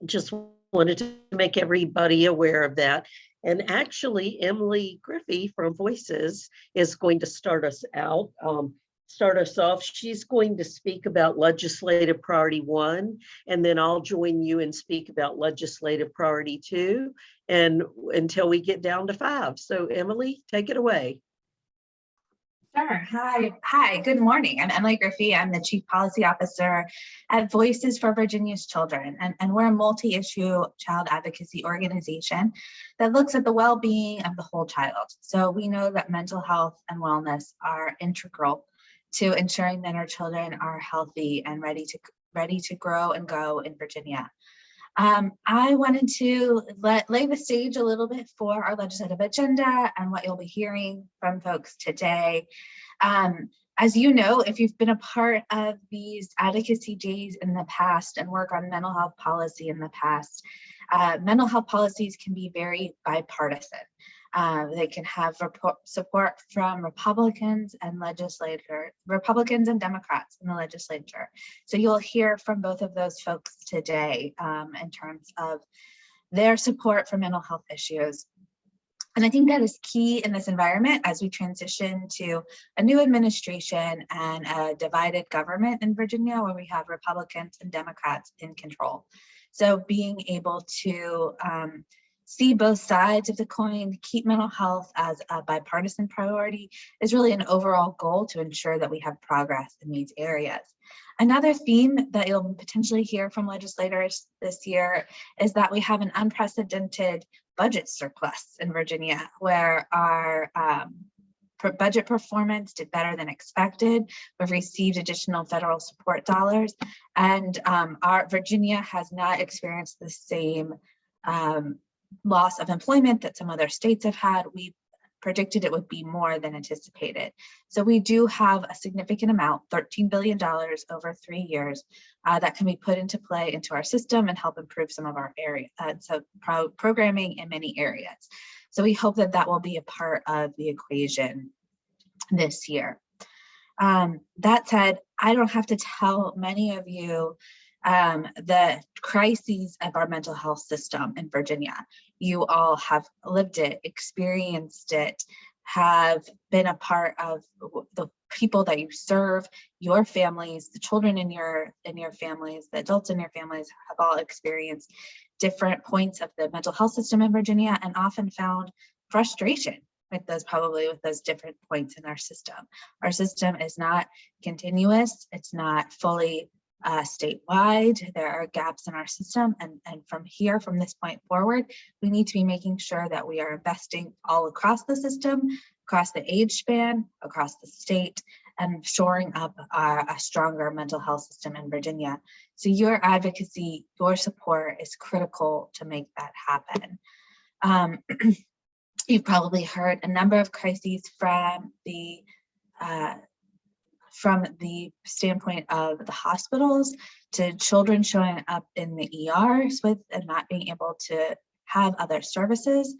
Just wanted to make everybody aware of that. And actually, Emily Griffey from Voices is going to start us off. She's going to speak about legislative priority 1, and then I'll join you and speak about legislative priority 2, and until we get down to 5. So Emily, take it away. Sure. Hi. Good morning. I'm Emily Griffey. I'm the Chief Policy Officer at Voices for Virginia's Children, and we're a multi-issue child advocacy organization that looks at the well-being of the whole child. So we know that mental health and wellness are integral to ensuring that our children are healthy and ready to grow and go in Virginia. I wanted to lay the stage a little bit for our legislative agenda and what you'll be hearing from folks today. As you know, if you've been a part of these advocacy days in the past and work on mental health policy in the past, mental health policies can be very bipartisan. They can have support from Republicans and Democrats in the legislature. So you'll hear from both of those folks today in terms of their support for mental health issues. And I think that is key in this environment as we transition to a new administration and a divided government in Virginia, where we have Republicans and Democrats in control. So being able to see both sides of the coin, keep mental health as a bipartisan priority is really an overall goal to ensure that we have progress in these areas. Another theme that you'll potentially hear from legislators this year is that we have an unprecedented budget surplus in Virginia, where our budget performance did better than expected. We've received additional federal support dollars, and our Virginia has not experienced the same loss of employment that some other states have had. We predicted it would be more than anticipated. So we do have a significant amount, $13 billion over 3 years, that can be put into play into our system and help improve some of our area, programming in many areas. So we hope that that will be a part of the equation this year. That said, I don't have to tell many of you the crises of our mental health system in Virginia. You all have lived it, experienced it, have been a part of the people that you serve, your families, the children in your families, the adults in your families have all experienced different points of the mental health system in Virginia and often found frustration with those different points in our system. Our system is not continuous, it's not fully statewide. There are gaps in our system, and from this point forward, we need to be making sure that we are investing all across the system, across the age span, across the state, and shoring up a stronger mental health system in Virginia. So your advocacy, your support is critical to make that happen. You've probably heard a number of crises from the standpoint of the hospitals to children showing up in the ERs with and not being able to have other services.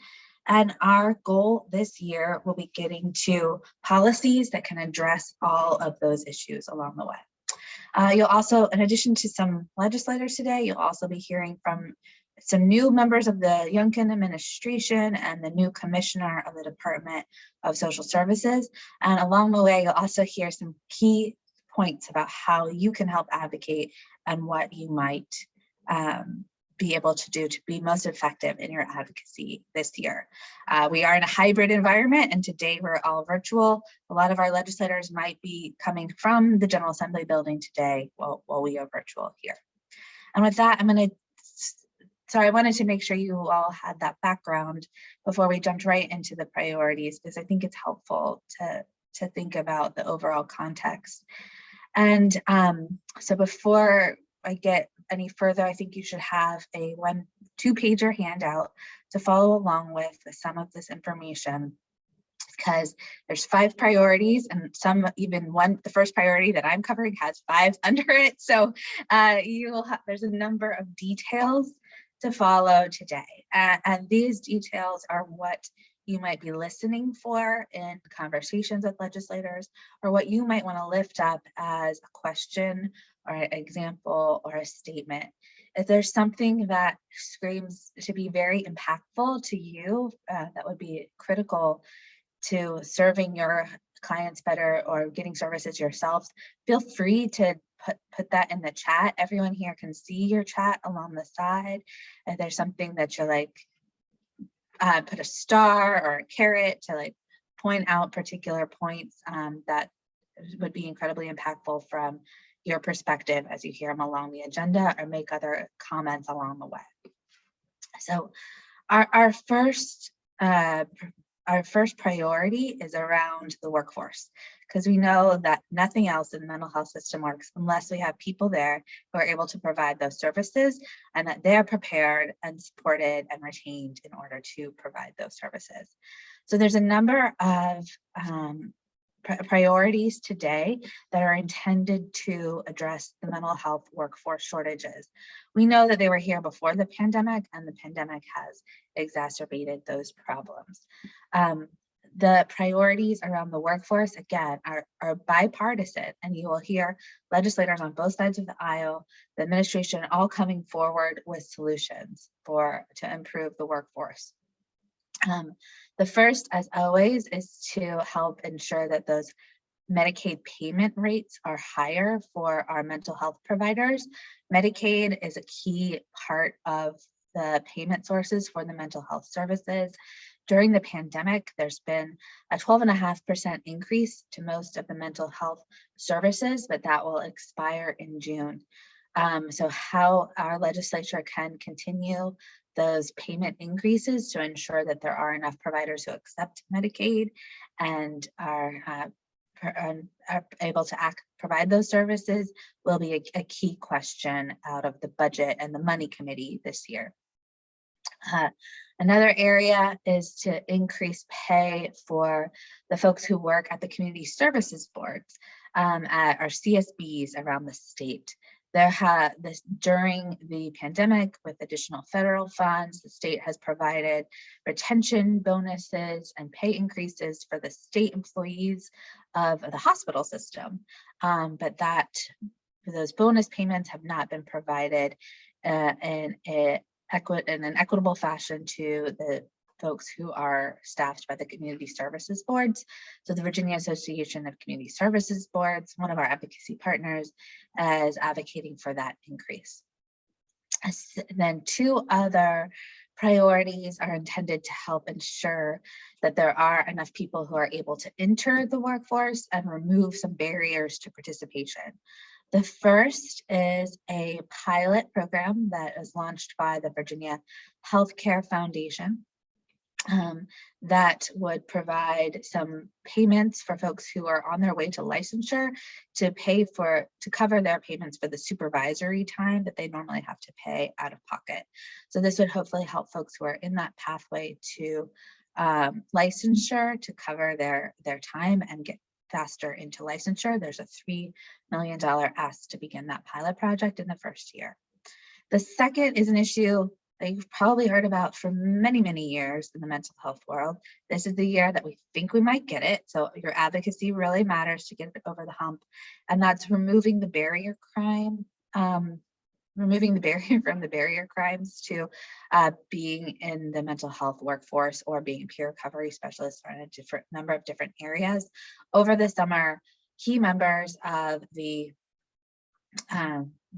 And our goal this year will be getting to policies that can address all of those issues along the way. You'll also, in addition to some legislators today, you'll also be hearing from some new members of the Youngkin administration and the new commissioner of the Department of Social Services. And along the way, you'll also hear some key points about how you can help advocate and what you might be able to do to be most effective in your advocacy this year. We are in a hybrid environment, and today we're all virtual. A lot of our legislators might be coming from the General Assembly building today while we are virtual here. And with that, I wanted to make sure you all had that background before we jumped right into the priorities, because I think it's helpful to think about the overall context. And so before I get any further, I think you should have a 2-pager handout to follow along with some of this information, because there's 5 priorities, and some even the first priority that I'm covering has 5 under it. So there's a number of details to follow today. And these details are what you might be listening for in conversations with legislators, or what you might want to lift up as a question or an example or a statement. If there's something that screams to be very impactful to you, that would be critical to serving your clients better or getting services yourselves, feel free to put that in the chat. Everyone here can see your chat along the side. If there's something that you're like, put a star or a carrot to like point out particular points that would be incredibly impactful from your perspective as you hear them along the agenda, or make other comments along the way. So our first priority is around the workforce, because we know that nothing else in the mental health system works unless we have people there who are able to provide those services, and that they're prepared and supported and retained in order to provide those services. So there's a number of priorities today that are intended to address the mental health workforce shortages. We know that they were here before the pandemic, and the pandemic has exacerbated those problems. The priorities around the workforce, again, are bipartisan, and you will hear legislators on both sides of the aisle, the administration, all coming forward with solutions to improve the workforce. The first, as always, is to help ensure that those Medicaid payment rates are higher for our mental health providers. Medicaid is a key part of the payment sources for the mental health services. During the pandemic, there's been a 12.5% increase to most of the mental health services, but that will expire in June. So how our legislature can continue those payment increases to ensure that there are enough providers who accept Medicaid and are able to provide those services will be a key question out of the budget and the money committee this year. Another area is to increase pay for the folks who work at the community services boards, at our CSBs around the state. During the pandemic, with additional federal funds, the state has provided retention bonuses and pay increases for the state employees of the hospital system, but those bonus payments have not been provided in an equitable fashion to the folks who are staffed by the community services boards. So the Virginia Association of Community Services Boards, one of our advocacy partners, is advocating for that increase. Then two other priorities are intended to help ensure that there are enough people who are able to enter the workforce and remove some barriers to participation. The first is a pilot program that is launched by the Virginia Healthcare Foundation that would provide some payments for folks who are on their way to licensure to cover their payments for the supervisory time that they normally have to pay out of pocket. So this would hopefully help folks who are in that pathway to licensure to cover their time and get faster into licensure. There's a $3 million ask to begin that pilot project in the first year. The second is an issue that you've probably heard about for many, many years in the mental health world. This is the year that we think we might get it. So your advocacy really matters to get it over the hump. And that's removing the barrier crime, removing the barrier from the barrier crimes to being in the mental health workforce or being a peer recovery specialist in a number of different areas. Over the summer, key members of the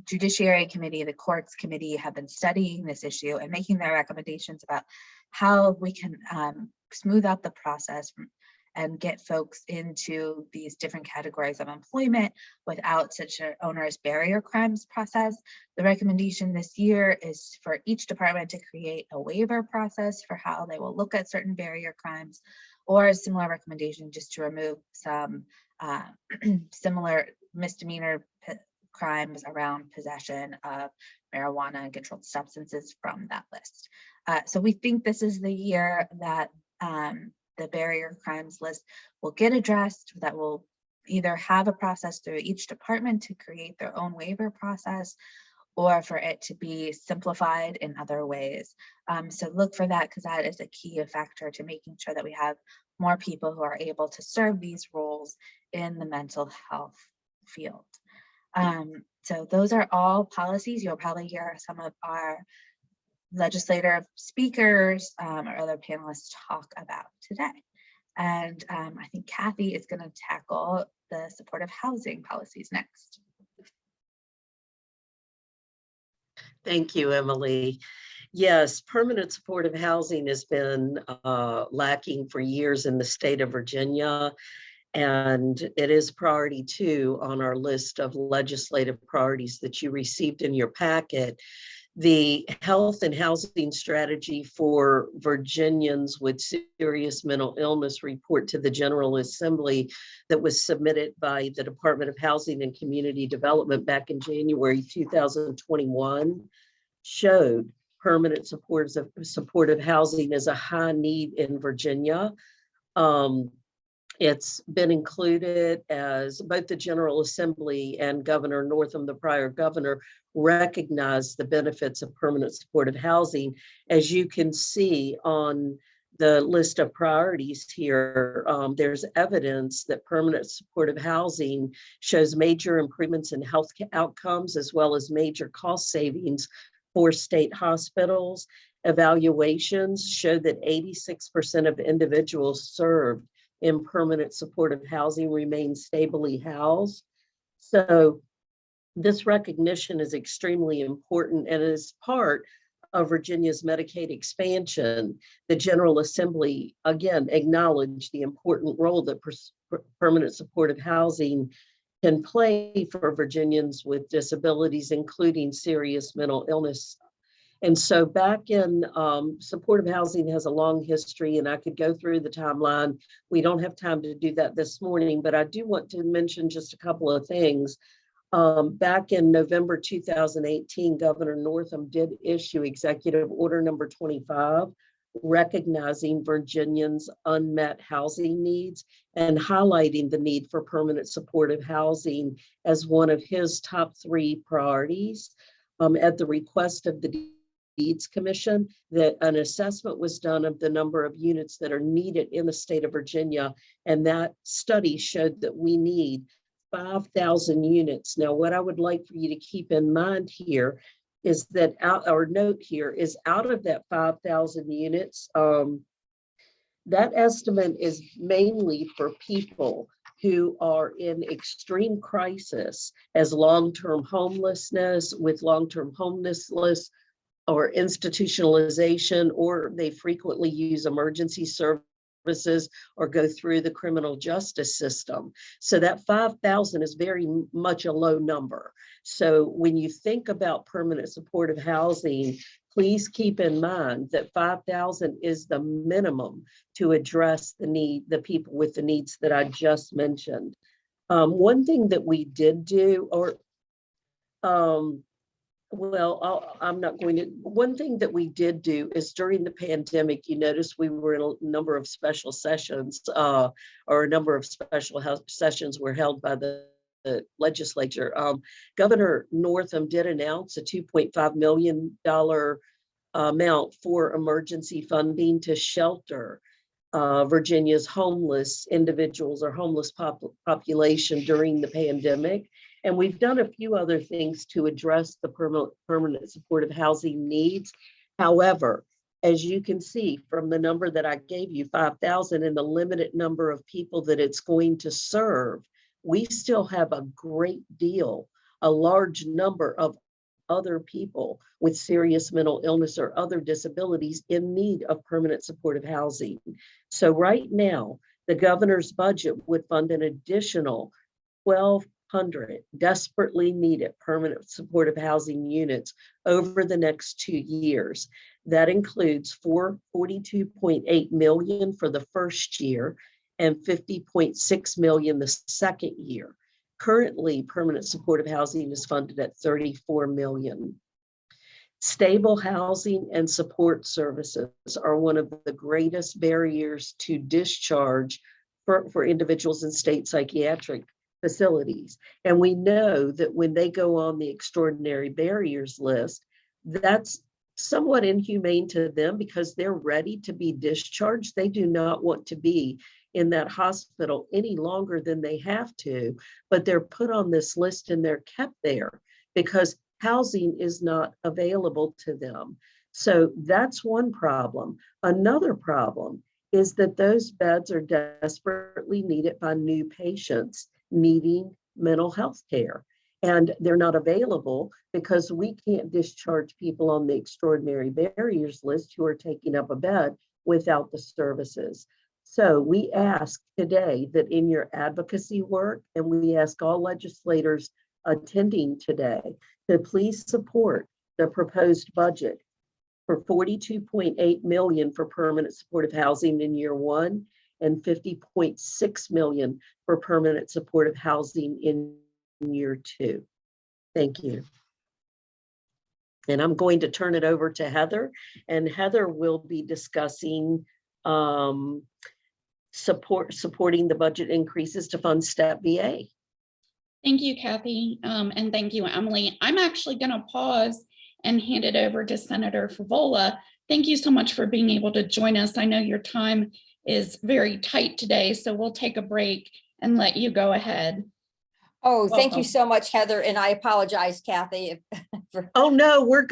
Judiciary Committee, the Courts Committee have been studying this issue and making their recommendations about how we can smooth out the process and get folks into these different categories of employment without such an onerous barrier crimes process. The recommendation this year is for each department to create a waiver process for how they will look at certain barrier crimes, or a similar recommendation just to remove some similar misdemeanor crimes around possession of marijuana and controlled substances from that list. So we think this is the year that the barrier crimes list will get addressed, that will either have a process through each department to create their own waiver process, or for it to be simplified in other ways. So look for that, because that is a key factor to making sure that we have more people who are able to serve these roles in the mental health field. So those are all policies you'll probably hear some of our legislative speakers or other panelists talk about today. And I think Kathy is going to tackle the supportive housing policies next. Thank you, Emily. Yes, permanent supportive housing has been lacking for years in the state of Virginia, and it is priority 2 on our list of legislative priorities that you received in your packet. The health and housing strategy for Virginians with serious mental illness report to the General Assembly that was submitted by the Department of Housing and Community Development back in January 2021 showed permanent supportive housing is a high need in Virginia. It's been included as both the General Assembly and Governor Northam, the prior governor, recognized the benefits of permanent supportive housing. As you can see on the list of priorities here, there's evidence that permanent supportive housing shows major improvements in health outcomes as well as major cost savings for state hospitals. Evaluations show that 86% of individuals served in permanent supportive housing remain stably housed. So this recognition is extremely important and is part of Virginia's Medicaid expansion. The General Assembly, again, acknowledged the important role that permanent supportive housing can play for Virginians with disabilities, including serious mental illness. And so back in supportive housing has a long history, and I could go through the timeline. We don't have time to do that this morning, but I do want to mention just a couple of things. Back in November 2018, Governor Northam did issue Executive Order number 25, recognizing Virginians' unmet housing needs and highlighting the need for permanent supportive housing as one of his top 3 priorities. At the request of the Needs Commission, that an assessment was done of the number of units that are needed in the state of Virginia, and that study showed that we need 5,000 units. Now, what I would like for you to keep in mind here is that out of that 5,000 units, that estimate is mainly for people who are in extreme crisis as long-term homelessness, with long-term homelessness or institutionalization, or they frequently use emergency services or go through the criminal justice system. So that 5,000 is very much a low number. So when you think about permanent supportive housing, please keep in mind that 5,000 is the minimum to address the people with the needs that I just mentioned. One thing that we did do, one thing that we did do is during the pandemic, you notice we were in a number of special sessions, or a number of special sessions were held by the legislature. Governor Northam did announce a $2.5 million amount for emergency funding to shelter Virginia's homeless individuals or homeless population during the pandemic. And we've done a few other things to address the permanent supportive housing needs. However, as you can see from the number that I gave you, 5,000, and the limited number of people that it's going to serve, we still have a large number of other people with serious mental illness or other disabilities in need of permanent supportive housing. So right now, the governor's budget would fund an additional 1,200 desperately needed permanent supportive housing units over the next 2 years. That includes $42.8 million for the first year and $50.6 million the second year. Currently, permanent supportive housing is funded at $34 million. Stable housing and support services are one of the greatest barriers to discharge for individuals in state psychiatric facilities. And we know that when they go on the extraordinary barriers list, that's somewhat inhumane to them because they're ready to be discharged. They do not want to be in that hospital any longer than they have to, but they're put on this list and they're kept there because housing is not available to them. So that's one problem. Another problem is that those beds are desperately needed by new patients needing mental health care. And they're not available because we can't discharge people on the extraordinary barriers list who are taking up a bed without the services. So we ask today that in your advocacy work, and we ask all legislators attending today to please support the proposed budget for 42.8 million for permanent supportive housing in year one and 50.6 million for permanent supportive housing in year two. Thank you. And I'm going to turn it over to Heather, and Heather will be discussing supporting the budget increases to fund STEP VA. Thank you, Kathy, and thank you, Emily. I'm actually going to pause and hand it over to Senator Favola. Thank you so much for being able to join us. I know your time is very tight today, so we'll take a break and let you go ahead. Oh, thank you so much, Heather. And I apologize, Kathy. Oh, no, we're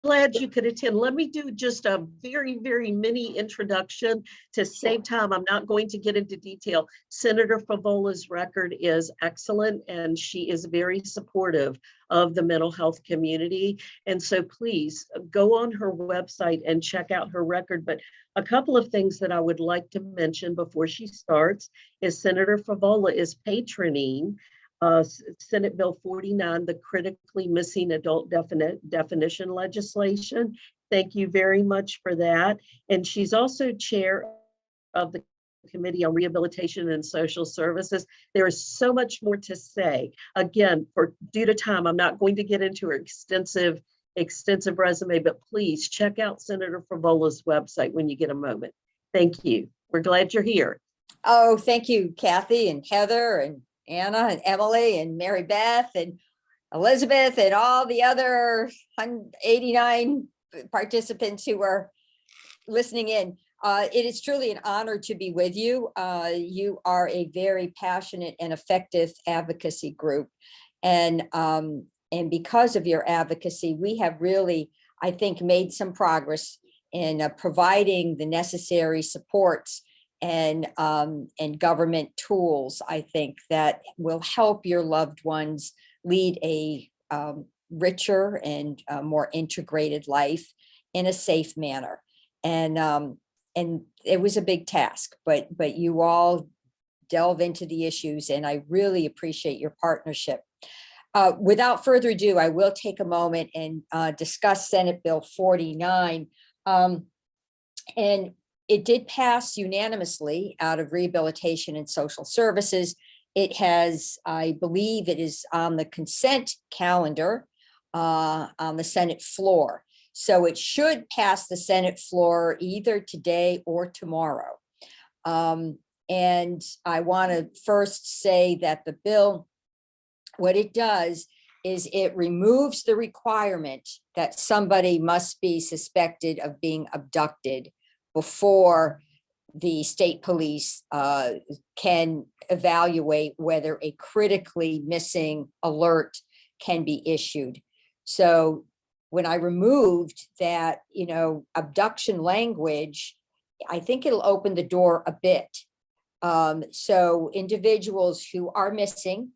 glad you could attend. Let me do just a very, very mini introduction to save time. I'm not going to get into detail. Senator Favola's record is excellent, and she is very supportive of the mental health community. And so please go on her website and check out her record. But a couple of things that I would like to mention before she starts is Senator Favola is patroning Senate Bill 49, the critically missing adult definition legislation. Thank you very much for that. And she's also chair of the Committee on Rehabilitation and Social Services. There is so much more to say. Again, due to time, I'm not going to get into her extensive resume, but please check out Senator Favola's website when you get a moment. Thank you. We're glad you're here. Oh, thank you, Kathy and Heather and Anna and Emily and Mary Beth and Elizabeth and all the other 189 participants who are listening in. It is truly an honor to be with you. You are a very passionate and effective advocacy group. And because of your advocacy, we have really, I think, made some progress in providing the necessary supports and government tools, I think, that will help your loved ones lead a richer and more integrated life in a safe manner. And it was a big task, but you all delve into the issues, and I really appreciate your partnership. Without further ado, I will take a moment and discuss Senate Bill 49. And it did pass unanimously out of Rehabilitation and Social Services. It has, I believe it is on the consent calendar on the Senate floor. So it should pass the Senate floor either today or tomorrow. And I want to first say that the bill, what it does is it removes the requirement that somebody must be suspected of being abducted before the state police can evaluate whether a critically missing alert can be issued. So when I removed that, abduction language, I think it'll open the door a bit. So individuals who are missing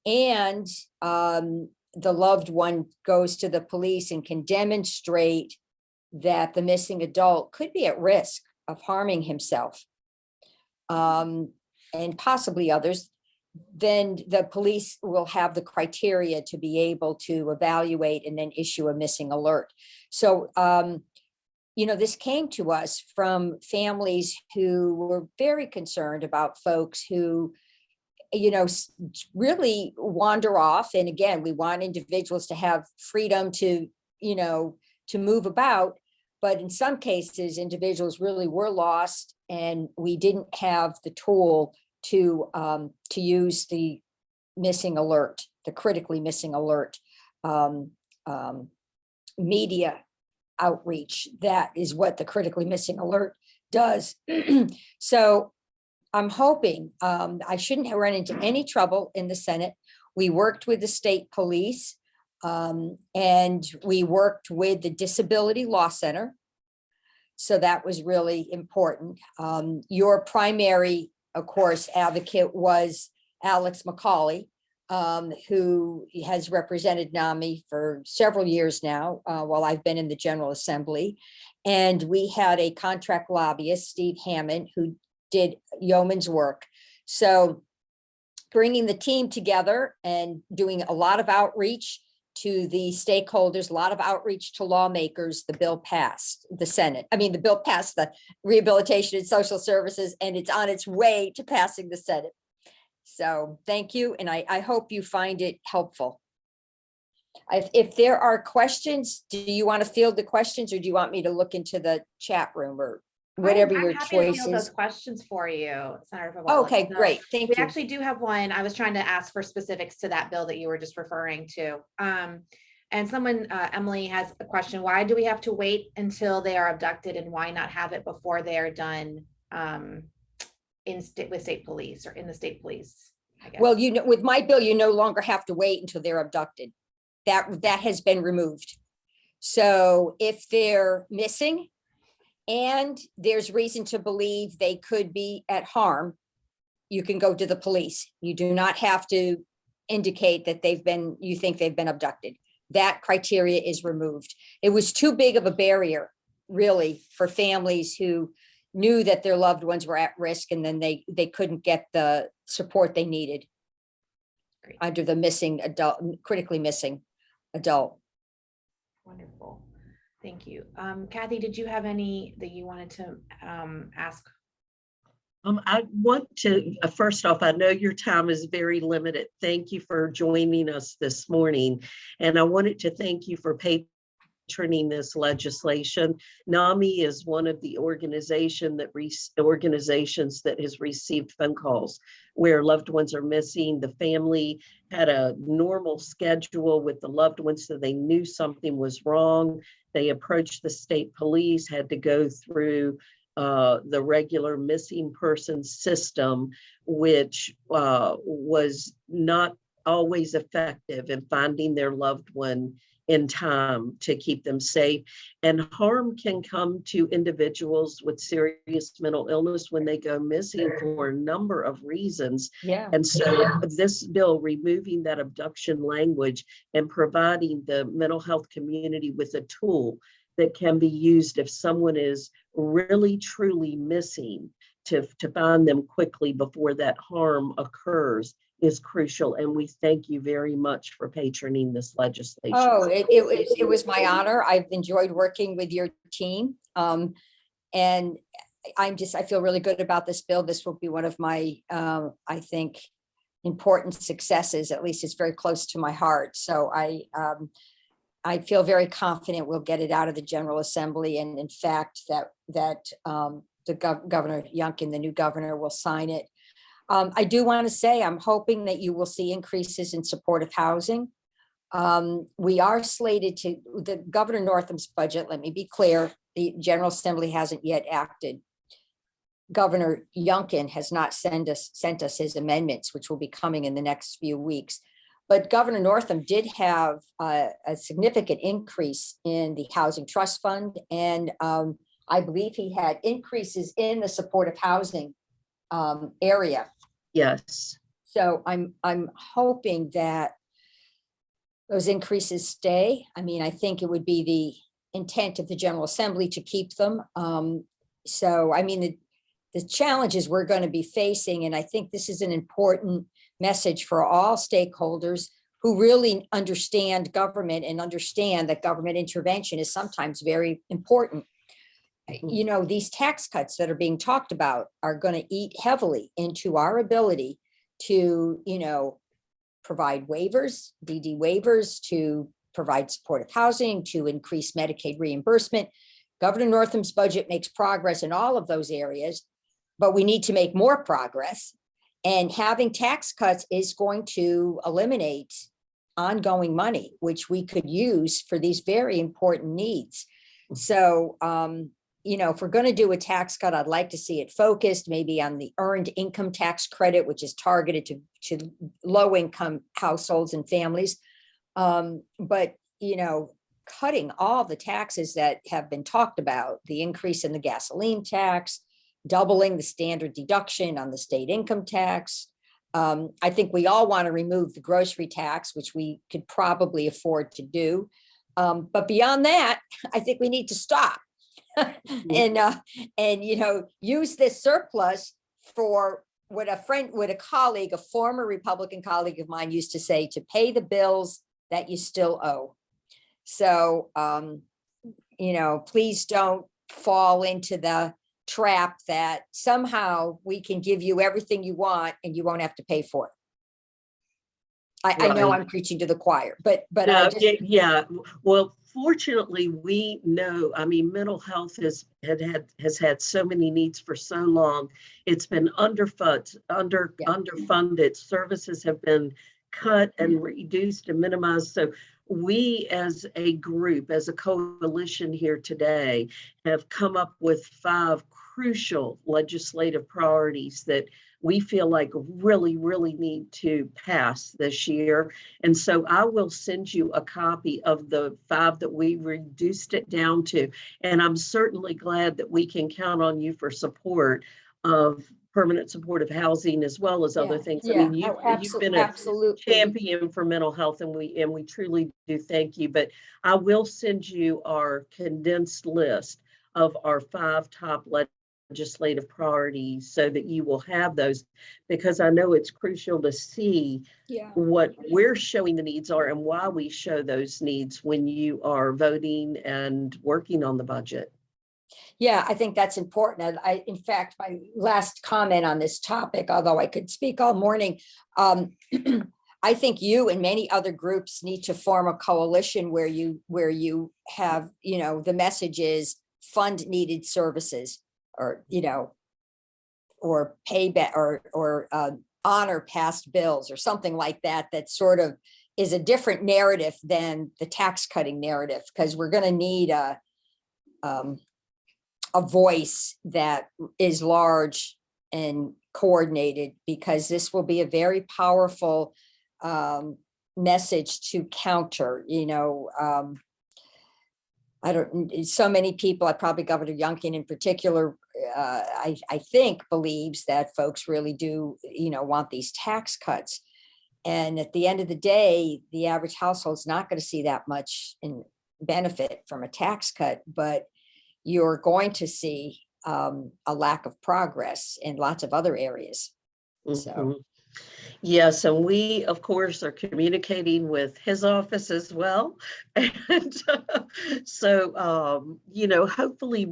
and the loved one goes to the police and can demonstrate that the missing adult could be at risk of harming himself and possibly others, then the police will have the criteria to be able to evaluate and then issue a missing alert. So, this came to us from families who were very concerned about folks who, really wander off. And again, we want individuals to have freedom to move about. But in some cases, individuals really were lost, and we didn't have the tool to use the missing alert, the critically missing alert media outreach. That is what the critically missing alert does. So I'm hoping I shouldn't run into any trouble in the Senate. We worked with the state police And we worked with the Disability Law Center. So that was really important. Your primary, of course, advocate was Alex McCauley, who has represented NAMI for several years now, while I've been in the General Assembly. And we had a contract lobbyist, Steve Hammond, who did yeoman's work. So bringing the team together and doing a lot of outreach to the stakeholders, a lot of outreach to lawmakers, the bill passed the Senate. I mean, the bill passed the Rehabilitation and Social Services, and it's on its way to passing the Senate. So thank you, and I hope you find it helpful. If there are questions, do you want to field the questions, or do you want me to look into the chat room, or whatever I'm your happy to choice field those is? questions for you, Senator Favola. Okay, So great, thank we you. actually do have one. I was trying to ask for specifics to that bill that you were just referring to. And someone, Emily, has a question. Why do we have to wait until they are abducted, and why not have it before they are done with state police, or in the state police? I guess. Well, you know, with my bill, you no longer have to wait until they're abducted. That has been removed. So if they're missing and there's reason to believe they could be at harm, you can go to the police. You do not have to indicate that you think they've been abducted. That criteria is removed. It was too big of a barrier, really, for families who knew that their loved ones were at risk, and then they couldn't get the support they needed. Great. Under the missing adult, critically missing adult. Wonderful. Thank you. Kathy, did you have any that you wanted to ask? I want to, first off, I know your time is very limited. Thank you for joining us this morning. And I wanted to thank you for patroning this legislation. NAMI is one of the organizations that has received phone calls where loved ones are missing. The family had a normal schedule with the loved ones, so they knew something was wrong. They approached the state police, had to go through the regular missing person system, which was not always effective in finding their loved one in time to keep them safe. And harm can come to individuals with serious mental illness when they go missing for a number of reasons. Yeah. And so this bill, removing that abduction language and providing the mental health community with a tool that can be used if someone is really truly missing, to find them quickly before that harm occurs, is crucial. And we thank you very much for patroning this legislation. Oh, it was my honor. I've enjoyed working with your team. And I feel really good about this bill. This will be one of my, I think, important successes. At least it's very close to my heart. So I feel very confident we'll get it out of the General Assembly. And in fact, that the Governor Youngkin, the new governor, will sign it. I do want to say, I'm hoping that you will see increases in supportive housing. We are slated to, the Governor Northam's budget, let me be clear, the General Assembly hasn't yet acted. Governor Youngkin has not sent us his amendments, which will be coming in the next few weeks. But Governor Northam did have a significant increase in the Housing Trust Fund. And I believe he had increases in the supportive housing area. Yes. So I'm hoping that those increases stay. I mean, I think it would be the intent of the General Assembly to keep them. So, I mean, the challenges we're going to be facing, and I think this is an important message for all stakeholders who really understand government and understand that government intervention is sometimes very important. You know, these tax cuts that are being talked about are going to eat heavily into our ability to, you know, provide waivers, DD waivers, to provide supportive housing, to increase Medicaid reimbursement. Governor Northam's budget makes progress in all of those areas, but we need to make more progress. And having tax cuts is going to eliminate ongoing money, which we could use for these very important needs. So, you know, if we're going to do a tax cut, I'd like to see it focused maybe on the earned income tax credit, which is targeted to low income households and families. But, cutting all the taxes that have been talked about, the increase in the gasoline tax, doubling the standard deduction on the state income tax. I think we all want to remove the grocery tax, which we could probably afford to do. But beyond that, I think we need to stop and use this surplus for what a colleague, a former Republican colleague of mine used to say, to pay the bills that you still owe. So, please don't fall into the trap that somehow we can give you everything you want and you won't have to pay for it. I know Right. I'm preaching to the choir, but I No, just, yeah. Well, fortunately, we know, I mean, mental health has had so many needs for so long. It's been Yeah. underfunded. Services have been cut and reduced and minimized. So we as a group, as a coalition here today, have come up with 5 crucial legislative priorities that we feel like really, really need to pass this year. And so I will send you a copy of the 5 that we reduced it down to. And I'm certainly glad that we can count on you for support of permanent supportive housing as well as other things. I mean, you've been a absolutely. champion for mental health, and we truly do thank you. But I will send you our condensed list of our 5 top legislative priorities so that you will have those, because I know it's crucial to see Yeah. what we're showing the needs are and why we show those needs when you are voting and working on the budget. Yeah, I think that's important. And in fact, my last comment on this topic, although I could speak all morning, I think you and many other groups need to form a coalition where you have, the message is fund needed services, or, or pay back, or honor past bills, or something like that. That sort of is a different narrative than the tax cutting narrative, because we're going to need a voice that is large and coordinated, because this will be a very powerful message to counter, so many people, probably Governor Youngkin in particular, I think believes that folks really do, want these tax cuts. And at the end of the day, the average household is not going to see that much in benefit from a tax cut, but you're going to see a lack of progress in lots of other areas. So, Mhm. Yes, and we, of course, are communicating with his office as well. And so, hopefully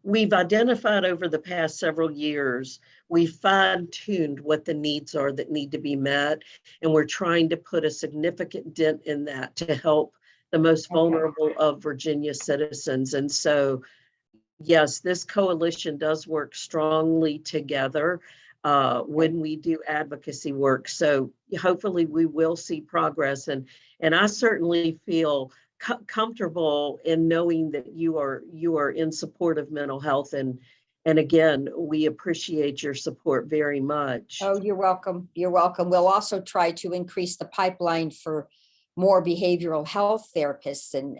we've identified over the past several years, we fine-tuned what the needs are that need to be met. And we're trying to put a significant dent in that to help the most vulnerable of Virginia citizens. And so, yes, this coalition does work strongly together when we do advocacy work. So hopefully we will see progress. And I certainly feel comfortable in knowing that you are in support of mental health. And again, we appreciate your support very much. oh, you're welcome. You're welcome. We'll also try to increase the pipeline for more behavioral health therapists. And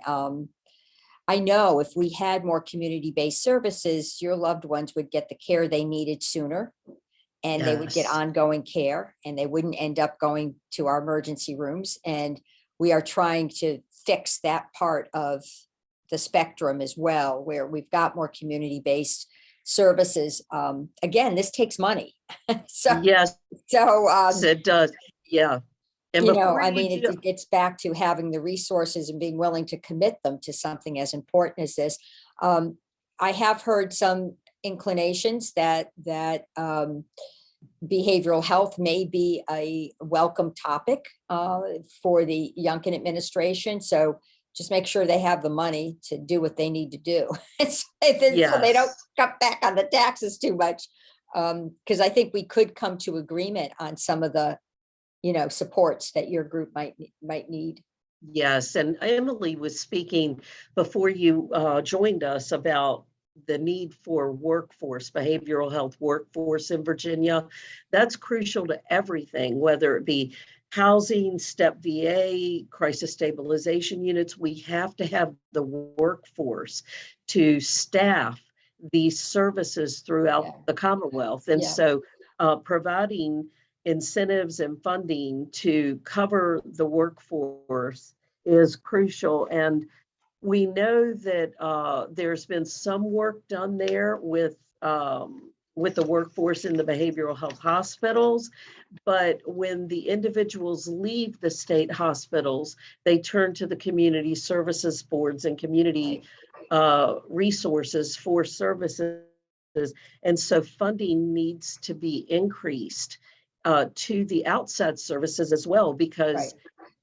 I know if we had more community-based services, your loved ones would get the care they needed sooner, and they would get Yes. ongoing care, and they wouldn't end up going to our emergency rooms. And we are trying to fix that part of the spectrum as well, where we've got more community-based services. Again, this takes money. Yes, So it does. Yeah. And before I you mean, do, it gets back to having the resources and being willing to commit them to something as important as this. I have heard some inclinations that behavioral health may be a welcome topic for the Youngkin administration. So just make sure they have the money to do what they need to do. So they don't yes. cut back on the taxes too much. Because I think we could come to agreement on some of the supports that your group might need. Yes, and Emily was speaking before you joined us about the need for behavioral health workforce in Virginia. That's crucial to everything, whether it be housing, step VA, crisis stabilization units. We have to have the workforce to staff these services throughout Yeah. the Commonwealth. And Yeah. so providing incentives and funding to cover the workforce is crucial. And we know that there's been some work done there with the workforce in the behavioral health hospitals. But when the individuals leave the state hospitals, they turn to the community services boards and community resources for services. And so funding needs to be increased to the outside services as well, because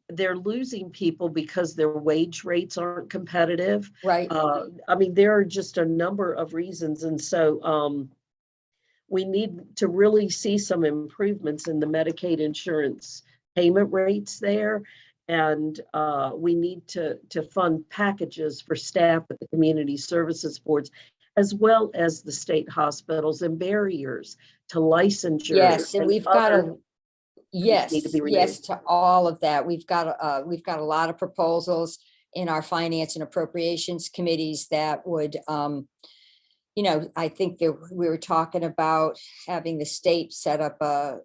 they're losing people because their wage rates aren't competitive. Right. I mean, there are just a number of reasons. And so we need to really see some improvements in the Medicaid insurance payment rates there. And we need to fund packages for staff at the community services boards, as well as the state hospitals, and barriers to licensure. Yes, and we've got other a things need to yes, be yes removed. to all of that. We've got a lot of proposals in our finance and appropriations committees that would I think that we were talking about having the state set up a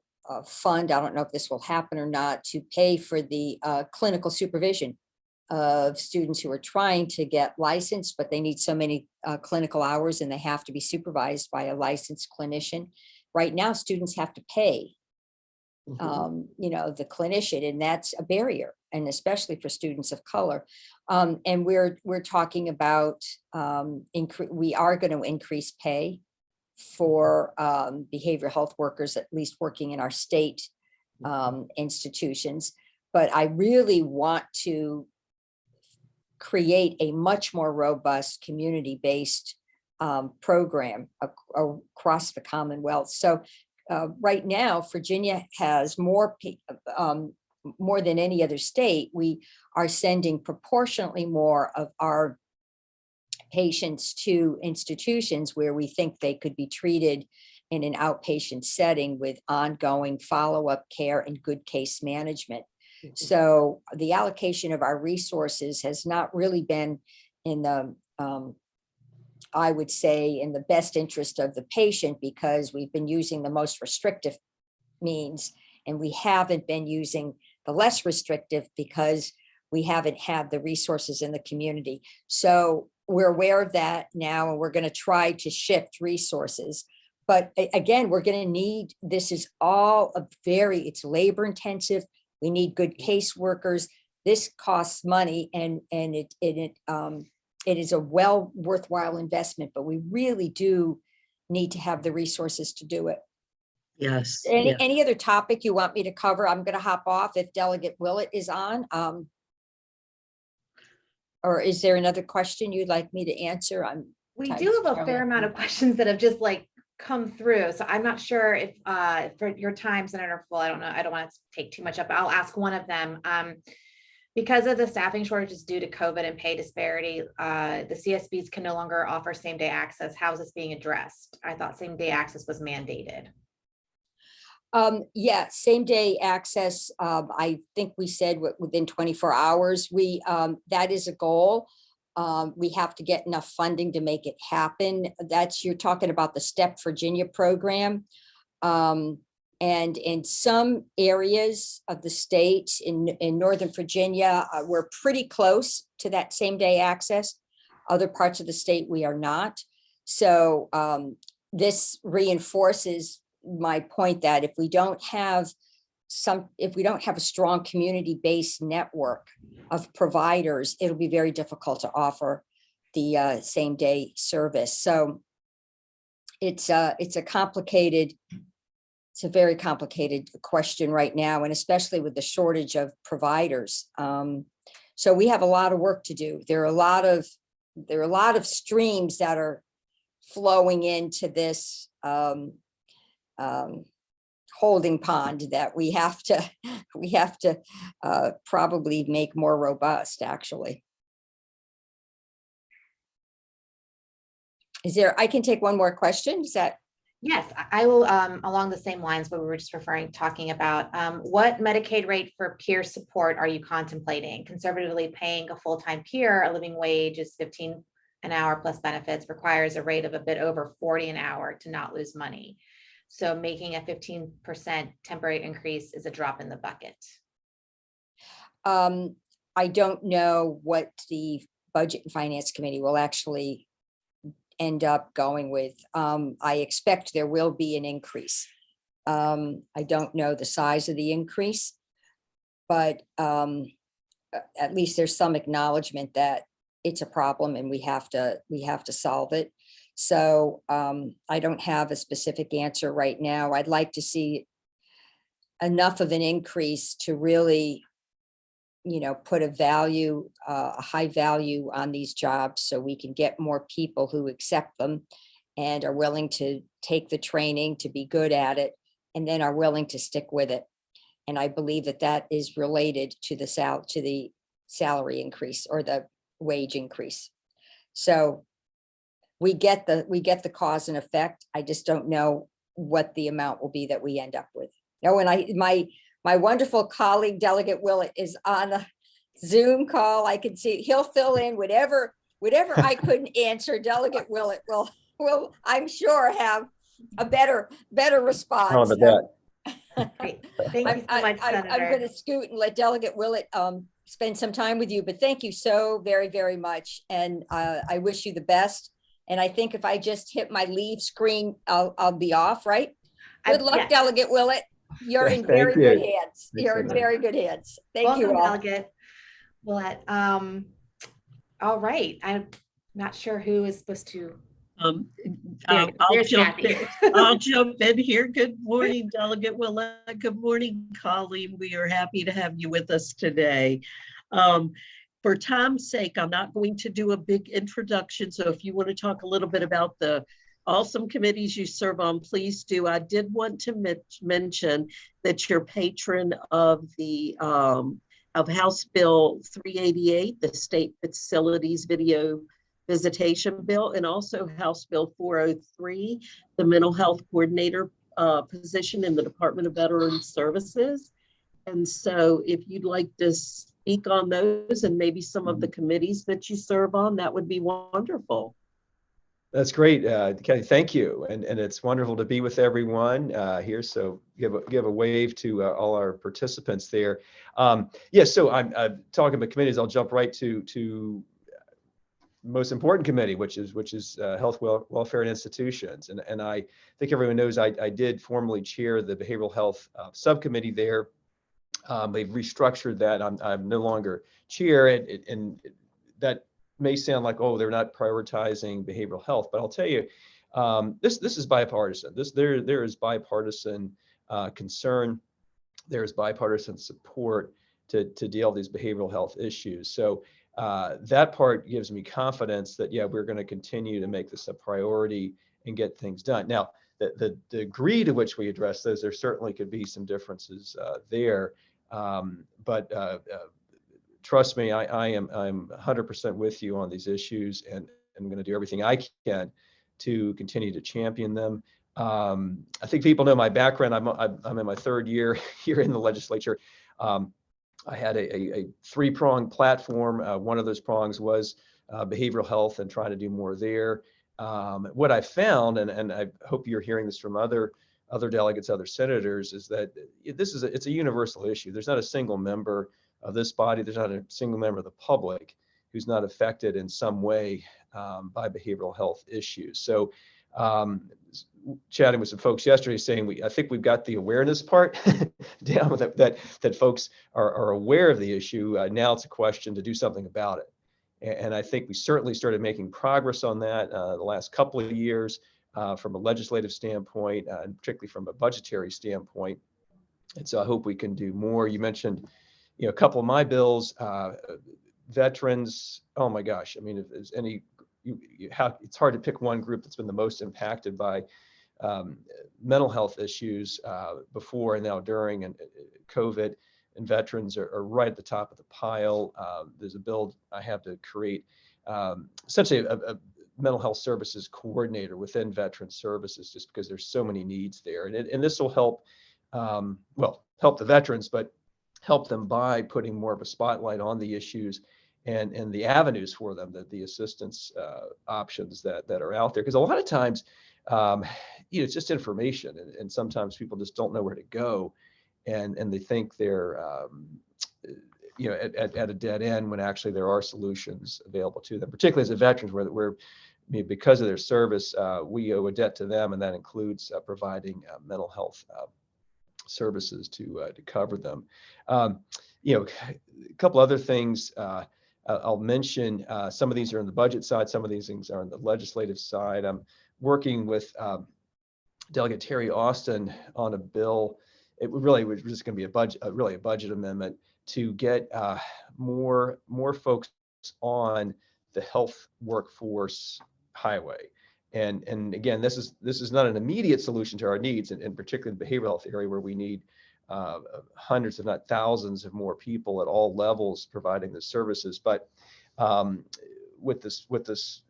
fund. I don't know if this will happen or not, to pay for the clinical supervision of students who are trying to get licensed, but they need so many clinical hours and they have to be supervised by a licensed clinician. Right now, students have to pay the clinician, and that's a barrier, and especially for students of color. And we're talking about we are going to increase pay for behavioral health workers, at least working in our state institutions. But I really want to create a much more robust community-based program across the Commonwealth. So right now, Virginia has more than any other state. We are sending proportionately more of our patients to institutions where we think they could be treated in an outpatient setting with ongoing follow-up care and good case management. So the allocation of our resources has not really been in the I would say in the best interest of the patient, because we've been using the most restrictive means, and we haven't been using the less restrictive because we haven't had the resources in the community. So we're aware of that now, and we're going to try to shift resources. But again, we're going to need, this is all it's labor intensive. We need good caseworkers. This costs money, and it is a worthwhile investment, but we really do need to have the resources to do it. Yes. Any other topic you want me to cover? I'm going to hop off if Delegate Willett is on. Or is there another question you'd like me to answer? We do have a fair amount of questions that have just come through. So I'm not sure if for your time, Senator Full, I don't know. I don't want to take too much up. I'll ask one of them. Because of the staffing shortages due to COVID and pay disparity, the CSBs can no longer offer same-day access. How is this being addressed? I thought same-day access was mandated. Yeah, same-day access. I think we said within 24 hours. That is a goal. We have to get enough funding to make it happen. You're talking about the STEP Virginia program. And in some areas of the state in Northern Virginia, we're pretty close to that same day access. Other parts of the state, we are not. So this reinforces my point that if we don't have a strong community-based network of providers, it'll be very difficult to offer the same day service. So it's a very complicated question right now, and especially with the shortage of providers. So we have a lot of work to do. There are a lot of streams that are flowing into this holding pond that we have to probably make more robust, actually. I can take one more question. Is that Yes, I will, along the same lines, what we were just talking about, what Medicaid rate for peer support are you contemplating? Conservatively paying a full-time peer a living wage is 15 an hour plus benefits requires a rate of a bit over 40 an hour to not lose money. So making a 15% temporary increase is a drop in the bucket. I don't know what the Budget and Finance Committee will actually end up going with. I expect there will be an increase. I don't know the size of the increase, but at least there's some acknowledgement that it's a problem and we have to solve it. So I don't have a specific answer right now. I'd like to see enough of an increase to really, put a high value on these jobs so we can get more people who accept them and are willing to take the training to be good at it and then are willing to stick with it. And I believe that that is related to the salary increase or the wage increase. So we get the cause and effect. I just don't know what the amount will be that we end up with. Oh, and my wonderful colleague, Delegate Willett, is on a Zoom call. I can see he'll fill in whatever I couldn't answer. Delegate Willett will I'm sure have a better response. Oh, that. Great. Thank you so much, I'm going Senator. to scoot and let Delegate Willett spend some time with you, but thank you so very, very much. And I wish you the best. And I think if I just hit my leave screen, I'll be off, right? Good luck, Yes. Delegate Willett. You're in Thank very you. good hands. Thanks, You're in Senator. very good hands. Thank you Welcome, all. Delegate Willett. All right. I'm not sure who is supposed to. Um, There- I'll there's jump Kathy. in. I'll jump in here. Good morning, Delegate Willett. Good morning, Colleen. We are happy to have you with us today. For time's sake, I'm not going to do a big introduction. So if you want to talk a little bit about the awesome committees you serve on, please do. I did want to mention that you're patron of the of House Bill 388, the State Facilities Video Visitation Bill, and also House Bill 403, the Mental Health Coordinator position in the Department of Veterans Services. And so if you'd like to speak on those and maybe some of the committees that you serve on, that would be wonderful. That's great, Kathy. Thank you, and it's wonderful to be with everyone here. So give a wave to all our participants there. So I'm talking about committees. I'll jump right to most important committee, which is health, welfare, and institutions. And I think everyone knows I did formally chair the behavioral health subcommittee there. They've restructured that. I'm no longer chair, and that may sound like, oh, they're not prioritizing behavioral health, but I'll tell you, this is bipartisan. There is bipartisan concern. There's bipartisan support to deal with these behavioral health issues. So that part gives me confidence that, yeah, we're going to continue to make this a priority and get things done. Now, the degree to which we address those, there certainly could be some differences there. But trust me, I'm 100% with you on these issues, and I'm going to do everything I can to continue to champion them. I think people know my background. I'm in my third year here in the legislature. I had a three-pronged platform. One of those prongs was behavioral health and trying to do more there. What I found, and I hope you're hearing this from other delegates, other senators, is that it's a universal issue. There's not a single member of this body, there's not a single member of the public who's not affected in some way by behavioral health issues. So chatting with some folks yesterday saying I think we've got the awareness part down, that folks are aware of the issue. Now it's a question to do something about it. And I think we certainly started making progress on that the last couple of years from a legislative standpoint, and particularly from a budgetary standpoint. And so I hope we can do more. You mentioned, a couple of my bills, veterans. Oh my gosh. I mean, if there's any, it's hard to pick one group that's been the most impacted by mental health issues before and now during and COVID, and veterans are right at the top of the pile. There's a bill I have to create, essentially mental health services coordinator within Veteran Services, just because there's so many needs there. And this will help, help the veterans, but help them by putting more of a spotlight on the issues and the avenues for them, that the assistance options that are out there. Because a lot of times, it's just information, and sometimes people just don't know where to go, and they think they're at a dead end, when actually there are solutions available to them, particularly as a veterans, where because of their service, we owe a debt to them, and that includes providing mental health services to cover them. A couple other things I'll mention. Some of these are on the budget side, some of these things are on the legislative side. I'm working with Delegate Terry Austin on a bill. It really was just going to be a budget amendment to get more folks on the health workforce highway. And again, this is not an immediate solution to our needs, and particularly the behavioral health area, where we need hundreds, if not thousands, of more people at all levels providing the services. But what this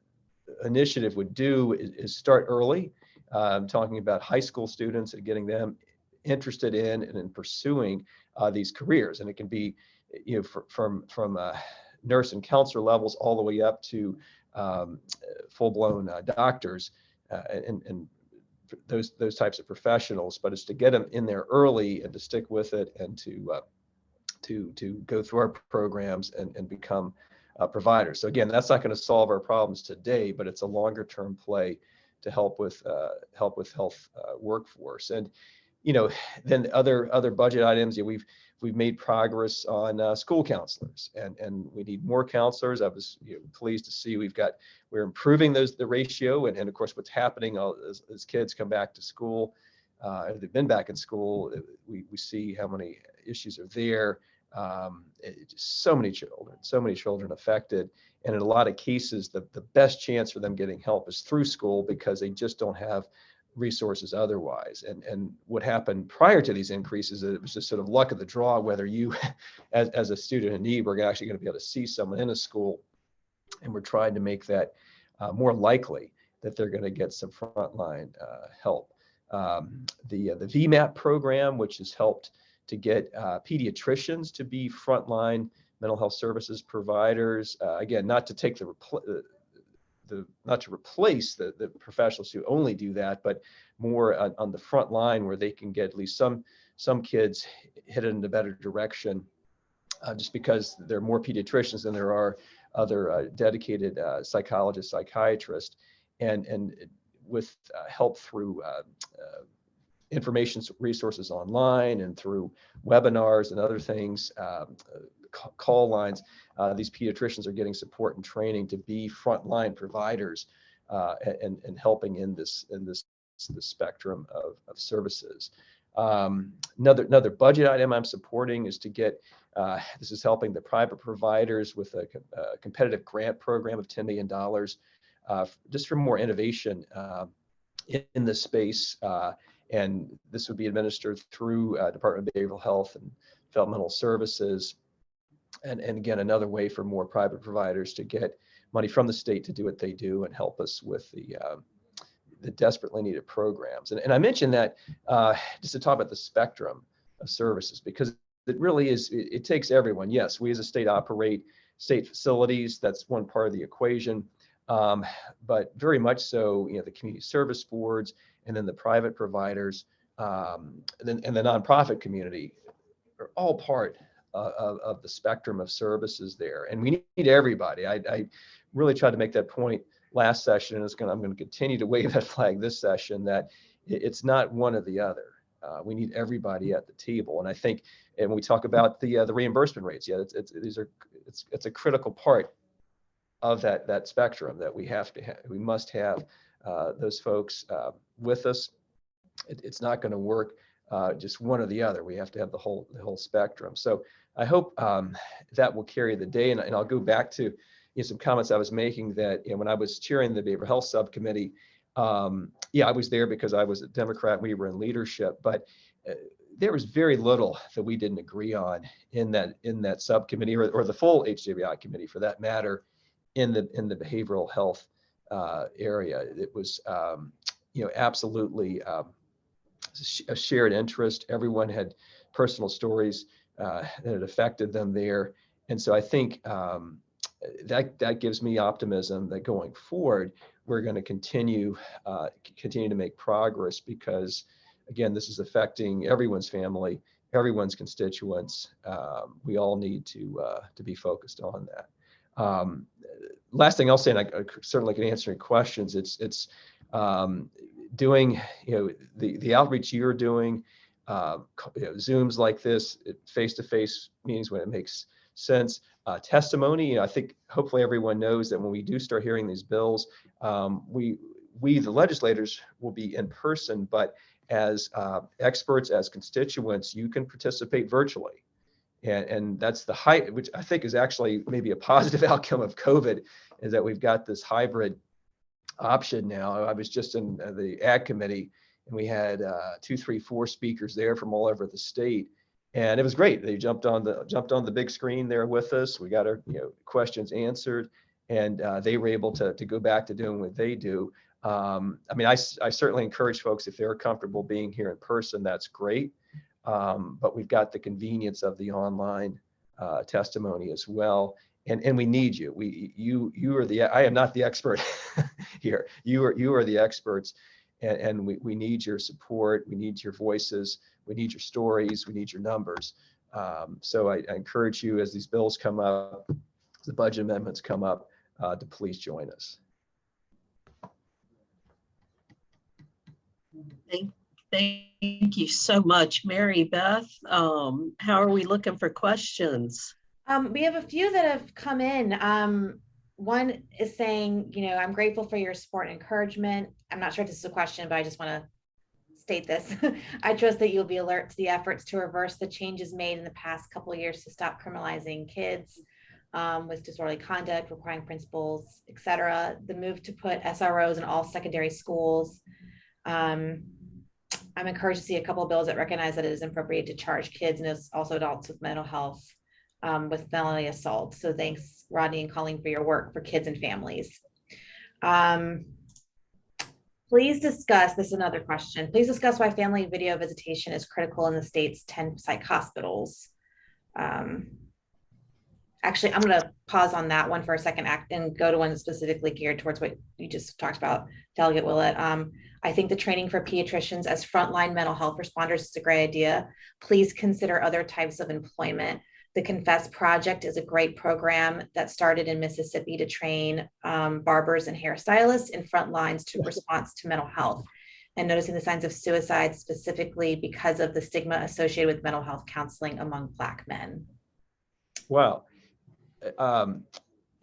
initiative would do is start early, talking about high school students and getting them interested in and in pursuing these careers. And it can be, from nurse and counselor levels all the way up to full-blown doctors and those types of professionals. But it's to get them in there early and to stick with it, and to go through our programs and become providers. So again, that's not going to solve our problems today, but it's a longer-term play to help with health workforce. And then other budget items, we've made progress on school counselors, and we need more counselors. I was pleased to see we're improving the ratio, and of course what's happening as kids come back to school, they've been back in school, we see how many issues are there. Just so many children affected, and in a lot of cases the best chance for them getting help is through school, because they just don't have resources otherwise. And what happened prior to these increases, it was just sort of luck of the draw whether you as a student in need were actually going to be able to see someone in a school, and we're trying to make that more likely that they're going to get some frontline help. The VMAP program, which has helped to get pediatricians to be frontline mental health services providers, again, not to take not to replace the professionals who only do that, but more on the front line, where they can get at least some kids headed in a better direction, just because there are more pediatricians than there are other dedicated psychologists, psychiatrists, and with help through information resources online and through webinars and other things, call lines, these pediatricians are getting support and training to be frontline providers and helping in this spectrum of services. Another budget item I'm supporting is to get, this is helping the private providers with a competitive grant program of $10 million, just for more innovation in this space. And this would be administered through Department of Behavioral Health and Developmental Services. And again, another way for more private providers to get money from the state to do what they do and help us with the desperately needed programs. And I mentioned that just to talk about the spectrum of services, because it really is, it takes everyone. Yes, we as a state operate state facilities. That's one part of the equation. But very much so, the community service boards, and then the private providers, and the nonprofit community are all part of the spectrum of services there. And we need everybody. I really tried to make that point last session, and I'm going to continue to wave that flag this session, that it's not one or the other. We need everybody at the table. And I think, and when we talk about the reimbursement rates, it's a critical part of that spectrum, that we must have those folks with us. It's not going to work just one or the other. We have to have the whole spectrum. So I hope that will carry the day. And I'll go back to some comments I was making, that when I was chairing the Behavioral Health Subcommittee, I was there because I was a Democrat. We were in leadership, but there was very little that we didn't agree on in that subcommittee, or the full HWI committee for that matter, in the behavioral health area. It was, absolutely a shared interest. Everyone had personal stories that had affected them there. And so I think that gives me optimism that going forward, we're going to continue to make progress, because again, this is affecting everyone's family, everyone's constituents. We all need to be focused on that. Last thing I'll say, and I certainly can answer any questions. It's doing the outreach you're doing, Zooms like this, face-to-face meetings when it makes sense. Testimony, I think hopefully everyone knows that when we do start hearing these bills, we the legislators will be in person, but as experts, as constituents, you can participate virtually. And that's the height, which I think is actually maybe a positive outcome of COVID, is that we've got this hybrid option now. I was just in the ag committee, and we had 2, 3, 4 speakers there from all over the state, and it was great. They jumped on the big screen there with us. We got our questions answered, and they were able to go back to doing what they do. I certainly encourage folks, if they're comfortable being here in person, that's great. But we've got the convenience of the online testimony as well. And we need you. You are the, I am not the expert here. You are the experts, and we need your support. We need your voices. We need your stories. We need your numbers. So I encourage you, as these bills come up, the budget amendments come up, to please join us. Thank you so much, Mary Beth. How are we looking for questions? We have a few that have come in. One is saying, I'm grateful for your support and encouragement. I'm not sure if this is a question, but I just want to state this. I trust that you'll be alert to the efforts to reverse the changes made in the past couple of years to stop criminalizing kids with disorderly conduct, requiring principals, etc. The move to put SROs in all secondary schools. I'm encouraged to see a couple of bills that recognize that it is appropriate to charge kids and also adults with mental health with felony assault. So thanks, Rodney and Colleen, for your work for kids and families. Please discuss, this is another question, please discuss why family video visitation is critical in the state's 10 psych hospitals. Actually, I'm gonna pause on that one for a second and go to one specifically geared towards what you just talked about, Delegate Willett. I think the training for pediatricians as frontline mental health responders is a great idea. Please consider other types of employment. The Confess Project is a great program that started in Mississippi to train barbers and hairstylists in front lines to response to mental health, and noticing the signs of suicide specifically because of the stigma associated with mental health counseling among Black men. Wow.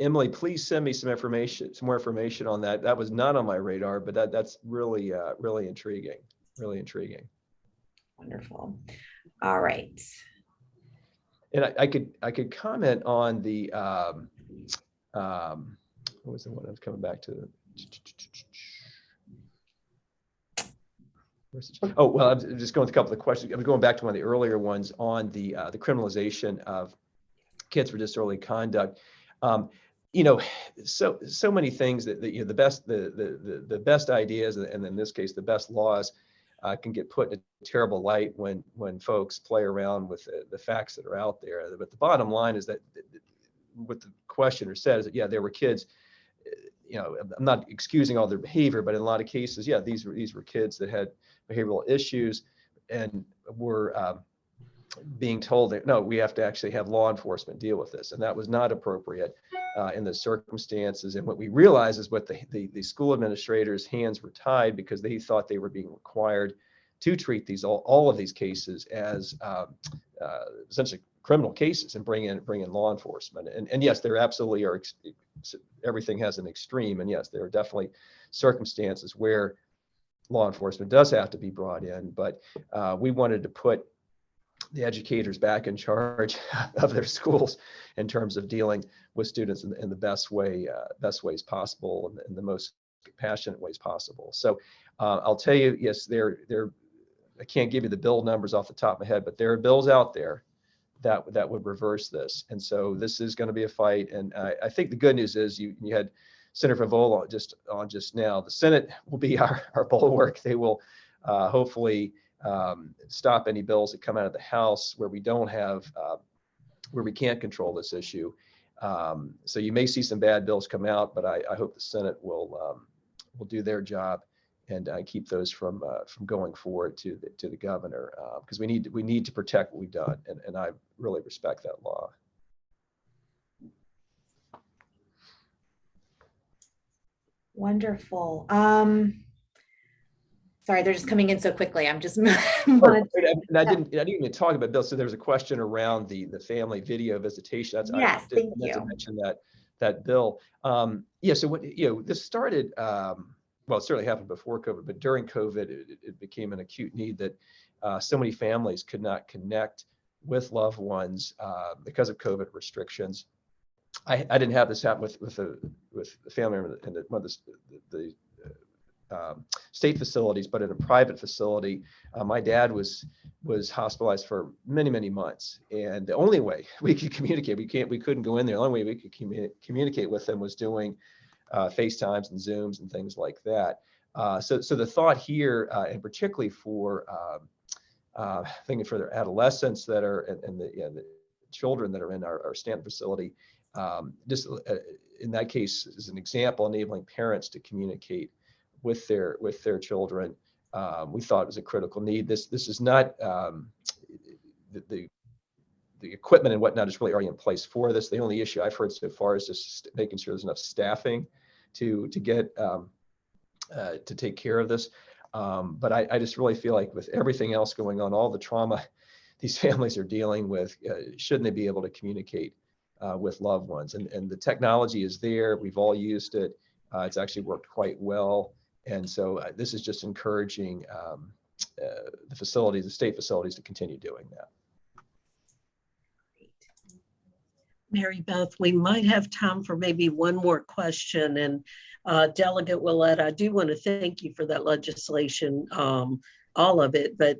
Emily, please send me some more information on that. That was not on my radar, but that's really, really intriguing. Really intriguing. Wonderful. All right. And I could comment on the what was the one I was coming back to? Oh, well, I'm just going with a couple of questions. I'm going back to one of the earlier ones on the criminalization of kids for disorderly conduct. So many things that the best ideas, and in this case the best laws, can get put in a terrible light when folks play around with the facts that are out there. But the bottom line is that what the questioner said is that, yeah, there were kids, I'm not excusing all their behavior, but in a lot of cases, yeah, these were kids that had behavioral issues and were being told that, no, we have to actually have law enforcement deal with this. And that was not appropriate in the circumstances. And what we realized is what the school administrators' hands were tied, because they thought they were being required to treat all of these cases as essentially criminal cases and bring in law enforcement. And yes, there absolutely are, everything has an extreme. And yes, there are definitely circumstances where law enforcement does have to be brought in, but we wanted to put the educators back in charge of their schools in terms of dealing with students in the best ways possible and the most compassionate ways possible. So I'll tell you, yes, I can't give you the bill numbers off the top of my head, but there are bills out there that would reverse this. And so this is going to be a fight. And I think the good news is you had Senator Favola just now. The Senate will be our bulwark. They will hopefully stop any bills that come out of the House where we don't have, where we can't control this issue. So you may see some bad bills come out, but I hope the Senate will do their job and keep those from going forward to the governor, because we need to protect what we've done, and I really respect that law. Wonderful. Sorry, they're just coming in so quickly. I'm just And I didn't even talk about Bill. So there's a question around the family video visitation. Yes, I thank meant to you. mention that bill. Yeah. So what this started. Well, it certainly happened before COVID, but during COVID, it became an acute need that so many families could not connect with loved ones because of COVID restrictions. I didn't have this happen with the family member in one of the state facilities, but in a private facility, my dad was hospitalized for many months, and the only way we could communicate, we couldn't go in there. The only way we could communicate with them was doing FaceTimes and Zooms and things like that. So the thought here, and particularly for thinking for their adolescents that are and the children that are in our Stanton facility, just in that case, as an example, enabling parents to communicate with their children, we thought it was a critical need. This is not the equipment and whatnot is really already in place for this. The only issue I've heard so far is just making sure there's enough staffing to get to take care of this. But I just really feel like with everything else going on, all the trauma these families are dealing with, shouldn't they be able to communicate with loved ones? And the technology is there. We've all used it. It's actually worked quite well. And so this is just encouraging the facilities, the state facilities, to continue doing that. Mary Beth, we might have time for maybe one more question. And Delegate Willett, I do want to thank you for that legislation, all of it, but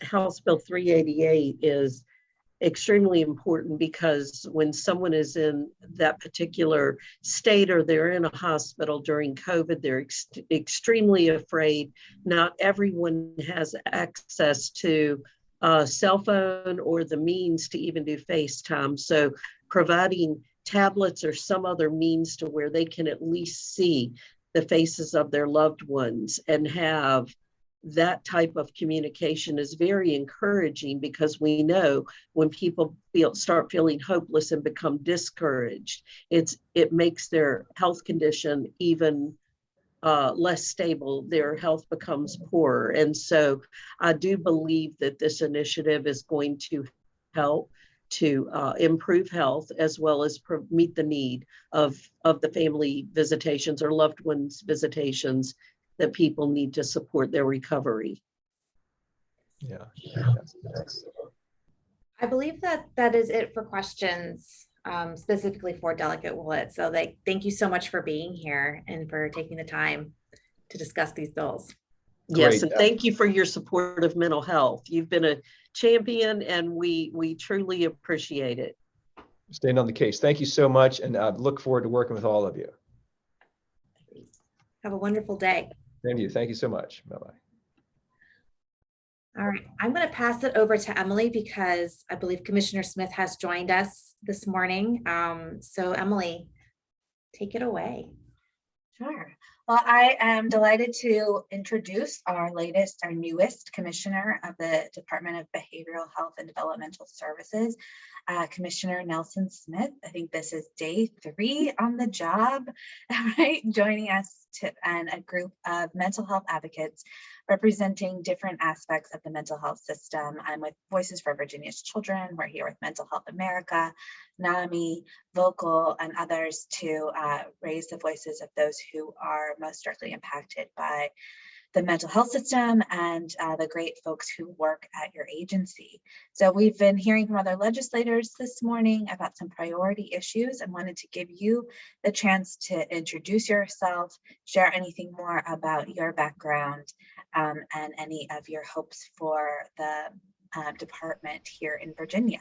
House Bill 388 is extremely important, because when someone is in that particular state or they're in a hospital during COVID, they're extremely afraid. Not everyone has access to a cell phone or the means to even do FaceTime. So providing tablets or some other means to where they can at least see the faces of their loved ones and have that type of communication is very encouraging, because we know when people start feeling hopeless and become discouraged, it makes their health condition even less stable. Their health becomes poorer. And so I do believe that this initiative is going to help to improve health, as well as meet the need of the family visitations or loved ones visitations that people need to support their recovery. Yeah. I believe that is it for questions specifically for Delegate Willett. So thank you so much for being here and for taking the time to discuss these bills. Yes, Great. and thank you for your support of mental health. You've been a champion, and we truly appreciate it. Staying on the case. Thank you so much, and I look forward to working with all of you. Have a wonderful day. Same to you. Thank you so much. Bye-bye. All right, I'm going to pass it over to Emily, because I believe Commissioner Smith has joined us this morning. So Emily, take it away. Sure. Well, I am delighted to introduce our newest commissioner of the Department of Behavioral Health and Developmental Services, Commissioner Nelson Smith. I think this is day 3 on the job, right? Joining us and a group of mental health advocates representing different aspects of the mental health system. I'm with Voices for Virginia's Children. We're here with Mental Health America, NAMI, Vocal, and others to raise the voices of those who are most directly impacted by the mental health system and the great folks who work at your agency. So we've been hearing from other legislators this morning about some priority issues, and wanted to give you the chance to introduce yourself, share anything more about your background, and any of your hopes for the department here in Virginia.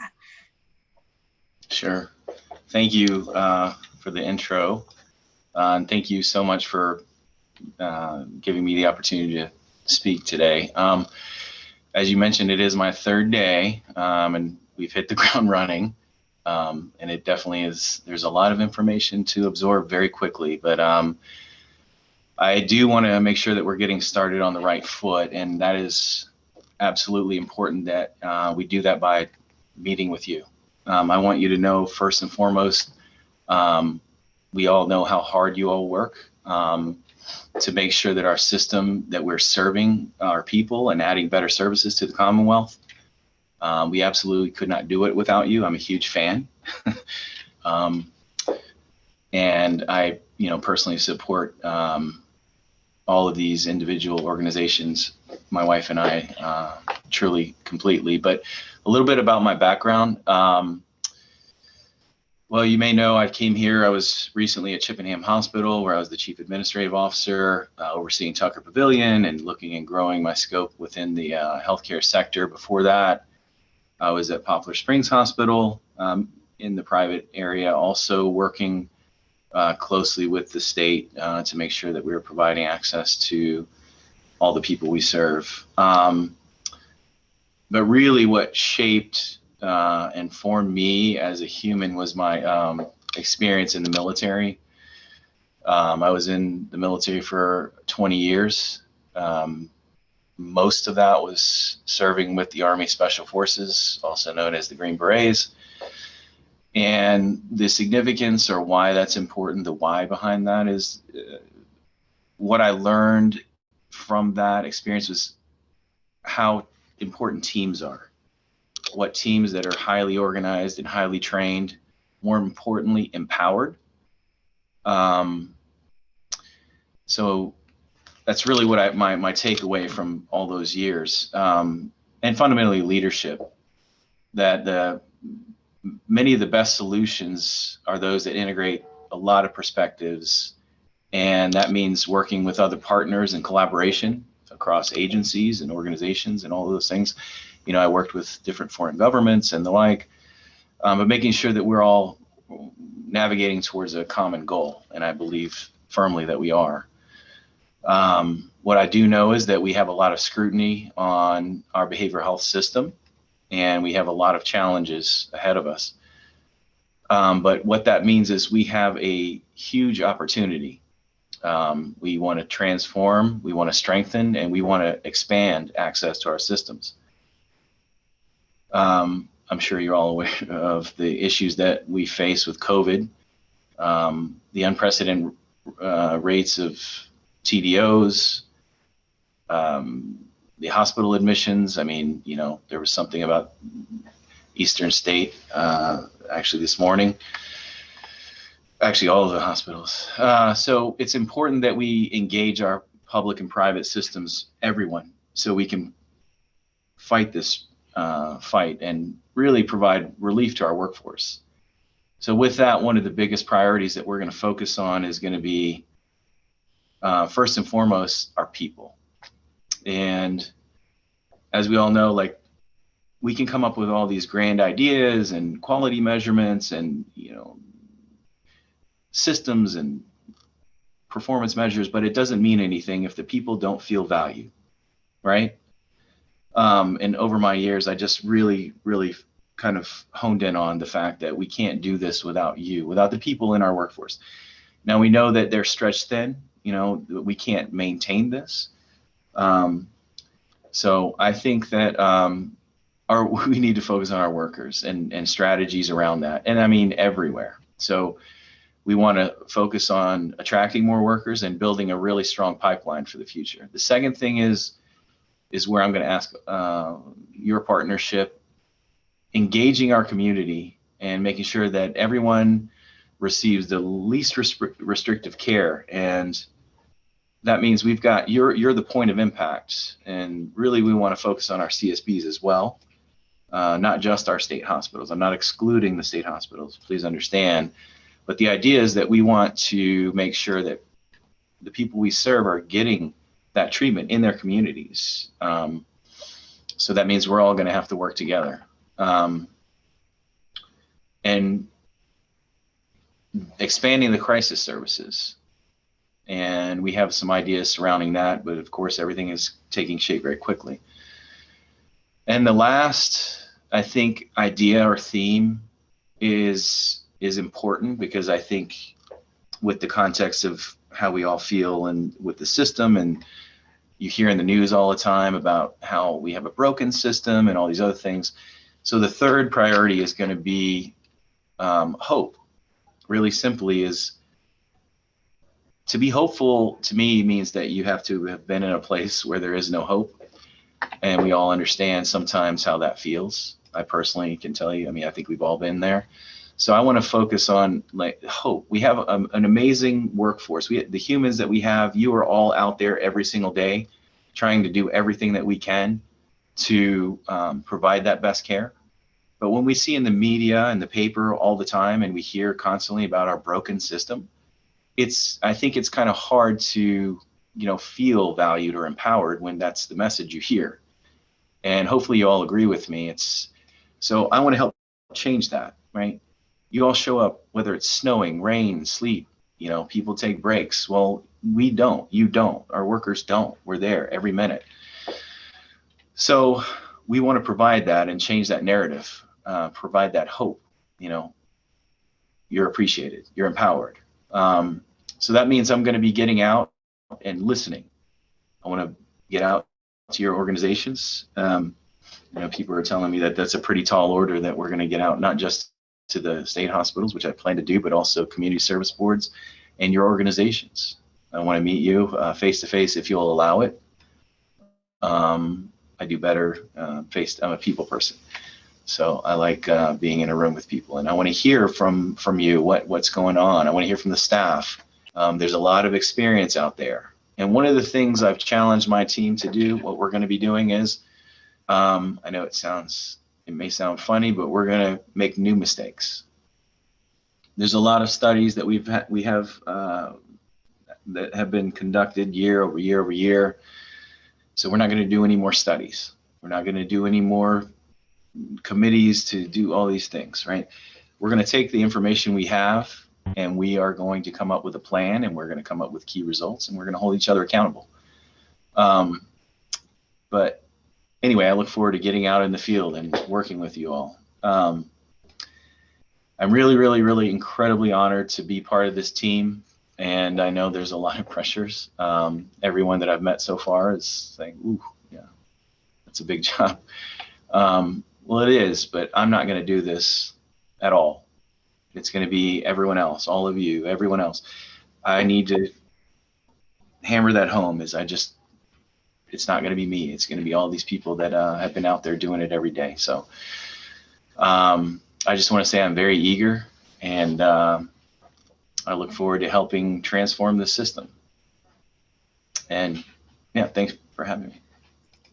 Sure. Thank you for the intro. And thank you so much for giving me the opportunity to speak today. As you mentioned, it is my third day, and we've hit the ground running. And it definitely is, there's a lot of information to absorb very quickly, but I do want to make sure that we're getting started on the right foot, and that is absolutely important that we do that by meeting with you. I want you to know, first and foremost, we all know how hard you all work to make sure that our system, that we're serving our people and adding better services to the Commonwealth. We absolutely could not do it without you. I'm a huge fan. And I, personally support all of these individual organizations, my wife and I, truly, completely. But a little bit about my background. Well, you may know I came here. I was recently at Chippenham Hospital, where I was the chief administrative officer, overseeing Tucker Pavilion and looking and growing my scope within the healthcare sector. Before that, I was at Poplar Springs Hospital in the private area, also working closely with the state to make sure that we were providing access to all the people we serve. But really what shaped and formed me as a human was my experience in the military. I was in the military for 20 years. Most of that was serving with the Army Special Forces, also known as the Green Berets. And the significance, or why that's important, the why behind that is what I learned from that experience was how important teams are. What teams that are highly organized and highly trained, more importantly, empowered. So that's really what my takeaway from all those years, and fundamentally leadership. That many of the best solutions are those that integrate a lot of perspectives, and that means working with other partners and collaboration across agencies and organizations and all of those things. I worked with different foreign governments and the like, but making sure that we're all navigating towards a common goal, and I believe firmly that we are. What I do know is that we have a lot of scrutiny on our behavioral health system, and we have a lot of challenges ahead of us. But what that means is we have a huge opportunity. We want to transform, we want to strengthen, and we want to expand access to our systems. I'm sure you're all aware of the issues that we face with COVID, the unprecedented rates of TDOs, the hospital admissions. I mean, there was something about Eastern State actually this morning. Actually, all of the hospitals. So it's important that we engage our public and private systems, everyone, so we can fight this fight and really provide relief to our workforce. So with that, one of the biggest priorities that we're going to focus on is going to be, first and foremost, our people. And as we all know, we can come up with all these grand ideas and quality measurements and, systems and performance measures, but it doesn't mean anything if the people don't feel value, right? And over my years, I just really, really kind of honed in on the fact that we can't do this without you, without the people in our workforce. Now we know that they're stretched thin, we can't maintain this. So I think that we need to focus on our workers and strategies around that. And I mean, everywhere. So we want to focus on attracting more workers and building a really strong pipeline for the future. The second thing is where I'm going to ask your partnership, engaging our community and making sure that everyone receives the least restrictive care. And that means we've got, you're the point of impact. And really we want to focus on our CSBs as well, not just our state hospitals. I'm not excluding the state hospitals, please understand. But the idea is that we want to make sure that the people we serve are getting that treatment in their communities. So that means we're all going to have to work together. And expanding the crisis services. and we have some ideas surrounding that, but of course everything is taking shape very quickly. And the last, I think, idea or theme is important, because I think with the context of how we all feel and with the system, and you hear in the news all the time about how we have a broken system and all these other things. So the third priority is going to be hope. Really simply, is to be hopeful to me means that you have to have been in a place where there is no hope. And we all understand sometimes how that feels. I personally can tell you, I mean, I think we've all been there. So I want to focus on like hope. We have an amazing workforce. The humans that we have, you are all out there every single day trying to do everything that we can to provide that best care. But when we see in the media and the paper all the time, and we hear constantly about our broken system, I think it's kind of hard to, feel valued or empowered when that's the message you hear. And hopefully you all agree with me. So I want to help change that, right? You all show up, whether it's snowing, rain, sleet, people take breaks. Well, we don't, you don't, our workers don't. We're there every minute. So we want to provide that and change that narrative, provide that hope. You're appreciated, you're empowered. So that means I'm going to be getting out and listening. I want to get out to your organizations. People are telling me that that's a pretty tall order, that we're going to get out, not just to the state hospitals, which I plan to do, but also community service boards and your organizations. I want to meet you face to face if you'll allow it. I do better I'm a people person. So I like being in a room with people, and I want to hear from you what's going on. I want to hear from the staff. There's a lot of experience out there. And one of the things I've challenged my team to do, what we're going to be doing is, I know it may sound funny, but we're going to make new mistakes. There's a lot of studies that we have that have been conducted year over year over year. So we're not going to do any more studies. We're not going to do any more committees to do all these things, right? We're going to take the information we have, and we are going to come up with a plan, and we're going to come up with key results, and we're going to hold each other accountable. But anyway, I look forward to getting out in the field and working with you all. I'm really, really, really incredibly honored to be part of this team. And I know there's a lot of pressures. Everyone that I've met so far is saying, ooh, yeah, that's a big job. Well, it is, but I'm not going to do this at all. It's going to be everyone else, all of you, everyone else. I need to hammer that home. It's not going to be me. It's going to be all these people that have been out there doing it every day. So I just want to say I'm very eager, and I look forward to helping transform the system. And yeah, thanks for having me.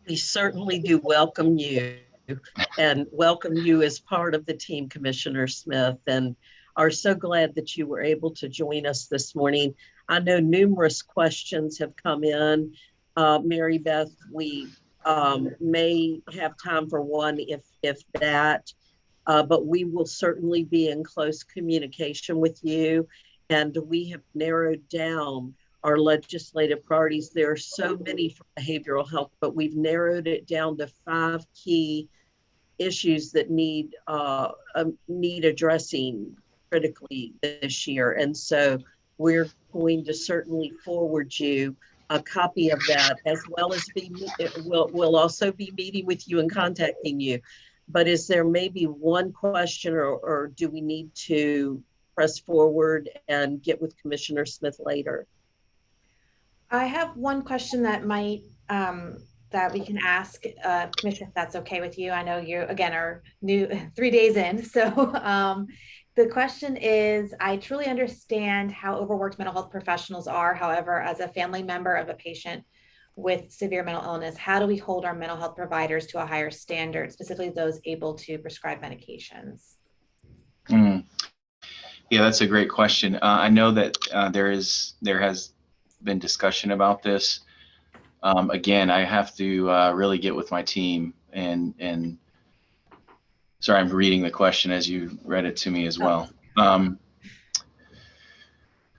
We certainly do welcome you, and welcome you as part of the team, Commissioner Smith, and are so glad that you were able to join us this morning. I know numerous questions have come in. Mary Beth, we may have time for one if that, but we will certainly be in close communication with you. And we have narrowed down our legislative priorities. There are so many for behavioral health, but we've narrowed it down to 5 key issues that need addressing critically this year. And so we're going to certainly forward you a copy of that, as well as we'll also be meeting with you and contacting you. But is there maybe one question, or do we need to press forward and get with Commissioner Smith later? I have one question that might that we can ask Commissioner, if that's okay with you. I know you again are new 3 days in, so the question is, I truly understand how overworked mental health professionals are. However, as a family member of a patient with severe mental illness, how do we hold our mental health providers to a higher standard, specifically those able to prescribe medications? Yeah, that's a great question. I know that there has been discussion about this. Again, I have to really get with my team and sorry, I'm reading the question as you read it to me as well.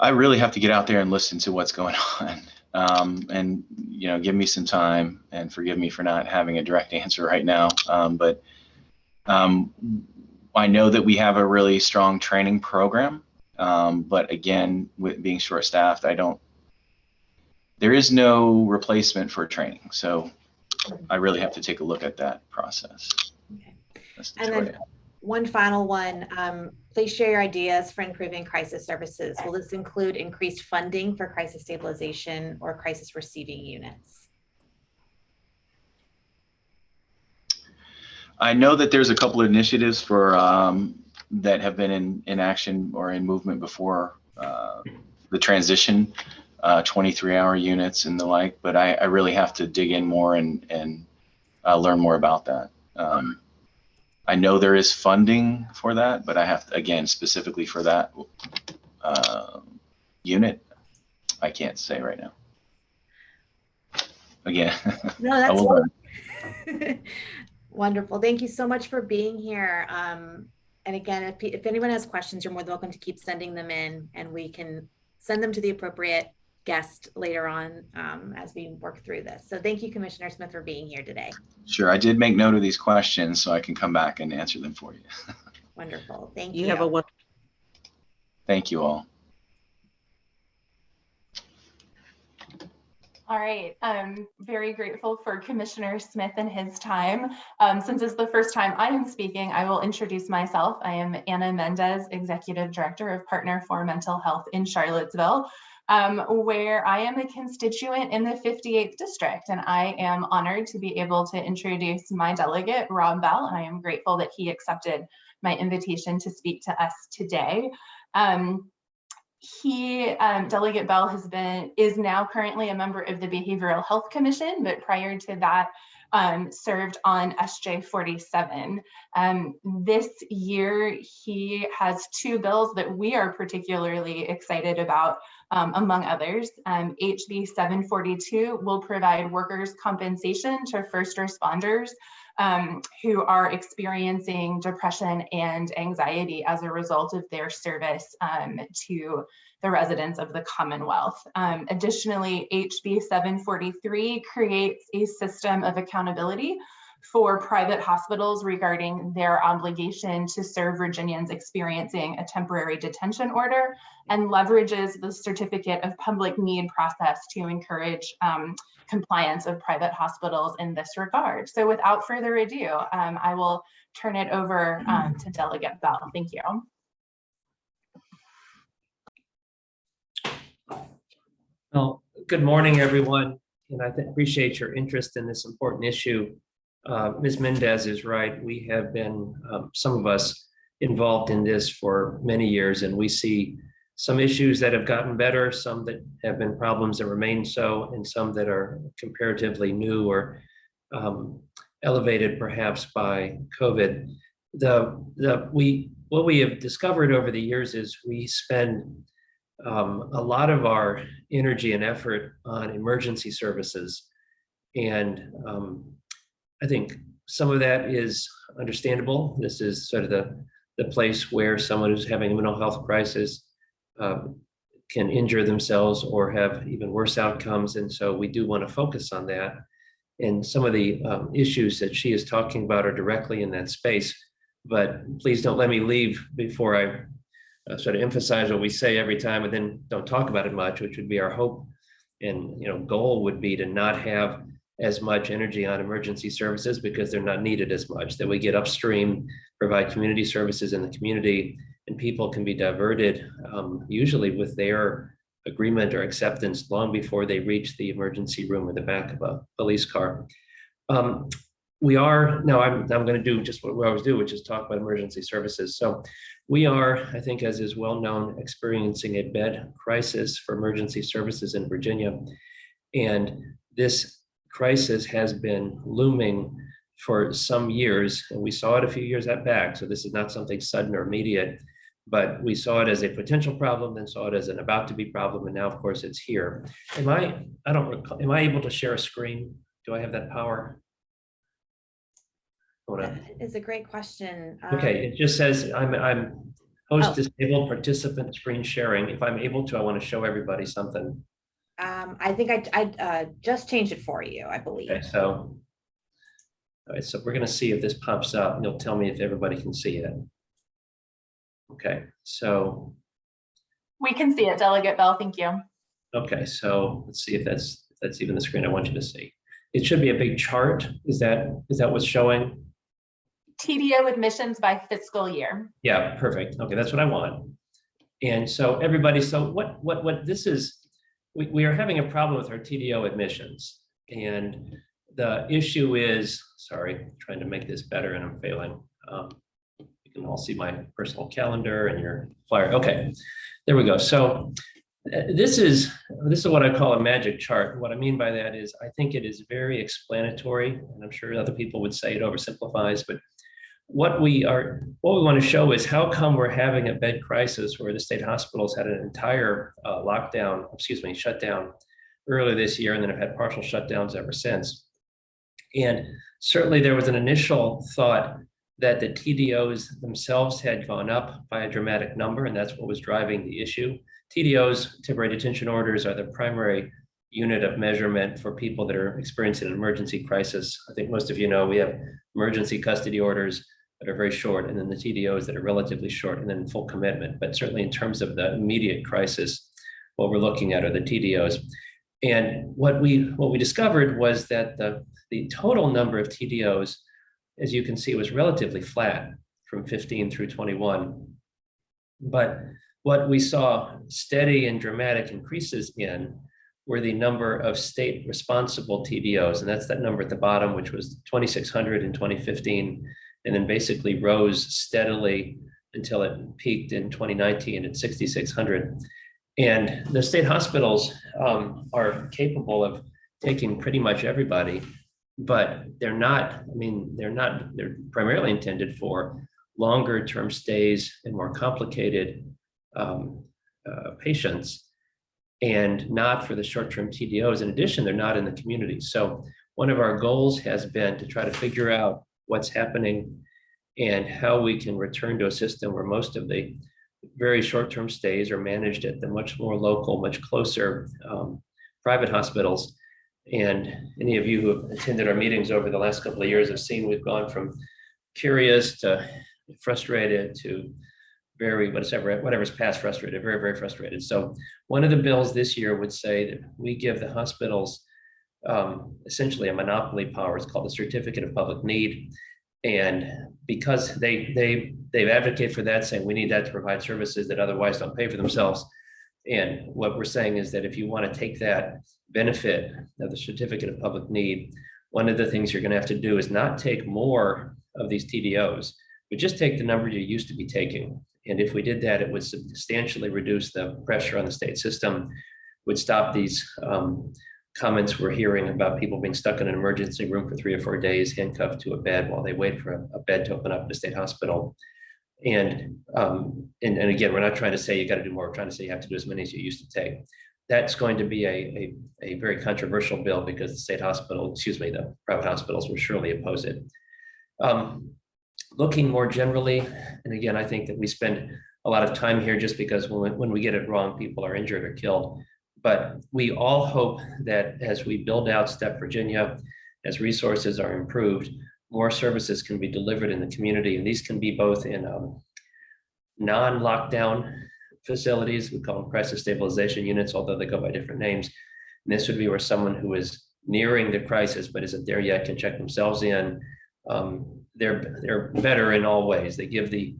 I really have to get out there and listen to what's going on. And, give me some time, and forgive me for not having a direct answer right now. But I know that we have a really strong training program. But again, with being short-staffed, there is no replacement for training. So I really have to take a look at that process. Okay. That's And then one final one, please share your ideas for improving crisis services. Will this include increased funding for crisis stabilization or crisis receiving units? I know that there's a couple of initiatives for that have been in action or in movement before the transition, 23-hour units and the like, but I really have to dig in more and learn more about that. I know there is funding for that, but I have to, again, specifically for that unit, I can't say right now. Again, No, I will learn. Wonderful. Thank you so much for being here. And again, if anyone has questions, you're more than welcome to keep sending them in, and we can send them to the appropriate guest later on as we work through this. So thank you, Commissioner Smith, for being here today. Sure. I did make note of these questions so I can come back and answer them for you. Wonderful. Thank you. You have a wonderful. Thank you all. All right, I'm very grateful for Commissioner Smith and his time. Since it's the first time I am speaking, I will introduce myself. I am Anna Mendez, Executive Director of Partner for Mental Health in Charlottesville, where I am a constituent in the 58th District, and I am honored to be able to introduce my delegate, Rob Bell, and I am grateful that he accepted my invitation to speak to us today. Delegate Bell is now currently a member of the Behavioral Health Commission, but prior to that served on SJ 47. This year, he has two bills that we are particularly excited about, among others. HB 742 will provide workers' compensation to first responders who are experiencing depression and anxiety as a result of their service to the residents of the Commonwealth. Additionally, HB 743 creates a system of accountability for private hospitals regarding their obligation to serve Virginians experiencing a temporary detention order, and leverages the certificate of public need process to encourage compliance of private hospitals in this regard. So without further ado, I will turn it over to Delegate Bell. Thank you. Well, good morning, everyone, and I appreciate your interest in this important issue. Ms. Mendez is right. We have been, some of us, involved in this for many years, and we see some issues that have gotten better, some that have been problems that remain so, and some that are comparatively new or elevated perhaps by COVID. What we have discovered over the years is we spend a lot of our energy and effort on emergency services, and I think some of that is understandable. This is sort of the place where someone who's having a mental health crisis can injure themselves or have even worse outcomes. And so we do want to focus on that. And some of the issues that she is talking about are directly in that space. But please don't let me leave before I sort of emphasize what we say every time and then don't talk about it much, which would be our hope and goal would be to not have as much energy on emergency services because they're not needed as much, that we get upstream, provide community services in the community, and people can be diverted, usually with their agreement or acceptance long before they reach the emergency room or the back of a police car. I'm going to do just what we always do, which is talk about emergency services. So we are, I think, as is well known, experiencing a bed crisis for emergency services in Virginia. And this crisis has been looming for some years, and we saw it a few years back. So this is not something sudden or immediate, but we saw it as a potential problem, then saw it as an about to be problem, and now, of course, it's here. Am I able to share a screen? Do I have that power? That is a great question. Okay, it just says I'm Oh. disabled participant screen sharing. If I'm able to, I want to show everybody something. I think I just changed it for you, I believe. Okay, so, all right, so we're going to see if this pops up and you'll tell me if everybody can see it. Okay, so, We can see it, Delegate Bell. Thank you. okay, so let's see if that's even the screen I want you to see. It should be a big chart. Is that what's showing? TDO admissions by fiscal year. Yeah, perfect. Okay, that's what I want. And so everybody, so what this is, we are having a problem with our TDO admissions. And the issue is, sorry, trying to make this better and I'm failing. You can all see my personal calendar and your flyer. Okay, there we go. So this is what I call a magic chart. What I mean by that is I think it is very explanatory, and I'm sure other people would say it oversimplifies, but what we want to show is how come we're having a bed crisis where the state hospitals had an entire shutdown earlier this year, and then have had partial shutdowns ever since. And certainly there was an initial thought that the TDOs themselves had gone up by a dramatic number, and that's what was driving the issue. TDOs, temporary detention orders, are the primary unit of measurement for people that are experiencing an emergency crisis. I think most of you know we have emergency custody orders that are very short, and then the TDOs that are relatively short, and then full commitment. But certainly in terms of the immediate crisis, what we're looking at are the TDOs. And what we discovered was that the total number of TDOs, as you can see, was relatively flat from 15 through 21. But what we saw steady and dramatic increases in were the number of state responsible TDOs. And that's that number at the bottom, which was 2,600 in 2015, and then basically rose steadily until it peaked in 2019 at 6,600. And the state hospitals are capable of taking pretty much everybody, but they're primarily intended for longer term stays and more complicated patients, and not for the short-term TDOs. In addition, they're not in the community. So one of our goals has been to try to figure out what's happening and how we can return to a system where most of the very short-term stays are managed at the much more local, much closer private hospitals. And any of you who have attended our meetings over the last couple of years have seen we've gone from curious to frustrated to whatever's past frustrated, very, very frustrated. So one of the bills this year would say that we give the hospitals essentially a monopoly power. It's called the Certificate of Public Need. And because they've advocated for that, saying we need that to provide services that otherwise don't pay for themselves. And what we're saying is that if you want to take that benefit of the Certificate of Public Need, one of the things you're going to have to do is not take more of these TDOs, but just take the number you used to be taking. And if we did that, it would substantially reduce the pressure on the state system, would stop these comments we're hearing about people being stuck in an emergency room for 3 or 4 days, handcuffed to a bed while they wait for a bed to open up at a state hospital. And again, we're not trying to say you got to do more. We're trying to say you have to do as many as you used to take. That's going to be a very controversial bill because the private hospitals will surely oppose it. Looking more generally, and again, I think that we spend a lot of time here just because when we get it wrong, people are injured or killed. But we all hope that as we build out Step Virginia, as resources are improved, more services can be delivered in the community. And these can be both in non-lockdown facilities. We call them crisis stabilization units, although they go by different names. And this would be where someone who is nearing the crisis but isn't there yet can check themselves in. They're better in all ways. They give the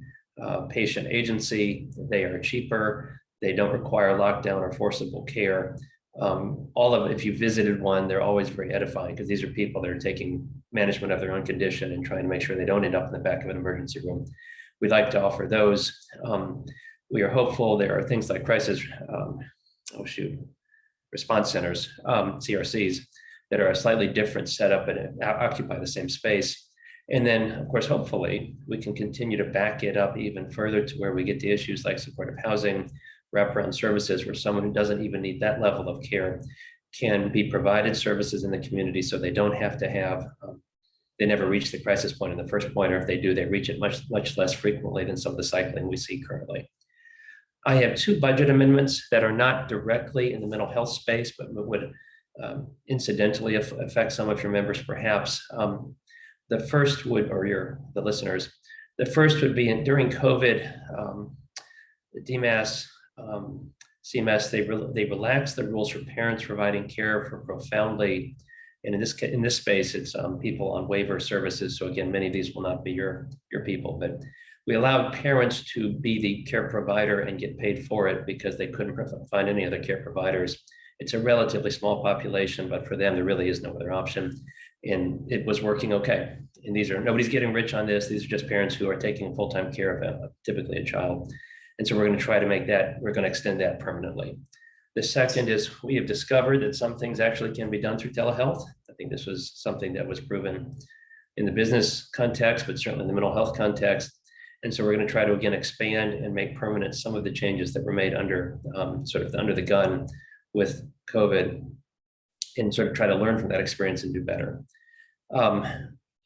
patient agency, they are cheaper, they don't require lockdown or forcible care. If you visited one, they're always very edifying because these are people that are taking management of their own condition and trying to make sure they don't end up in the back of an emergency room. We'd like to offer those. We are hopeful. There are things like crisis response centers, CRCs, that are a slightly different setup and occupy the same space. And then, of course, hopefully, we can continue to back it up even further to where we get to issues like supportive housing, wraparound services, where someone who doesn't even need that level of care can be provided services in the community so they don't have to have they never reach the crisis point in the first point, or if they do, they reach it much less frequently than some of the cycling we see currently. I have two budget amendments that are not directly in the mental health space, but would incidentally affect some of your members perhaps. The first would, or the listeners, the first would be during COVID, the DMAS, CMS, they relaxed the rules for parents providing care for profoundly, and in this space, it's people on waiver services. So again, many of these will not be your people, but we allowed parents to be the care provider and get paid for it because they couldn't find any other care providers. It's a relatively small population, but for them, there really is no other option. And it was working okay. And nobody's getting rich on this. These are just parents who are taking full-time care of typically a child. And so we're going to try to we're going to extend that permanently. The second is we have discovered that some things actually can be done through telehealth. I think this was something that was proven in the business context, but certainly in the mental health context. And so we're going to try to, again, expand and make permanent some of the changes that were made under under the gun with COVID, and sort of try to learn from that experience and do better.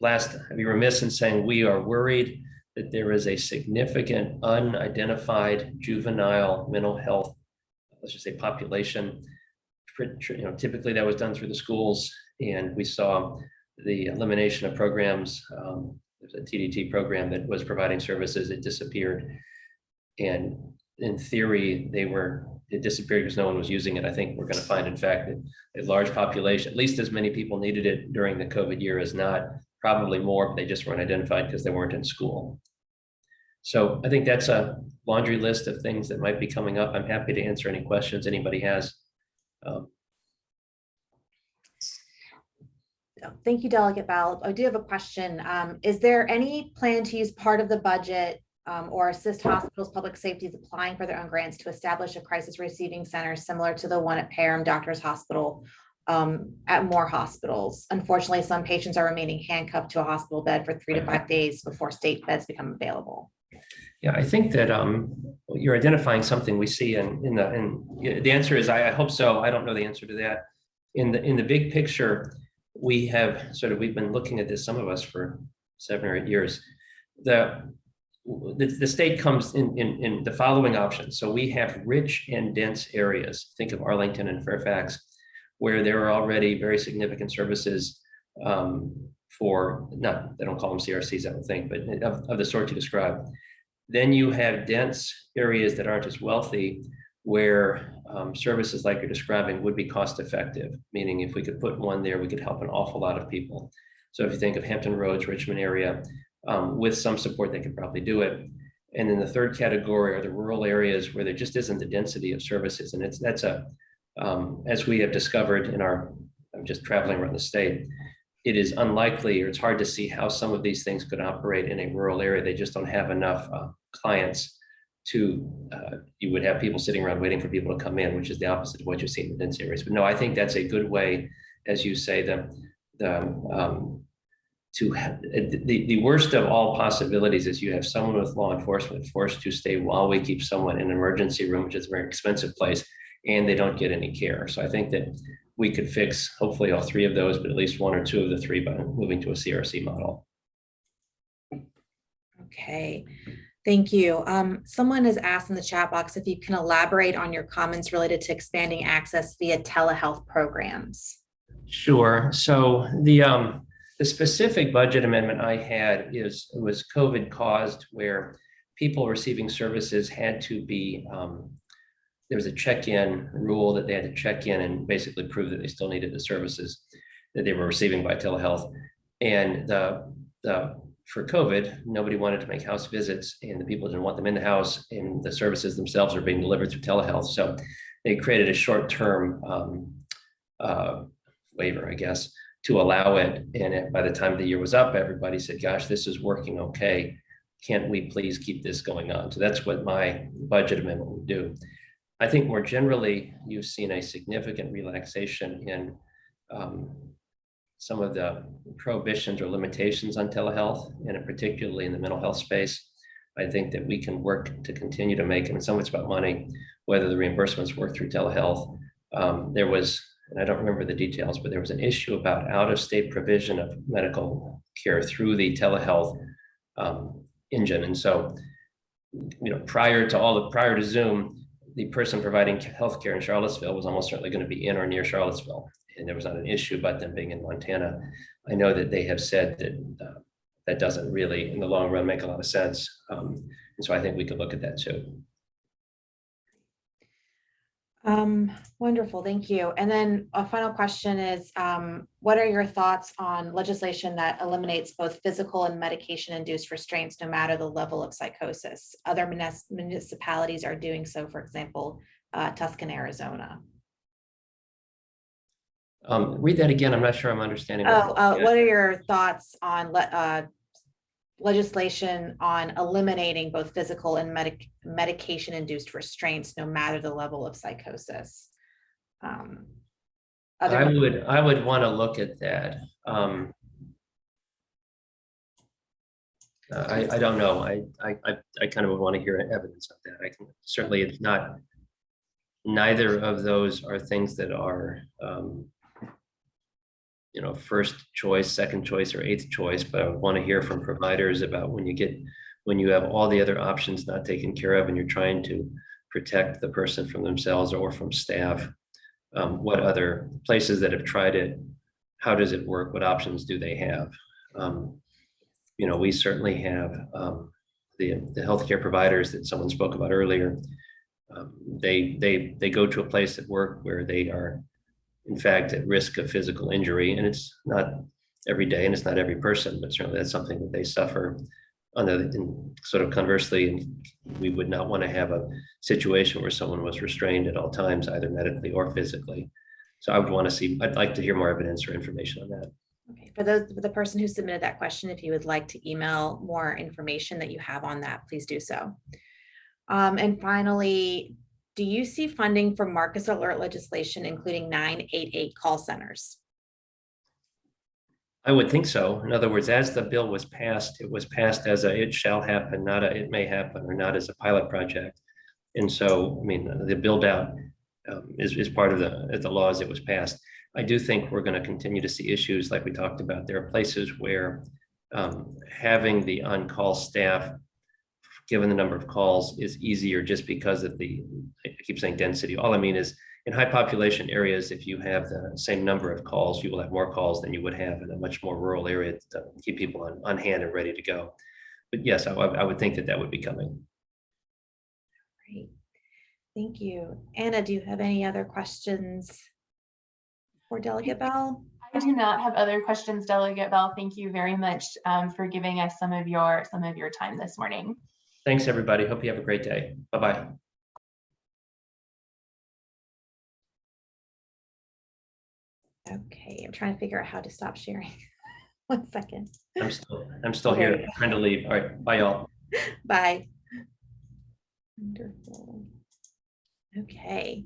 Last, I'd be remiss in saying we are worried that there is a significant unidentified juvenile mental health, let's just say, population. Typically that was done through the schools, and we saw the elimination of programs. There's a TDT program that was providing services, it disappeared. And in theory, it disappeared because no one was using it. I think we're going to find, in fact, that a large population, at least as many people needed it during the COVID year as not, probably more, but they just weren't identified because they weren't in school. So I think that's a laundry list of things that might be coming up. I'm happy to answer any questions anybody has. Thank you, Delegate Bell. I do have a question. Is there any plan to use part of the budget or assist hospitals, public safety applying for their own grants to establish a crisis receiving center similar to the one at Parham Doctors Hospital at more hospitals? Unfortunately, some patients are remaining handcuffed to a hospital bed for 3 to 5 days before state beds become available. Yeah, I think that you're identifying something we see the answer is I hope so. I don't know the answer to that. In the big picture, we've been looking at this, some of us, for 7 or 8 years. The state comes in the following options. So we have rich and dense areas. Think of Arlington and Fairfax, where there are already very significant services they don't call them CRCs, I don't think, but of the sort you described. Then you have dense areas that aren't as wealthy, where services like you're describing would be cost effective, meaning if we could put one there, we could help an awful lot of people. So if you think of Hampton Roads, Richmond area, with some support, they could probably do it. And then the third category are the rural areas where there just isn't the density of services. And that's as we have discovered I'm just traveling around the state, it is unlikely, or it's hard to see how some of these things could operate in a rural area. They just don't have enough clients you would have people sitting around waiting for people to come in, which is the opposite of what you see in the dense areas. But no, I think that's a good way, as you say, the worst of all possibilities is you have someone with law enforcement forced to stay while we keep someone in an emergency room, which is a very expensive place, and they don't get any care. So I think that we could fix hopefully all 3 of those, but at least 1 or 2 of the 3 by moving to a CRC model. Okay, thank you. Someone has asked in the chat box if you can elaborate on your comments related to expanding access via telehealth programs. Sure. So the specific budget amendment I had was COVID caused, where people receiving services had to be, there was a check-in rule that they had to check in and basically prove that they still needed the services that they were receiving by telehealth. And for COVID, nobody wanted to make house visits, and the people didn't want them in the house, and the services themselves are being delivered through telehealth. So they created a short-term waiver, I guess, to allow it. And by the time the year was up, everybody said, gosh, this is working okay. Can't we please keep this going on? So that's what my budget amendment would do. I think more generally, you've seen a significant relaxation in some of the prohibitions or limitations on telehealth, and particularly in the mental health space. I think that we can work to continue to make, and some of it's about money, whether the reimbursements work through telehealth. There was and I don't remember the details, but there was an issue about out-of-state provision of medical care through the telehealth engine. And so, prior to Zoom, the person providing healthcare in Charlottesville was almost certainly going to be in or near Charlottesville, and there was not an issue about them being in Montana. I know that they have said that that doesn't really, in the long run, make a lot of sense. And so I think we could look at that too. Wonderful, thank you. And then a final question is, what are your thoughts on legislation that eliminates both physical and medication-induced restraints, no matter the level of psychosis? Other municipalities are doing so, for example, Tuscan, Arizona. Read that again. I'm not sure I'm understanding. What are your thoughts on legislation on eliminating both physical and medication-induced restraints, no matter the level of psychosis? I would want to look at that. I don't know. I kind of would want to hear evidence of that. I can certainly, it's not, neither of those are things that are first choice, second choice, or eighth choice, but I would want to hear from providers about when you have all the other options not taken care of and you're trying to protect the person from themselves or from staff, what other places that have tried it, how does it work, what options do they have? We certainly have the healthcare providers that someone spoke about earlier. They go to a place at work where they are in fact at risk of physical injury, and it's not every day and it's not every person, but certainly that's something that they suffer. And sort of conversely, we would not want to have a situation where someone was restrained at all times, either medically or physically. So I would want to see, I'd like to hear more evidence or information on that. Okay, for the person who submitted that question, if you would like to email more information that you have on that, please do so. And finally, do you see funding for Marcus Alert legislation, including 988 call centers? I would think so. In other words, as the bill was passed, it was passed as a it shall happen, not a it may happen, or not as a pilot project. And so, I mean, the build out is part of the law as it was passed. I do think we're going to continue to see issues like we talked about. There are places where having the on-call staff, given the number of calls, is easier just because of I keep saying density. All I mean is in high population areas, if you have the same number of calls, you will have more calls than you would have in a much more rural area to keep people on hand and ready to go. But yes, I would think that would be coming. Great, thank you. Anna, do you have any other questions for Delegate Bell? I do not have other questions, Delegate Bell. Thank you very much for giving us some of your time this morning. Thanks, everybody. Hope you have a great day. Bye-bye. Okay, I'm trying to figure out how to stop sharing. 1 second. I'm still Okay. here. I'm trying to leave. All right. Bye, y'all. Bye. Wonderful. Okay.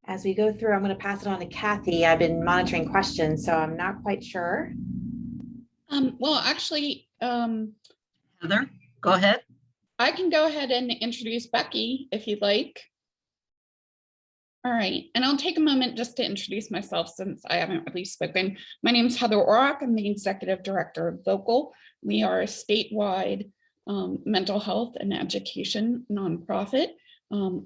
As we go through, I'm going to pass it on to Kathy. I've been monitoring questions, so I'm not quite sure. Well, actually, Heather, go ahead. I can go ahead and introduce Becky if you'd like. All right, and I'll take a moment just to introduce myself since I haven't really spoken. My name is Heather Orrock. I'm the Executive Director of Vocal. We are a statewide mental health and education nonprofit.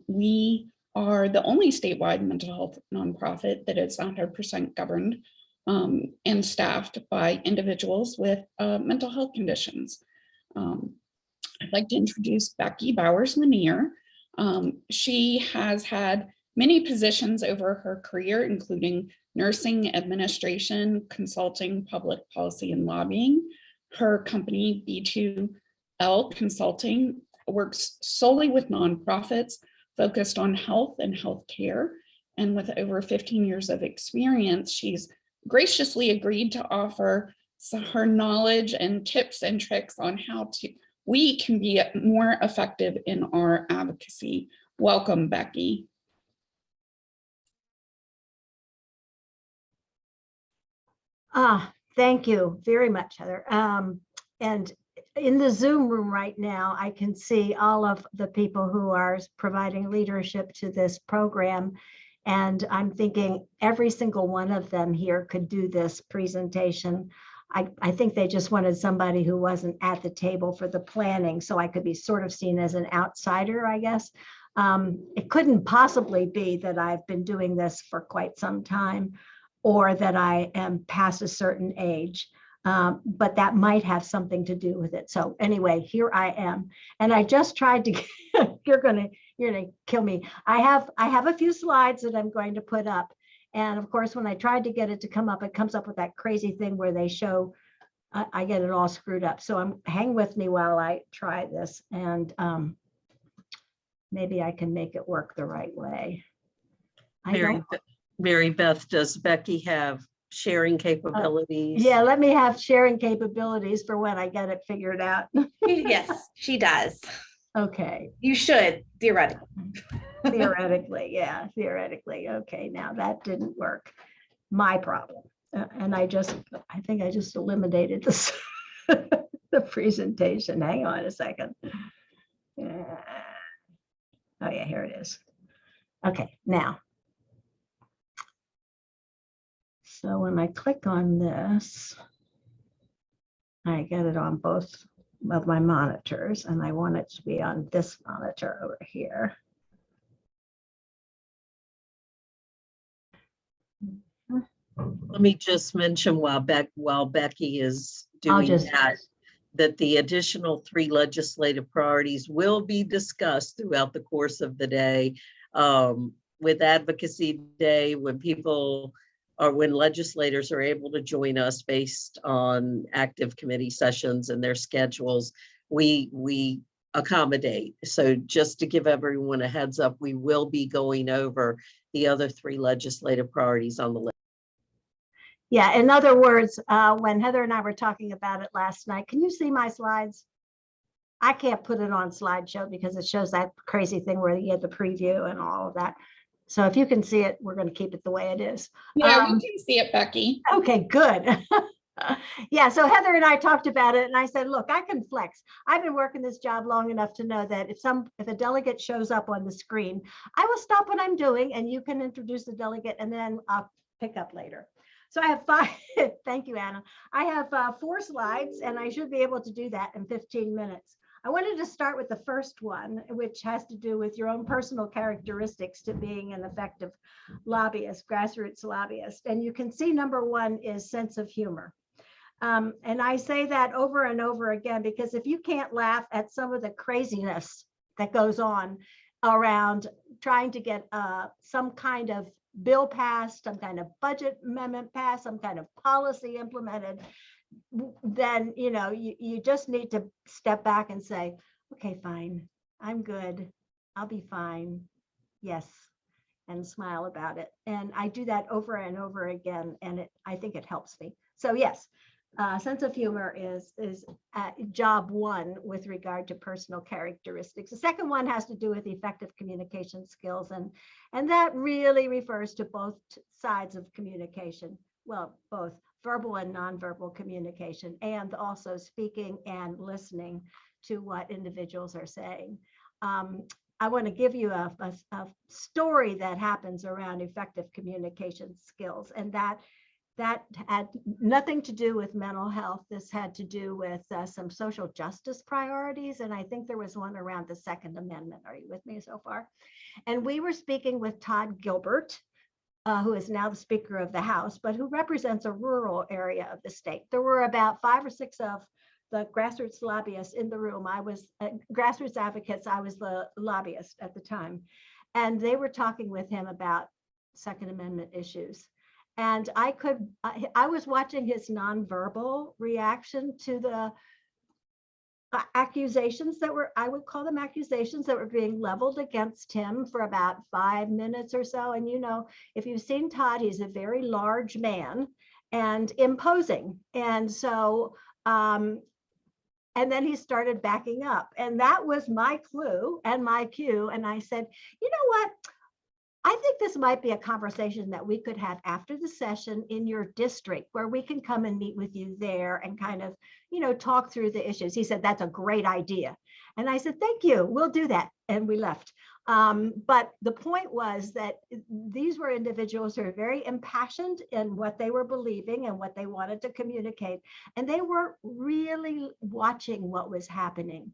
We are the only statewide mental health nonprofit that is 100% governed and staffed by individuals with mental health conditions. I'd like to introduce Becky Bowers-Lanier. She has had many positions over her career, including nursing, administration, consulting, public policy, and lobbying. Her company, B2L Consulting, works solely with nonprofits focused on health and healthcare. And with over 15 years of experience, she's graciously agreed to offer her knowledge and tips and tricks on how we can be more effective in our advocacy. Welcome, Becky. Thank you very much, Heather. And in the Zoom room right now, I can see all of the people who are providing leadership to this program. And I'm thinking every single one of them here could do this presentation. I think they just wanted somebody who wasn't at the table for the planning, so I could be sort of seen as an outsider, I guess. It couldn't possibly be that I've been doing this for quite some time or that I am past a certain age. But that might have something to do with it. So anyway, here I am. And I just tried to, you're gonna kill me. I have a few slides that I'm going to put up. And of course, when I tried to get it to come up, it comes up with that crazy thing where they show, I get it all screwed up. So hang with me while I try this, and maybe I can make it work the right way. Mary Beth, does Becky have sharing capabilities? Yeah, let me have sharing capabilities for when I get it figured out. Yes, she does. Okay. You should, theoretically. Theoretically, yeah, theoretically. Okay, now that didn't work. My problem. And I think I just eliminated this, the presentation. Hang on a second. Oh yeah, here it is. Okay, now. So when I click on this, I get it on both of my monitors, and I want it to be on this monitor over here. Let me just mention while Becky is doing that the additional 3 legislative priorities will be discussed throughout the course of the day, with Advocacy Day, when legislators are able to join us based on active committee sessions and their schedules, we accommodate. So just to give everyone a heads up, we will be going over the other 3 legislative priorities on the list. Yeah, in other words, when Heather and I were talking about it last night, can you see my slides? I can't put it on slideshow because it shows that crazy thing where you get the preview and all of that. So if you can see it, we're going to keep it the way it is. Yeah, we can see it, Becky. Okay, good. Yeah, so Heather and I talked about it, and I said, look, I can flex. I've been working this job long enough to know that if a delegate shows up on the screen, I will stop what I'm doing and you can introduce the delegate and then I'll pick up later. So I have 5, thank you, Anna. I have 4 slides and I should be able to do that in 15 minutes. I wanted to start with the first one, which has to do with your own personal characteristics to being an effective lobbyist, grassroots lobbyist. And you can see number 1 is sense of humor. And I say that over and over again, because if you can't laugh at some of the craziness that goes on around trying to get some kind of bill passed, some kind of budget amendment passed, some kind of policy implemented, then you just need to step back and say, okay, fine, I'm good, I'll be fine, yes, and smile about it. And I do that over and over again, and I think it helps me. So yes, sense of humor is job 1 with regard to personal characteristics. The second one has to do with effective communication skills, and that really refers to both sides of communication. Well, both verbal and nonverbal communication, and also speaking and listening to what individuals are saying. I want to give you a story that happens around effective communication skills, and that had nothing to do with mental health. This had to do with some social justice priorities. And I think there was one around the Second Amendment. Are you with me so far? And we were speaking with Todd Gilbert, who is now the Speaker of the House, but who represents a rural area of the state. There were about 5 or 6 of the grassroots lobbyists in the room. I was grassroots advocates. I was the lobbyist at the time. And they were talking with him about Second Amendment issues. And I was watching his nonverbal reaction to the accusations that were, I would call them accusations that were being leveled against him for about 5 minutes or so. And if you've seen Todd, he's a very large man and imposing. And so, and then he started backing up. And that was my clue and my cue. And I said, you know what? I think this might be a conversation that we could have after the session in your district, where we can come and meet with you there and kind of, talk through the issues. He said, that's a great idea. And I said, thank you, we'll do that. And we left. But the point was that these were individuals who were very impassioned in what they were believing and what they wanted to communicate. And they were really watching what was happening.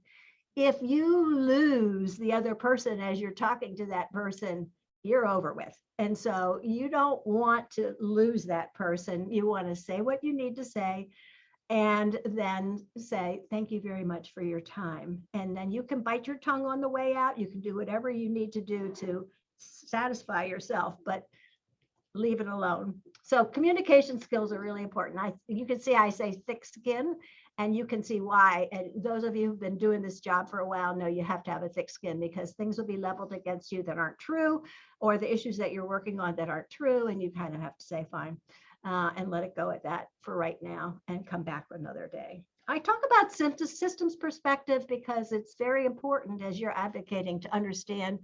If you lose the other person as you're talking to that person, you're over with. And so you don't want to lose that person. You want to say what you need to say, and then say, thank you very much for your time. And then you can bite your tongue on the way out. You can do whatever you need to do to satisfy yourself, but leave it alone. So communication skills are really important. You can see I say thick skin, and you can see why. And those of you who've been doing this job for a while know you have to have a thick skin, because things will be leveled against you that aren't true, or the issues that you're working on that aren't true. And you kind of have to say, fine, and let it go at that for right now and come back another day. I talk about systems perspective because it's very important as you're advocating to understand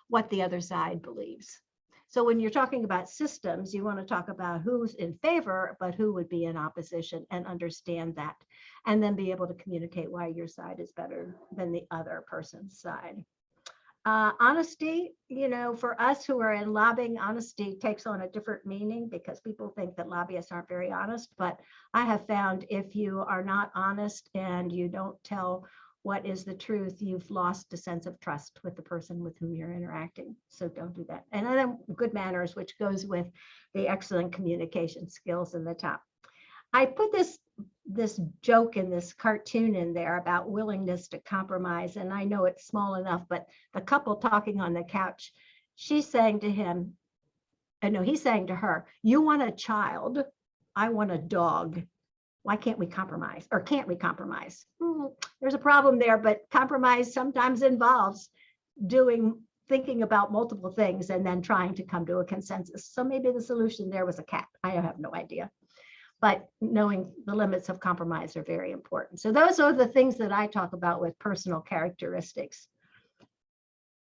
what the other side believes. So when you're talking about systems, you want to talk about who's in favor, but who would be in opposition, and understand that, and then be able to communicate why your side is better than the other person's side. Honesty, for us who are in lobbying, honesty takes on a different meaning because people think that lobbyists aren't very honest. But I have found if you are not honest and you don't tell what is the truth, you've lost a sense of trust with the person with whom you're interacting. So don't do that. And then good manners, which goes with the excellent communication skills in the top. I put this joke in this cartoon in there about willingness to compromise. And I know it's small enough, but the couple talking on the couch, she's saying to him, he's saying to her, you want a child, I want a dog. Why can't we compromise? Or can't we compromise? There's a problem there, but compromise sometimes involves thinking about multiple things and then trying to come to a consensus. So maybe the solution there was a cat. I have no idea. But knowing the limits of compromise are very important. So those are the things that I talk about with personal characteristics.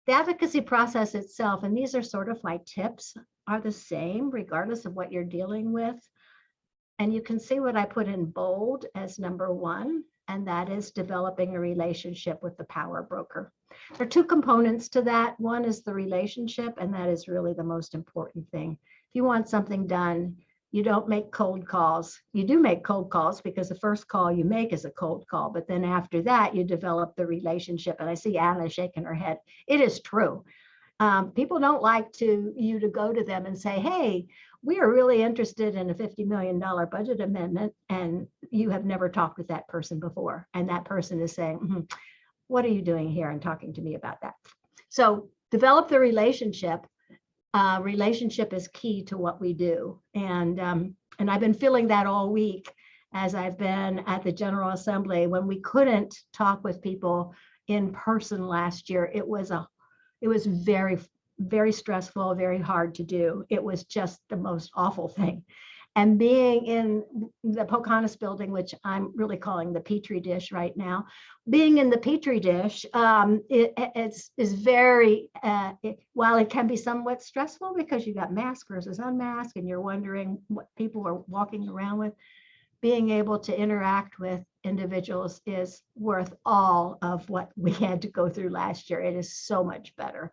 The advocacy process itself, and these are sort of my tips, are the same regardless of what you're dealing with. And you can see what I put in bold as number 1, and that is developing a relationship with the power broker. There are 2 components to that. One is the relationship, and that is really the most important thing. If you want something done, you don't make cold calls. You do make cold calls because the first call you make is a cold call, but then after that, you develop the relationship. And I see Anna shaking her head. It is true. People don't like you to go to them and say, hey, we are really interested in a $50 million budget amendment, and you have never talked with that person before. And that person is saying, what are you doing here and talking to me about that? So develop the relationship. Relationship is key to what we do. And I've been feeling that all week as I've been at the General Assembly. When we couldn't talk with people in person last year, it was very, very stressful, very hard to do. It was just the most awful thing. And being in the Pocahontas building, which I'm really calling the Petri dish right now, being in the Petri dish is very, while it can be somewhat stressful because you got mask versus unmasked and you're wondering what people are walking around with, being able to interact with individuals is worth all of what we had to go through last year. It is so much better.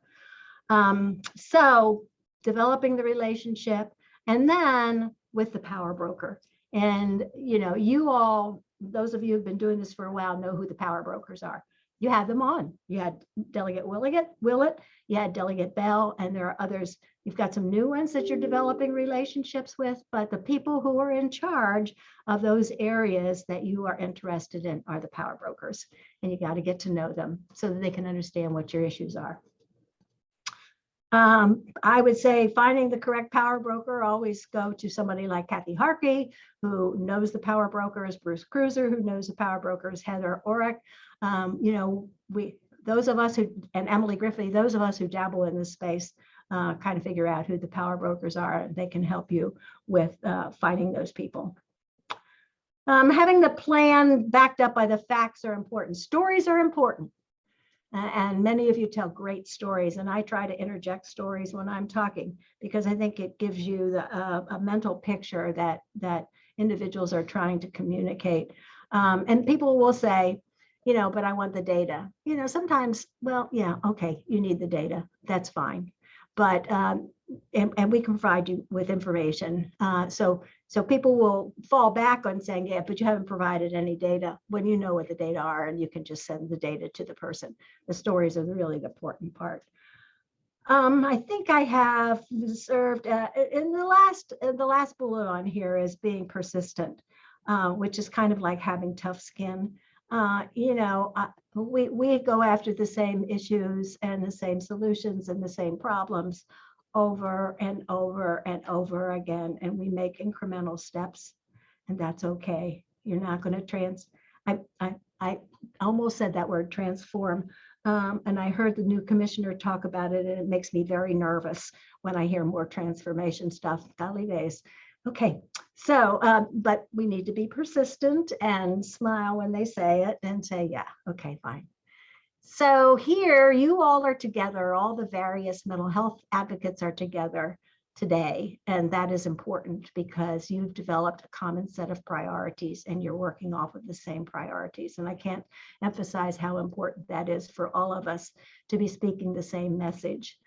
So developing the relationship, and then with the power broker. And you all, those of you who've been doing this for a while, know who the power brokers are. You had them on. You had Delegate Willett, you had Delegate Bell, and there are others. You've got some new ones that you're developing relationships with, but the people who are in charge of those areas that you are interested in are the power brokers. And you got to get to know them so that they can understand what your issues are. I would say finding the correct power broker, always go to somebody like Kathy Harkey, who knows the power brokers, Bruce Cruiser, who knows the power brokers, Heather Orrick. Those of us who, and Emily Griffey, those of us who dabble in this space kind of figure out who the power brokers are, and they can help you with finding those people. Having the plan backed up by the facts are important. Stories are important. And many of you tell great stories, and I try to interject stories when I'm talking because I think it gives you a mental picture that individuals are trying to communicate. And people will say, but I want the data. Sometimes, well, yeah, okay, you need the data. That's fine. But, and we can provide you with information. So people will fall back on saying, yeah, but you haven't provided any data, when you know what the data are and you can just send the data to the person. The stories are really the important part. I think I have served in the last bullet on here is being persistent, which is kind of like having tough skin. We go after the same issues and the same solutions and the same problems over and over and over again, and we make incremental steps, and that's okay. You're not going to I almost said that word, transform. And I heard the new commissioner talk about it, and it makes me very nervous when I hear more transformation stuff. Golly days. Okay, so, but we need to be persistent and smile when they say it and say, yeah, okay, fine. So here you all are together, all the various mental health advocates are together today. And that is important because you've developed a common set of priorities and you're working off of the same priorities. And I can't emphasize how important that is for all of us to be speaking the same message.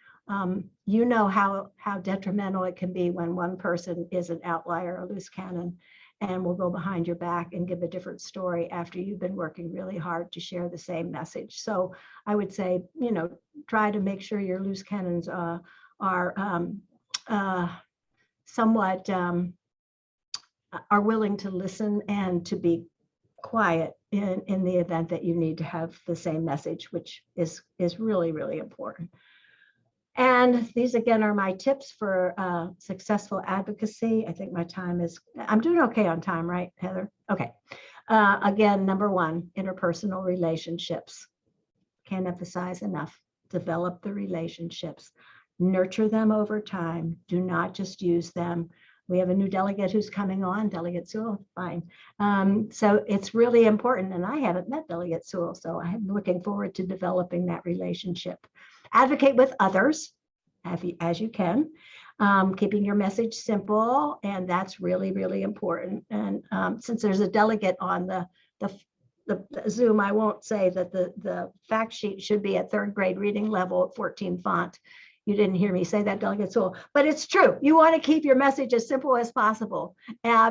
You know how detrimental it can be when one person is an outlier, a loose cannon, and will go behind your back and give a different story after you've been working really hard to share the same message. So I would say, try to make sure your loose cannons are somewhat are willing to listen and to be quiet in the event that you need to have the same message, which is really, really important. And these again are my tips for successful advocacy. I think my time is, I'm doing okay on time, right, Heather? Okay. Again, number one, interpersonal relationships. Can't emphasize enough. Develop the relationships. Nurture them over time. Do not just use them. We have a new delegate who's coming on, Delegate Sewell, fine. So it's really important, and I haven't met Delegate Sewell, so I'm looking forward to developing that relationship. Advocate with others as you can, keeping your message simple, and that's really, really important. And since there's a delegate on the Zoom, I won't say that the fact sheet should be at 3rd grade reading level at 14 font. You didn't hear me say that, Delegate Sewell, but it's true. You want to keep your message as simple as possible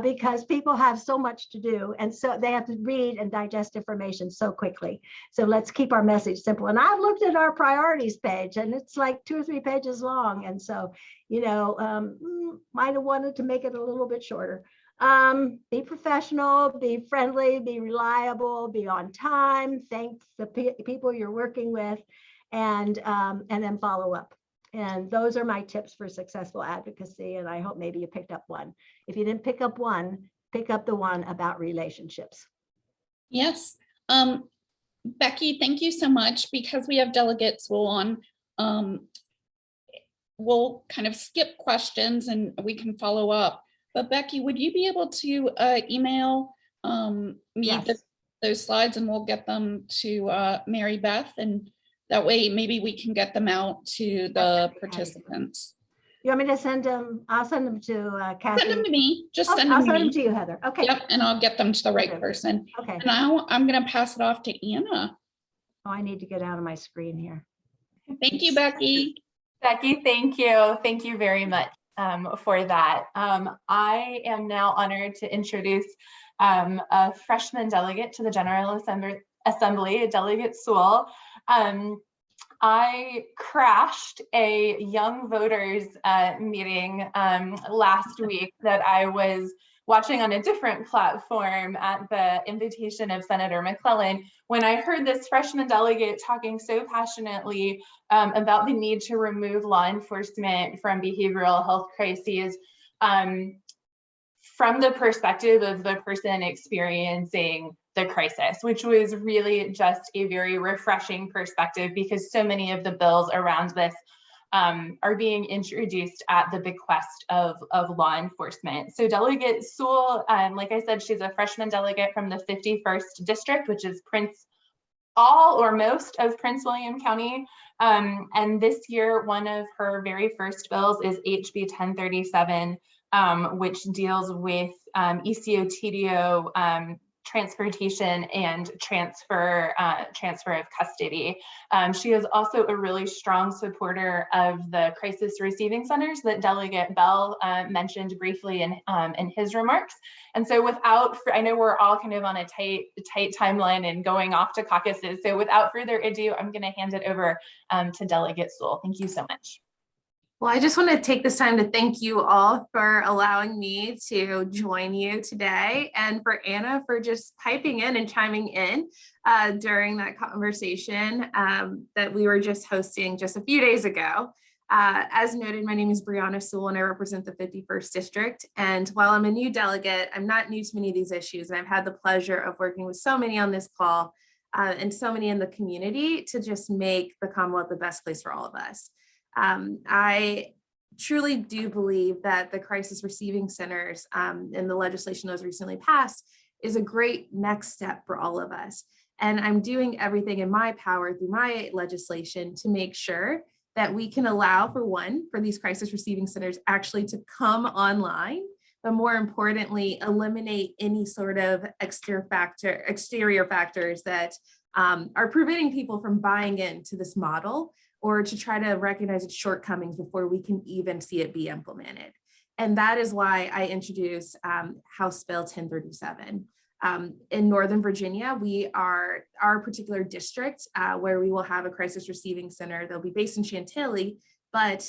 because people have so much to do, and so they have to read and digest information so quickly. So let's keep our message simple. And I've looked at our priorities page, and it's like 2 or 3 pages long. And so, might have wanted to make it a little bit shorter. Be professional, be friendly, be reliable, be on time. Thank the people you're working with, and then follow up. And those are my tips for successful advocacy. And I hope maybe you picked up one. If you didn't pick up one, pick up the one about relationships. Yes. Becky, thank you so much. Because we have delegates on, we'll kind of skip questions and we can follow up. But Becky, would you be able to email me Yes. those slides, and we'll get them to Mary Beth, and that way maybe we can get them out to the participants. You want me to send them? I'll send them to Kathy. Send them to me. Just send I'll them to send me. them to you, Heather. Okay. Yep, and I'll get them to the right Okay. person. Okay. And now I'm going to pass it off to Anna. Oh, I need to get out of my screen here. Thank you, Becky. Becky, thank you. Thank you very much for that. I am now honored to introduce a freshman delegate to the General Assembly, Delegate Sewell. I crashed a young voters meeting last week that I was watching on a different platform at the invitation of Senator McClellan, when I heard this freshman delegate talking so passionately about the need to remove law enforcement from behavioral health crises from the perspective of the person experiencing the crisis, which was really just a very refreshing perspective, because so many of the bills around this are being introduced at the bequest of law enforcement. So Delegate Sewell, like I said, she's a freshman delegate from the 51st District, which is all or most of Prince William County. And this year, one of her very first bills is HB 1037, which deals with ECO-TDO transportation and transfer of custody. She is also a really strong supporter of the crisis receiving centers that Delegate Bell mentioned briefly in his remarks. And so I know we're all kind of on a tight timeline and going off to caucuses. So without further ado, I'm going to hand it over to Delegate Sewell. Thank you so much. Well, I just want to take this time to thank you all for allowing me to join you today, and for Anna for just piping in and chiming in during that conversation that we were just hosting just a few days ago. As noted, my name is Brianna Sewell and I represent the 51st District. And while I'm a new delegate, I'm not new to many of these issues. And I've had the pleasure of working with so many on this call and so many in the community to just make the Commonwealth the best place for all of us. I truly do believe that the crisis receiving centers and the legislation that was recently passed is a great next step for all of us. And I'm doing everything in my power through my legislation to make sure that we can allow, for these crisis receiving centers actually to come online, but more importantly, eliminate any sort of exterior factors that are preventing people from buying into this model, or to try to recognize its shortcomings before we can even see it be implemented. And that is why I introduced House Bill 1037. In Northern Virginia, our particular district where we will have a crisis receiving center, they'll be based in Chantilly, but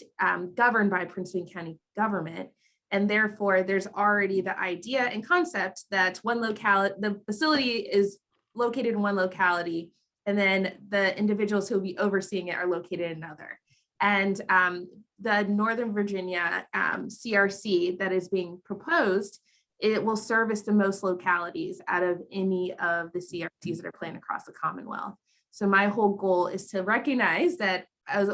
governed by Prince William County government. And therefore, there's already the idea and concept that the facility is located in one locality, and then the individuals who will be overseeing it are located in another. And the Northern Virginia CRC that is being proposed, it will service the most localities out of any of the CRCs that are planned across the Commonwealth. So my whole goal is to recognize that as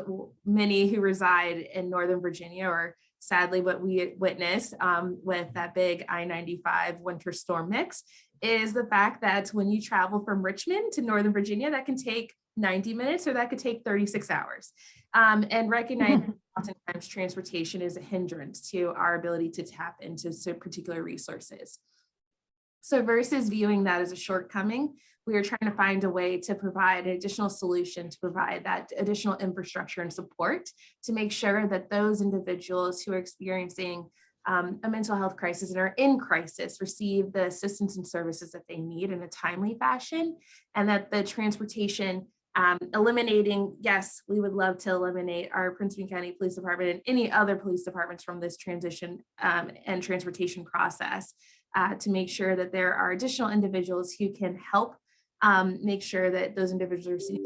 many who reside in Northern Virginia, or sadly what we witnessed with that big I-95 winter storm mix, is the fact that when you travel from Richmond to Northern Virginia, that can take 90 minutes or that could take 36 hours. And recognize oftentimes transportation is a hindrance to our ability to tap into particular resources. So versus viewing that as a shortcoming, we are trying to find a way to provide an additional solution to provide that additional infrastructure and support to make sure that those individuals who are experiencing a mental health crisis and are in crisis receive the assistance and services that they need in a timely fashion, and that the transportation eliminating, yes, we would love to eliminate our Prince William County Police Department and any other police departments from this transition and transportation process to make sure that there are additional individuals who can help make sure that those individuals receive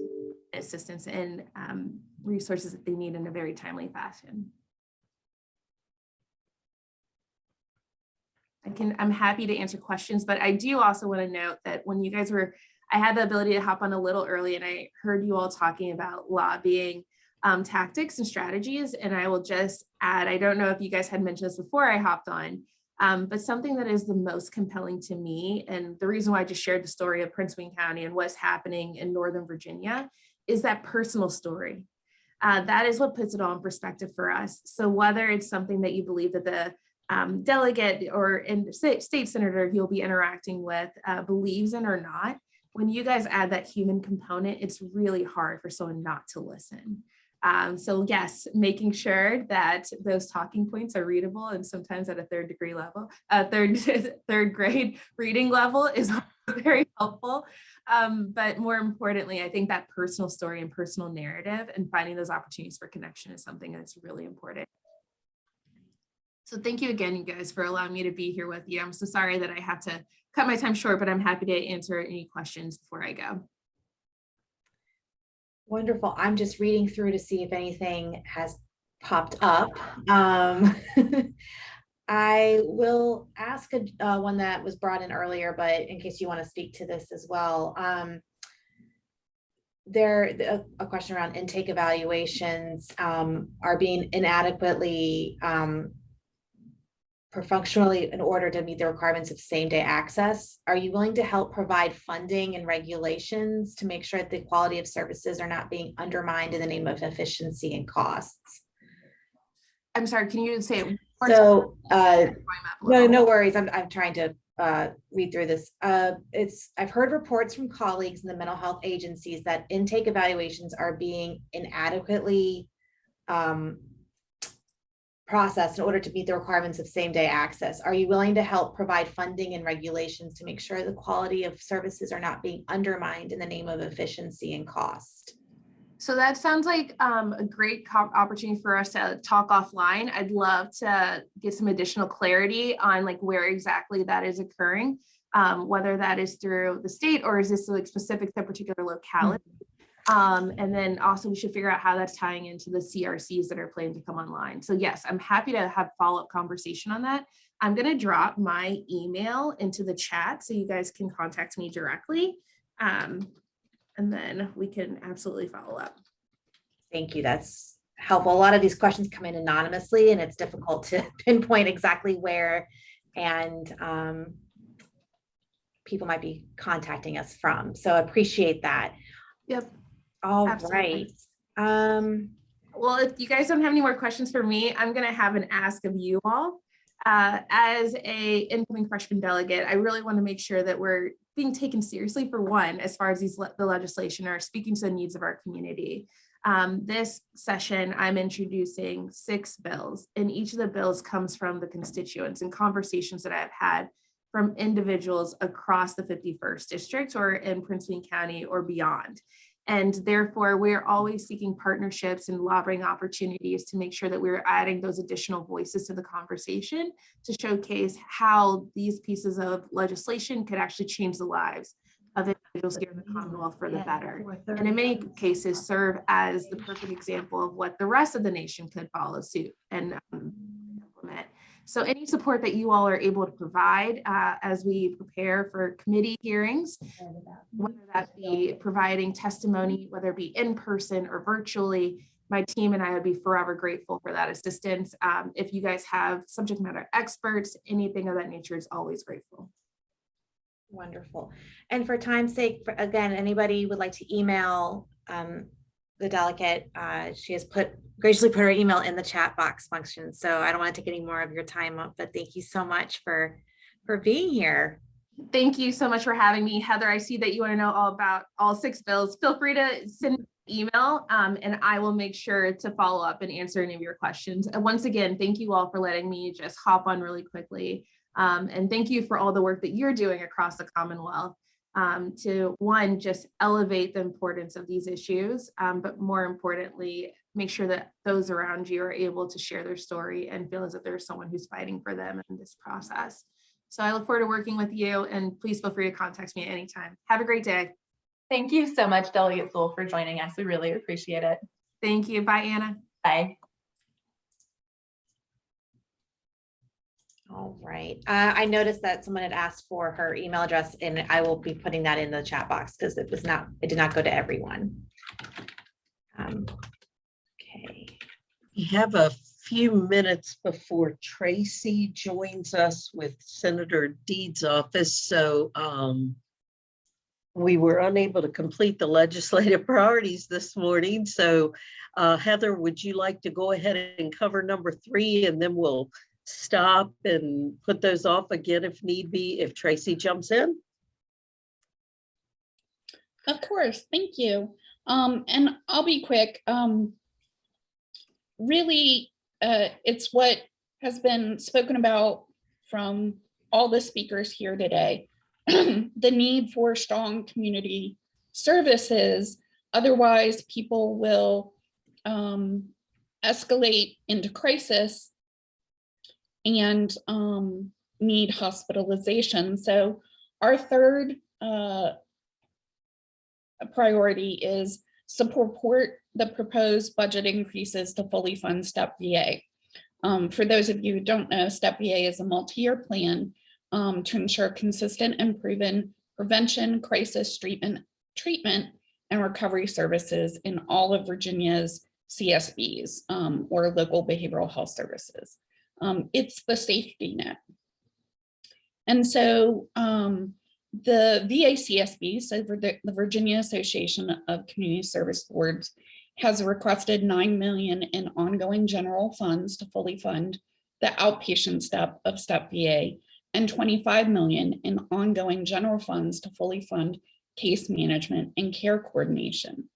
assistance and resources that they need in a very timely fashion. I'm happy to answer questions, but I do also want to note that when you guys I had the ability to hop on a little early, and I heard you all talking about lobbying tactics and strategies. And I will just add, I don't know if you guys had mentioned this before I hopped on, but something that is the most compelling to me, and the reason why I just shared the story of Prince William County and what's happening in Northern Virginia, is that personal story. That is what puts it all in perspective for us. So whether it's something that you believe that the delegate or state senator you'll be interacting with believes in or not, when you guys add that human component, it's really hard for someone not to listen. So yes, making sure that those talking points are readable, and sometimes at a third grade reading level is very helpful. But more importantly, I think that personal story and personal narrative and finding those opportunities for connection is something that's really important. So thank you again, you guys, for allowing me to be here with you. I'm so sorry that I have to cut my time short, but I'm happy to answer any questions before I go. Wonderful. I'm just reading through to see if anything has popped up. I will ask one that was brought in earlier, but in case you want to speak to this as well. A question around intake evaluations are being inadequately functionally in order to meet the requirements of same-day access. Are you willing to help provide funding and regulations to make sure that the quality of services are not being undermined in the name of efficiency and costs? I'm sorry, can you say it? So no worries. I'm trying to read through this. I've heard reports from colleagues in the mental health agencies that intake evaluations are being inadequately processed in order to meet the requirements of same-day access. Are you willing to help provide funding and regulations to make sure the quality of services are not being undermined in the name of efficiency and cost? So that sounds like a great opportunity for us to talk offline. I'd love to get some additional clarity on like where exactly that is occurring, whether that is through the state or is this like specific to a particular locality. And then also we should figure out how that's tying into the CRCs that are planning to come online. So yes, I'm happy to have follow-up conversation on that. I'm going to drop my email into the chat so you guys can contact me directly. And then we can absolutely follow up. Thank you. That's helpful. A lot of these questions come in anonymously and it's difficult to pinpoint exactly where and people might be contacting us from. So I appreciate that. Yep. All Absolutely. right. Well, if you guys don't have any more questions for me, I'm going to have an ask of you all. As a incoming freshman delegate, I really want to make sure that we're being taken seriously for one, as far as the legislation are speaking to the needs of our community. This session, I'm introducing 6 bills, and each of the bills comes from the constituents and conversations that I've had from individuals across the 51st district or in Prince William County or beyond. And therefore, we're always seeking partnerships and lobbying opportunities to make sure that we're adding those additional voices to the conversation to showcase how these pieces of legislation could actually change the lives of individuals here in the Commonwealth for the better. And in many cases, serve as the perfect example of what the rest of the nation could follow suit and implement. So any support that you all are able to provide as we prepare for committee hearings, whether that be providing testimony, whether it be in person or virtually, my team and I would be forever grateful for that assistance. If you guys have subject matter experts, anything of that nature is always grateful. Wonderful. And for time's sake, again, anybody would like to email the delegate, she has graciously put her email in the chat box function. So I don't want to take any more of your time up, but thank you so much for being here. Thank you so much for having me. Heather, I see that you want to know all about all 6 bills. Feel free to send an email and I will make sure to follow up and answer any of your questions. And once again, thank you all for letting me just hop on really quickly. And thank you for all the work that you're doing across the Commonwealth to one, just elevate the importance of these issues, but more importantly, make sure that those around you are able to share their story and feel as if there's someone who's fighting for them in this process. So I look forward to working with you and please feel free to contact me at any time. Have a great day. Thank you so much, Delegate Sewell, for joining us. We really appreciate it. Thank you. Bye, Anna. Bye. All right. I noticed that someone had asked for her email address and I will be putting that in the chat box because it did not go to everyone. Okay. We have a few minutes before Tracy joins us with Senator Deed's office. So we were unable to complete the legislative priorities this morning. So Heather, would you like to go ahead and cover number 3 and then we'll stop and put those off again if need be, if Tracy jumps in? Of course, thank you. And I'll be quick. Really, it's what has been spoken about from all the speakers here today. The need for strong community services. Otherwise, people will escalate into crisis and need hospitalization. So our third priority is support the proposed budget increases to fully fund STEP VA. For those of you who don't know, STEP VA is a multi-year plan to ensure consistent and proven prevention, crisis treatment, and recovery services in all of Virginia's CSBs or local behavioral health services. It's the safety net. And so the VA CSB, so the Virginia Association of Community Service Boards, has requested $9 million in ongoing general funds to fully fund the outpatient step of STEP VA and 25 million in ongoing general funds to fully fund case management and care coordination.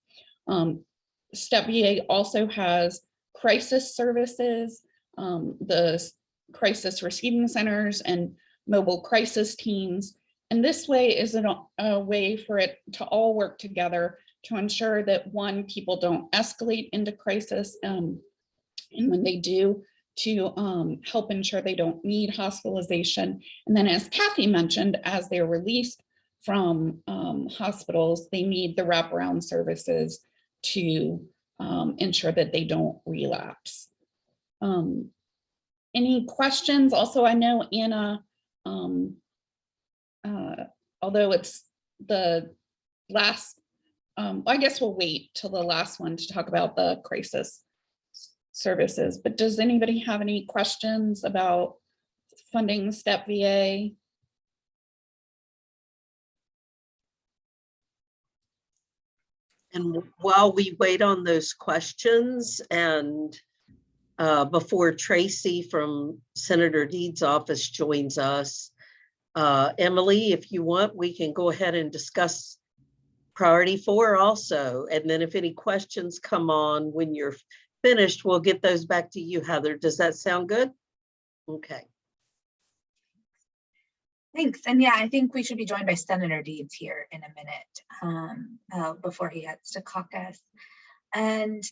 Step VA also has crisis services, the crisis receiving centers and mobile crisis teams. And this way is a way for it to all work together to ensure that, one, people don't escalate into crisis, and when they do, to help ensure they don't need hospitalization. And then, as Kathy mentioned, as they're released from hospitals, they need the wraparound services to ensure that they don't relapse. Any questions? Also, I know Anna, although it's the last, I guess we'll wait till the last one to talk about the crisis services, but does anybody have any questions about funding Step VA? And while we wait on those questions, and before Tracy from Senator Deed's office joins us, Emily, if you want, we can go ahead and discuss priority 4 also. And then if any questions come on when you're finished, we'll get those back to you, Heather. Does that sound good? Okay. Thanks. And yeah, I think we should be joined by Senator Deeds here in a minute before he heads to caucus. And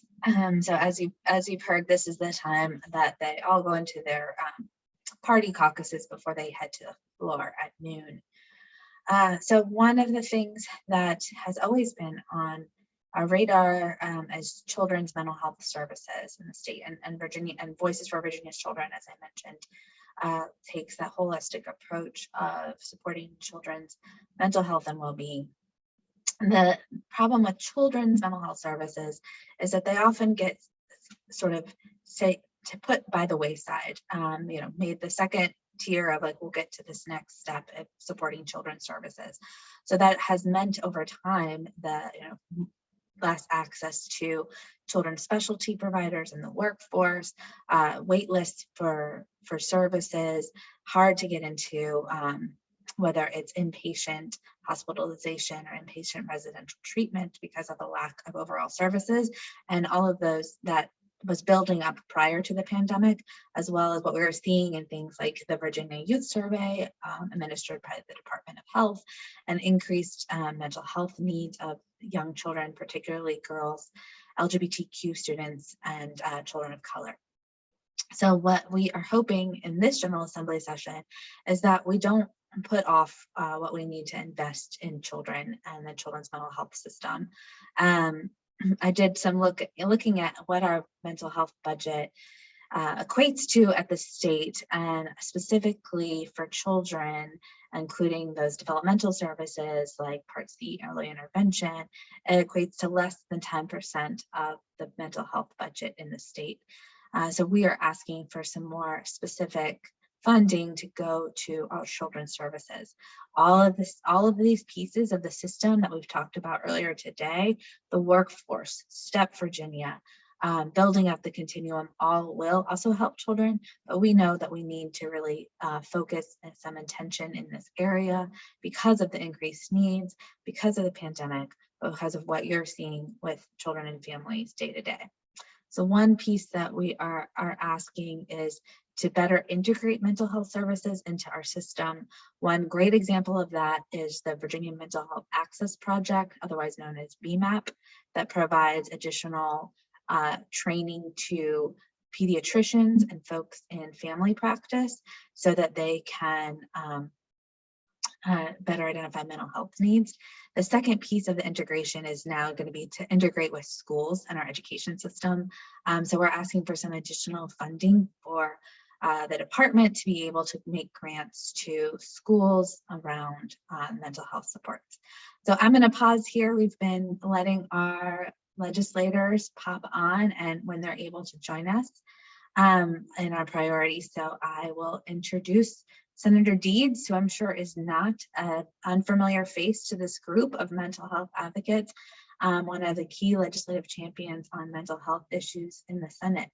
so as you've heard, this is the time that they all go into their party caucuses before they head to the floor at noon. So one of the things that has always been on our radar as children's mental health services in the state, and Virginia, and Voices for Virginia's Children, as I mentioned, takes that holistic approach of supporting children's mental health and well-being. The problem with children's mental health services is that they often get sort of put by the wayside, made the second tier of like, we'll get to this next step of supporting children's services. So that has meant over time that, less access to children's specialty providers in the workforce, wait lists for services, hard to get into, whether it's inpatient hospitalization or inpatient residential treatment because of a lack of overall services, and all of those that was building up prior to the pandemic, as well as what we were seeing in things like the Virginia Youth Survey administered by the Department of Health, and increased mental health needs of young children, particularly girls, LGBTQ students, and children of color. So what we are hoping in this General Assembly session is that we don't put off what we need to invest in children and the children's mental health system. I did some looking at what our mental health budget equates to at the state, and specifically for children, including those developmental services like Part C early intervention, it equates to less than 10% of the mental health budget in the state. So we are asking for some more specific funding to go to our children's services. All of these pieces of the system that we've talked about earlier today, the workforce, Step Virginia, building up the continuum, all will also help children, but we know that we need to really focus some attention in this area because of the increased needs, because of the pandemic, because of what you're seeing with children and families day to day. So one piece that we are asking is to better integrate mental health services into our system. One great example of that is the Virginia Mental Health Access Project, otherwise known as VMAP, that provides additional training to pediatricians and folks in family practice so that they can better identify mental health needs. The second piece of the integration is now going to be to integrate with schools and our education system. So we're asking for some additional funding for the department to be able to make grants to schools around mental health supports. So I'm going to pause here. We've been letting our legislators pop on and when they're able to join us in our priorities. So I will introduce Senator Deeds, who I'm sure is not an unfamiliar face to this group of mental health advocates, one of the key legislative champions on mental health issues in the Senate.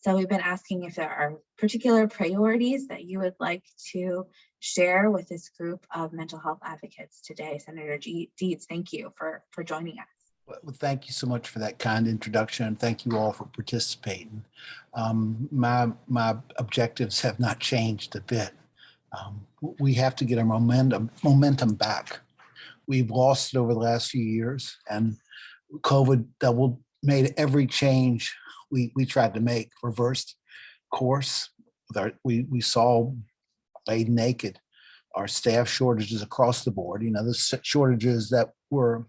So we've been asking if there are particular priorities that you would like to share with this group of mental health advocates today. Senator Deeds, thank you for joining us. Well, thank you so much for that kind introduction, and thank you all for participating. My objectives have not changed a bit. We have to get our momentum back. We've lost it over the last few years, and COVID made every change we tried to make reversed course. We saw laid naked our staff shortages across the board. The shortages that were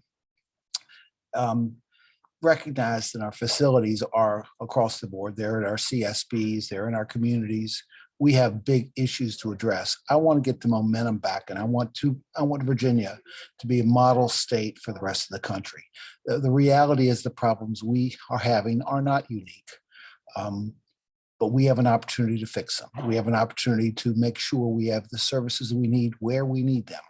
recognized in our facilities are across the board. They're at our CSBs, they're in our communities. We have big issues to address. I want to get the momentum back, and I want Virginia to be a model state for the rest of the country. The reality is the problems we are having are not unique, but we have an opportunity to fix them. We have an opportunity to make sure we have the services we need where we need them.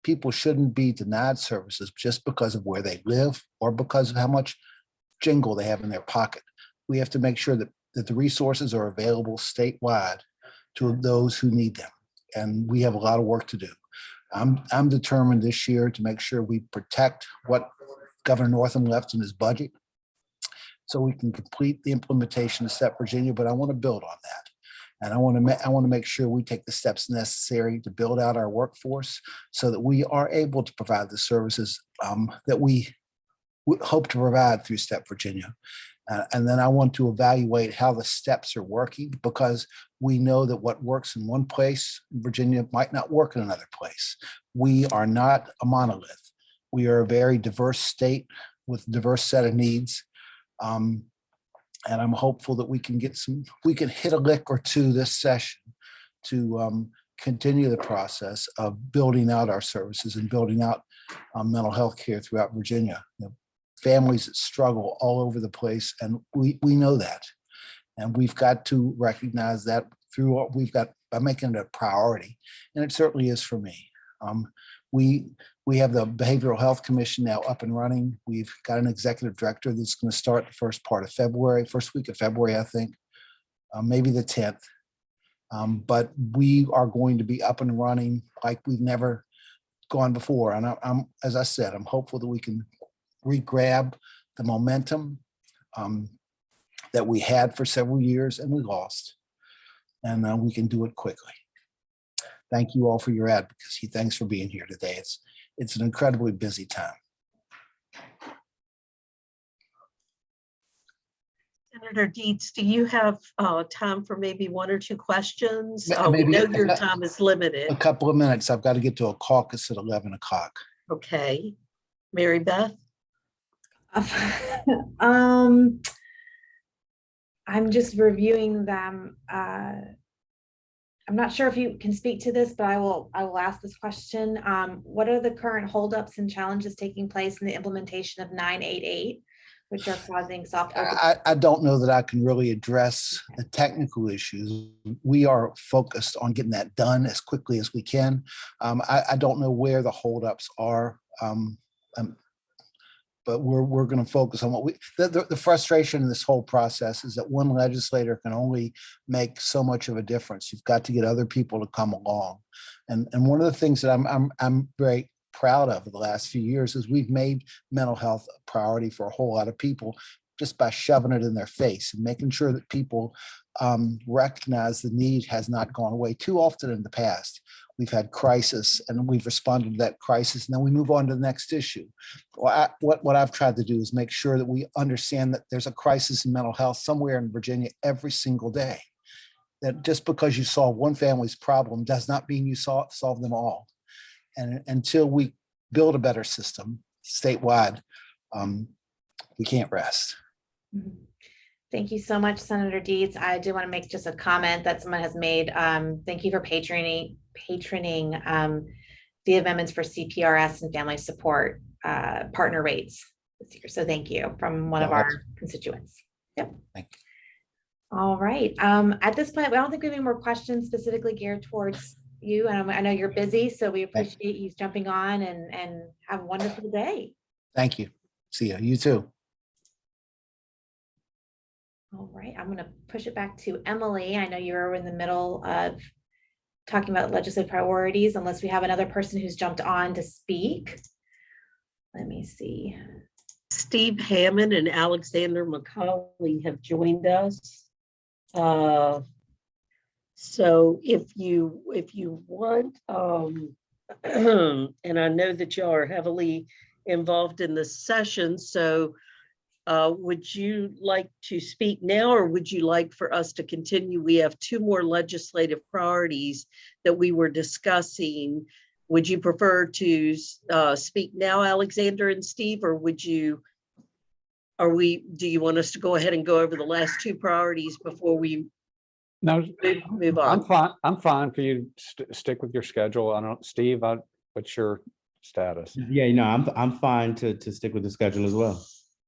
People shouldn't be denied services just because of where they live or because of how much jingle they have in their pocket. We have to make sure that the resources are available statewide to those who need them. And we have a lot of work to do. I'm determined this year to make sure we protect what Governor Northam left in his budget so we can complete the implementation of STEP Virginia, but I want to build on that. And I want to make sure we take the steps necessary to build out our workforce so that we are able to provide the services that we hope to provide through STEP Virginia. And then I want to evaluate how the steps are working, because we know that what works in one place in Virginia might not work in another place. We are not a monolith. We are a very diverse state with a diverse set of needs. And I'm hopeful that we can hit a lick or two this session to continue the process of building out our services and building out mental health care throughout Virginia. Families that struggle all over the place, and we know that. And we've got to recognize that through what we've got by making it a priority. And it certainly is for me. We have the Behavioral Health Commission now up and running. We've got an executive director that's going to start the first week of February, I think, maybe the 10th. But we are going to be up and running like we've never gone before. And as I said, I'm hopeful that we can re-grab the momentum that we had for several years and we lost. And we can do it quickly. Thank you all for your advocacy. Thanks for being here today. It's an incredibly busy time. Senator Dietz, do you have time for maybe one or two questions? We Maybe know your time is limited. A couple of minutes. I've got to get to a caucus at 11 o'clock. Okay. Mary Beth? I'm just reviewing them. I'm not sure if you can speak to this, but I will ask this question. What are the current holdups and challenges taking place in the implementation of 988, which are causing soft open? I don't know that I can really address the technical issues. We are focused on getting that done as quickly as we can. I don't know where the holdups are. But we're going to focus on what the frustration in this whole process is that one legislator can only make so much of a difference. You've got to get other people to come along. And one of the things that I'm very proud of the last few years is we've made mental health a priority for a whole lot of people just by shoving it in their face and making sure that people recognize the need has not gone away. Too often in the past, we've had crisis and we've responded to that crisis, and then we move on to the next issue. Well, what I've tried to do is make sure that we understand that there's a crisis in mental health somewhere in Virginia every single day. That just because you solve one family's problem does not mean you solve them all. And until we build a better system statewide, we can't rest. Thank you so much, Senator Deeds. I do want to make just a comment that someone has made. Thank you for patroning the amendments for CPRS and family support partner rates this year. So thank you from one of our constituents. Yep. Thank you. All right. At this point, I don't think we have any more questions specifically geared towards you. And I know you're busy, so we appreciate you jumping on and have a wonderful day. Thank you. See you. You too. All right, I'm gonna push it back to Emily. I know you're in the middle of talking about legislative priorities, unless we have another person who's jumped on to speak. Let me see. Steve Hammond and Alexander McCauley have joined us. So if you want, and I know that y'all are heavily involved in this session, so would you like to speak now, or would you like for us to continue? We have two more legislative priorities that we were discussing. Would you prefer to speak now, Alexander and Steve, or do you want us to go ahead and go over the last two priorities before we No, move on? I'm fine. I'm fine for you to stick with your schedule. I don't, Steve, what's your status? Yeah, you know, I'm fine to stick with the schedule as well.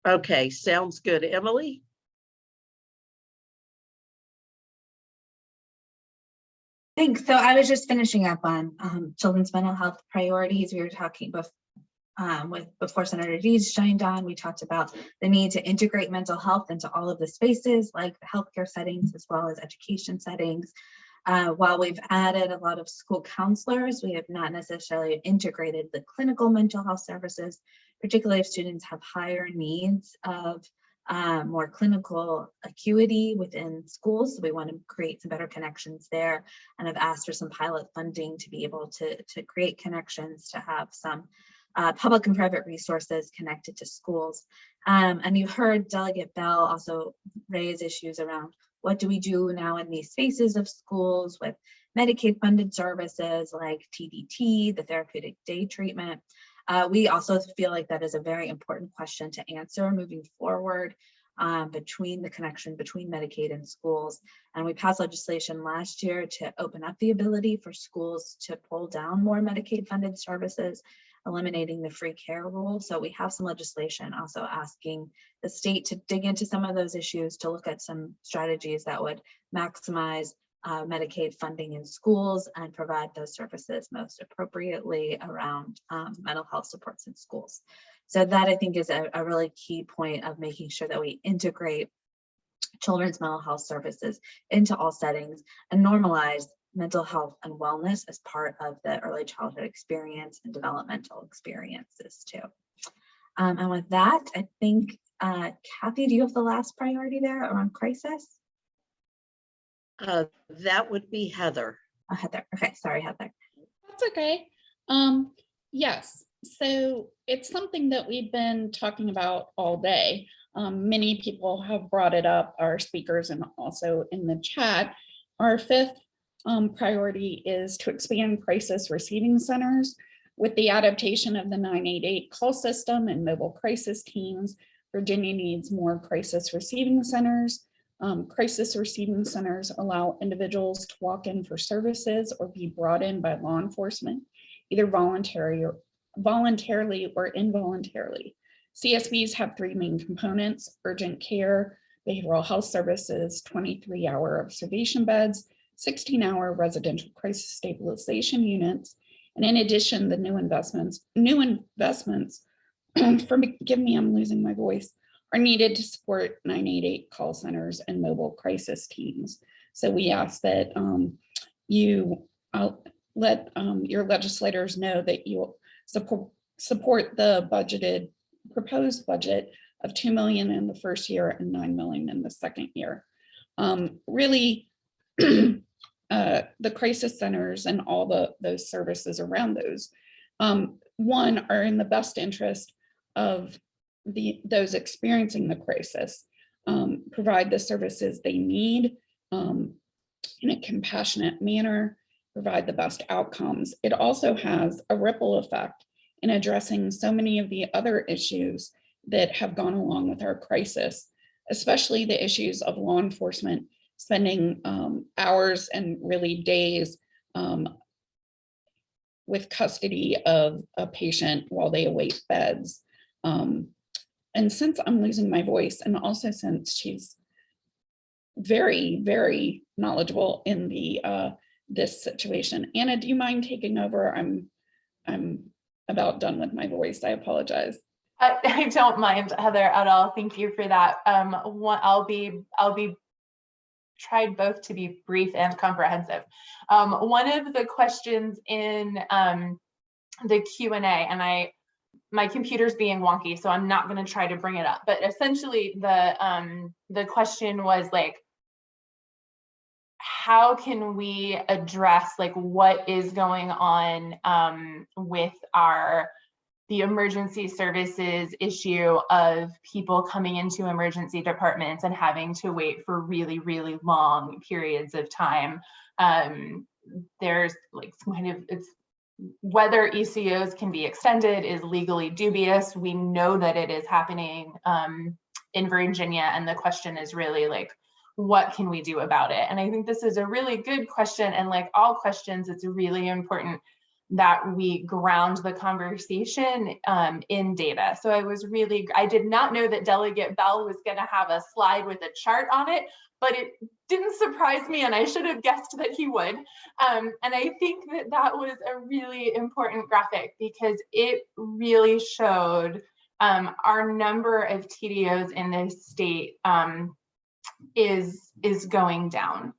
Okay, sounds good. Emily? Thanks. So I was just finishing up on children's mental health priorities. We were talking before Senator Dees joined on. We talked about the need to integrate mental health into all of the spaces, like the healthcare settings as well as education settings. While we've added a lot of school counselors, we have not necessarily integrated the clinical mental health services, particularly if students have higher needs of more clinical acuity within schools. So we want to create some better connections there, and have asked for some pilot funding to be able to create connections, to have some public and private resources connected to schools. And you heard Delegate Bell also raise issues around what do we do now in these spaces of schools with Medicaid funded services like TDT, the therapeutic day treatment. We also feel like that is a very important question to answer moving forward, between the connection between Medicaid and schools. And we passed legislation last year to open up the ability for schools to pull down more Medicaid funded services, eliminating the free care rule. So we have some legislation also asking the state to dig into some of those issues, to look at some strategies that would maximize Medicaid funding in schools and provide those services most appropriately around mental health supports in schools. So that, I think, is a really key point of making sure that we integrate children's mental health services into all settings and normalize mental health and wellness as part of the early childhood experience and developmental experiences too. And with that, I think, Kathy, do you have the last priority there around crisis? That would be Heather. Oh, Heather. Okay, sorry, Heather. That's okay. Yes, so it's something that we've been talking about all day. Many people have brought it up, our speakers, and also in the chat. Our fifth priority is to expand crisis receiving centers. With the adaptation of the 988 call system and mobile crisis teams, Virginia needs more crisis receiving centers. Crisis receiving centers allow individuals to walk in for services or be brought in by law enforcement, either voluntarily or involuntarily. CSVs have three main components: urgent care, behavioral health services, 23-hour observation beds, 16-hour residential crisis stabilization units. And in addition, the new investments, forgive me, I'm losing my voice, are needed to support 988 call centers and mobile crisis teams. So we ask that you let your legislators know that you support the proposed budget of $2 million in the first year and $9 million in the second year. Really, the crisis centers and all those services around those, one, are in the best interest of those experiencing the crisis, provide the services they need in a compassionate manner, provide the best outcomes. It also has a ripple effect in addressing so many of the other issues that have gone along with our crisis, especially the issues of law enforcement spending hours and really days with custody of a patient while they await beds. And since I'm losing my voice, and also since she's very, very knowledgeable in this situation, Anna, do you mind taking over? I'm about done with my voice. I apologize. I don't mind, Heather, at all. Thank you for that. I'll be tried both to be brief and comprehensive. One of the questions in the Q&A, and my computer's being wonky, so I'm not going to try to bring it up. But essentially, the question was like, how can we address like what is going on with the emergency services issue of people coming into emergency departments and having to wait for really, really long periods of time. There's like some kind of, it's whether ECOs can be extended is legally dubious. We know that it is happening in Virginia, and the question is really like, what can we do about it? And I think this is a really good question, and like all questions, it's really important that we ground the conversation in data. So I did not know that Delegate Bell was going to have a slide with a chart on it, but it didn't surprise me, and I should have guessed that he would. And I think that that was a really important graphic because it really showed our number of TDOs in this state is going down.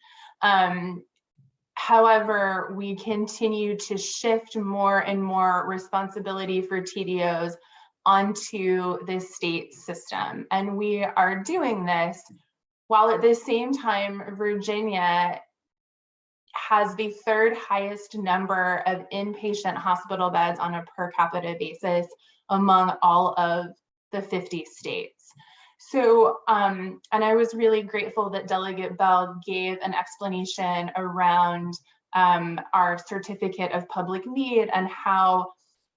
However, we continue to shift more and more responsibility for TDOs onto the state system. And we are doing this while at the same time, Virginia has the third highest number of inpatient hospital beds on a per capita basis among all of the 50 states. So, and I was really grateful that Delegate Bell gave an explanation around our certificate of public need and how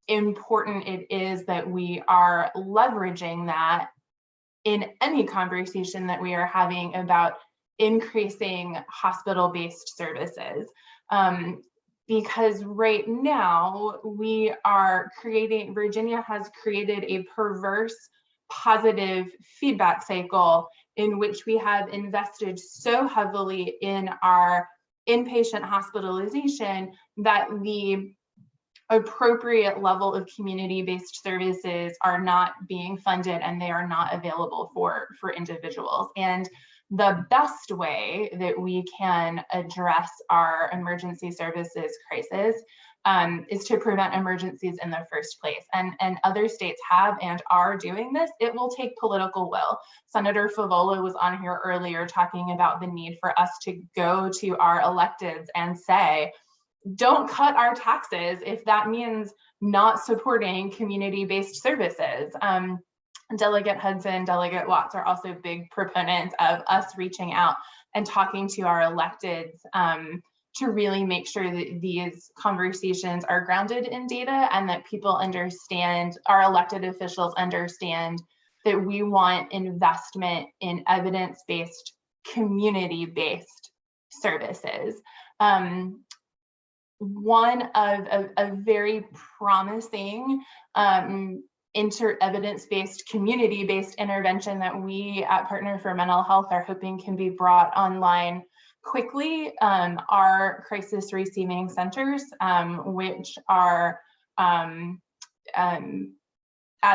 important it is that we are leveraging that in any conversation that we are having about increasing hospital-based services. Because right now Virginia has created a perverse positive feedback cycle in which we have invested so heavily in our inpatient hospitalization that the appropriate level of community-based services are not being funded and they are not available for individuals. And the best way that we can address our emergency services crisis is to prevent emergencies in the first place. And other states have and are doing this. It will take political will. Senator Favola was on here earlier talking about the need for us to go to our electeds and say, don't cut our taxes if that means not supporting community-based services. Delegate Hudson, Delegate Watts are also big proponents of us reaching out and talking to our electeds to really make sure that these conversations are grounded in data and that people understand, our elected officials understand that we want investment in evidence-based, community-based services. One of a very promising evidence-based, community-based intervention that we at Partner for Mental Health are hoping can be brought online quickly are crisis receiving centers, which are, as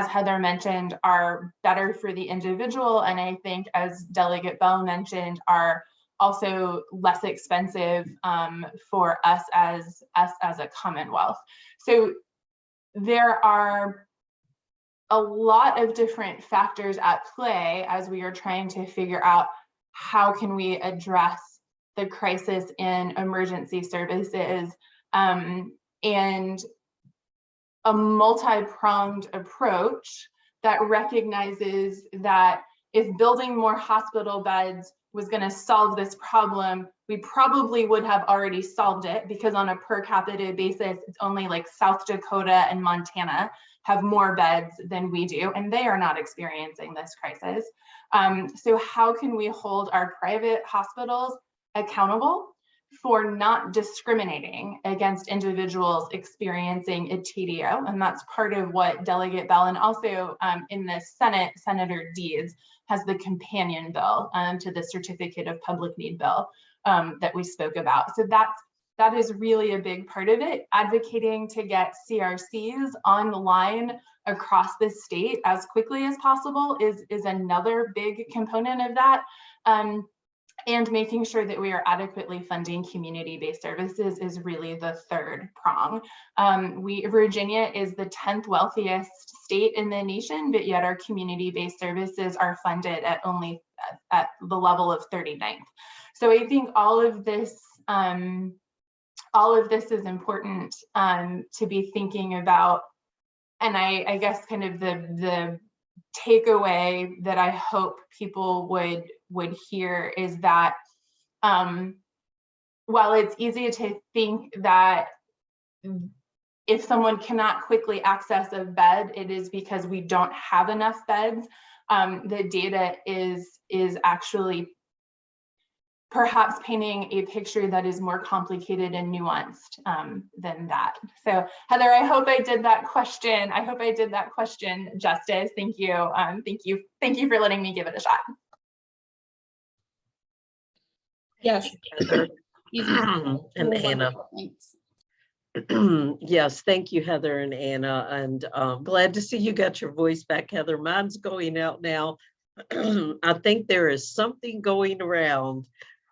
Heather mentioned, are better for the individual. And I think, as Delegate Bell mentioned, are also less expensive for us as a Commonwealth. So there are a lot of different factors at play as we are trying to figure out how can we address the crisis in emergency services, and a multi-pronged approach that recognizes that if building more hospital beds was going to solve this problem, we probably would have already solved it, because on a per capita basis, it's only like South Dakota and Montana have more beds than we do, and they are not experiencing this crisis. So how can we hold our private hospitals accountable for not discriminating against individuals experiencing a TDO? And that's part of what Delegate Bell, and also in the Senate, Senator Deeds has the companion bill to the Certificate of Public Need bill that we spoke about. So that is really a big part of it. Advocating to get CRCs online across the state as quickly as possible is another big component of that. And making sure that we are adequately funding community-based services is really the third prong. Virginia is the 10th wealthiest state in the nation, but yet our community-based services are funded at only at the level of 39th. So I think all of this is important to be thinking about. And I guess kind of the takeaway that I hope people would hear is that while it's easy to think that if someone cannot quickly access a bed, it is because we don't have enough beds, the data is actually perhaps painting a picture that is more complicated and nuanced than that. So Heather, I hope I did that question. I hope I did that question justice. Thank you. Thank you for letting me give it a shot. Yes. Heather. And Anna. Yes, thank you, Heather and Anna. And glad to see you got your voice back, Heather. Mine's going out now. I think there is something going around.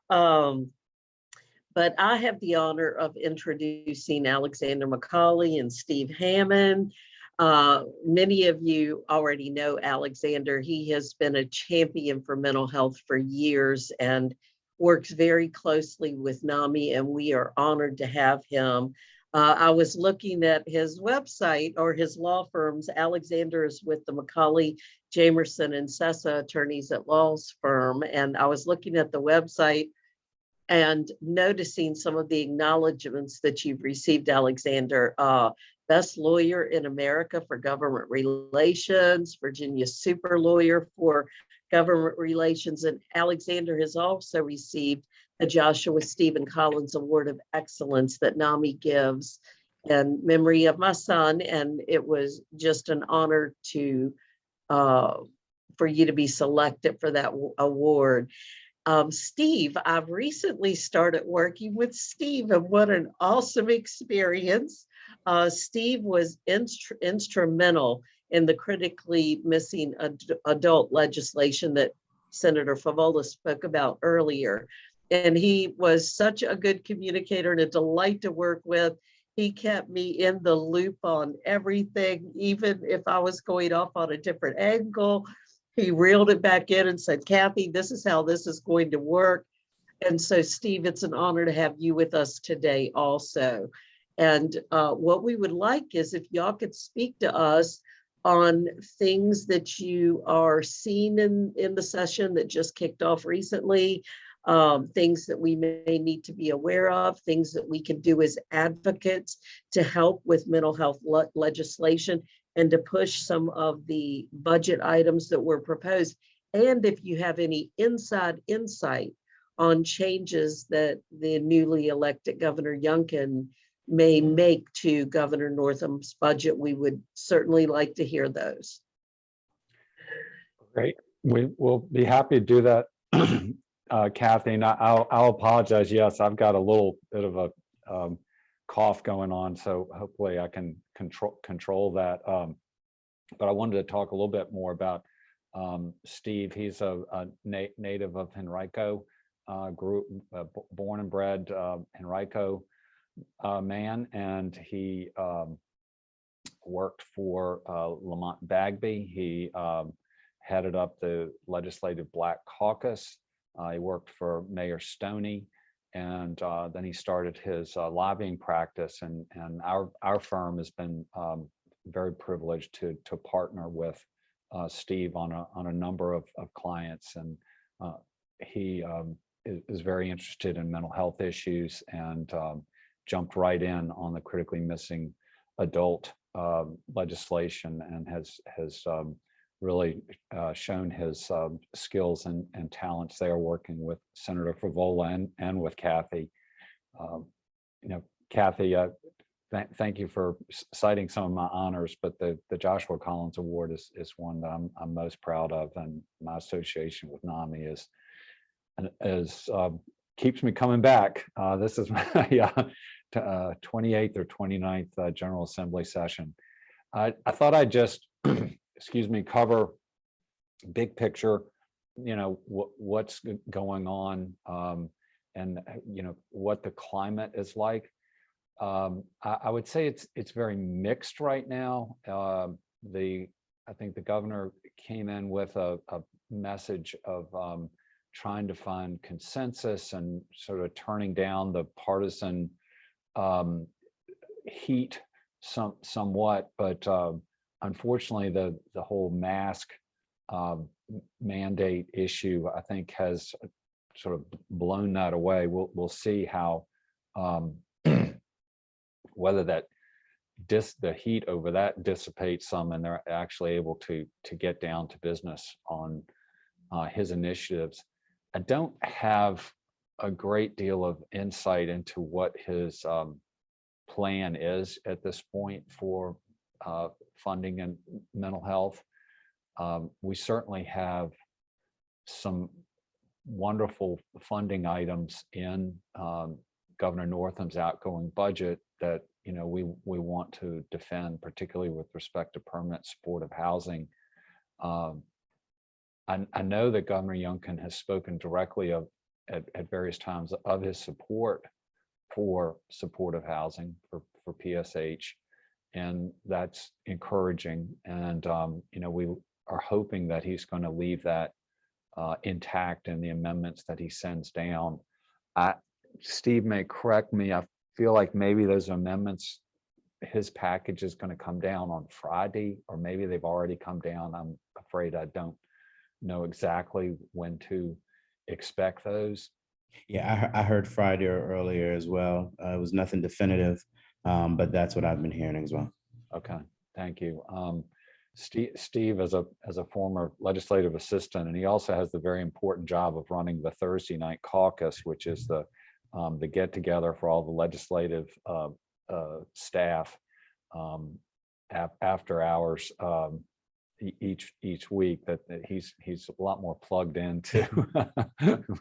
But I have the honor of introducing Alexander McCauley and Steve Hammond. Many of you already know Alexander. He has been a champion for mental health for years and works very closely with NAMI, and we are honored to have him. I was looking at his website or his law firms. Alexander is with the McCauley, Jamerson, and Sessa attorneys at law's firm, and I was looking at the website and noticing some of the acknowledgements that you've received, Alexander. Best lawyer in America for government relations, Virginia super lawyer for government relations. And Alexander has also received the Joshua Stephen Collins Award of Excellence that NAMI gives in memory of my son. And it was just an honor to for you to be selected for that award. Steve, I've recently started working with Steve, and what an awesome experience. Steve was instrumental in the critically missing adult legislation that Senator Favola spoke about earlier. And he was such a good communicator and a delight to work with. He kept me in the loop on everything, even if I was going off on a different angle. He reeled it back in and said, Kathy, this is how this is going to work. And so, Steve, it's an honor to have you with us today also. And what we would like is if y'all could speak to us on things that you are seeing in the session that just kicked off recently, things that we may need to be aware of, things that we can do as advocates to help with mental health legislation, and to push some of the budget items that were proposed. And if you have any inside insight on changes that the newly elected Governor Youngkin may make to Governor Northam's budget, we would certainly like to hear those. Great. We will be happy to do that, Kathy. And I'll apologize. Yes, I've got a little bit of a cough going on, so hopefully I can control that. But I wanted to talk a little bit more about Steve. He's a native of Henrico, born and bred Henrico man, and he worked for Lamont Bagby. He headed up the Legislative Black Caucus. He worked for Mayor Stoney. And then he started his lobbying practice, and our firm has been very privileged to partner with Steve on a number of clients, and he is very interested in mental health issues and jumped right in on the critically missing adult legislation, and has really shown his skills and talents there, working with Senator Favola and with Kathy. Kathy, thank you for citing some of my honors, but the Joshua Collins Award is one that I'm most proud of, and my association with NAMI is keeps me coming back. This is my 28th or 29th General Assembly session. I thought I'd just, excuse me, cover big picture, what's going on, and what the climate is like. I would say it's very mixed right now. I think the governor came in with a message of trying to find consensus and sort of turning down the partisan heat somewhat, but unfortunately the whole mask mandate issue, I think, has sort of blown that away. We'll see how whether that the heat over that dissipates some, and they're actually able to get down to business on his initiatives. I don't have a great deal of insight into what his plan is at this point for funding and mental health. We certainly have some wonderful funding items in Governor Northam's outgoing budget that we want to defend, particularly with respect to permanent supportive housing. I know that Governor Youngkin has spoken directly at various times of his support for supportive housing for PSH, and that's encouraging. And we are hoping that he's going to leave that intact in the amendments that he sends down. Steve may correct me. I feel like maybe those amendments, his package is going to come down on Friday, or maybe they've already come down. I'm afraid I don't know exactly when to expect those. Yeah, I heard Friday or earlier as well. It was nothing definitive, but that's what I've been hearing as well. Okay, thank you. Steve as a former legislative assistant, and he also has the very important job of running the Thursday night caucus, which is the get together for all the legislative staff after hours each week. That he's a lot more plugged into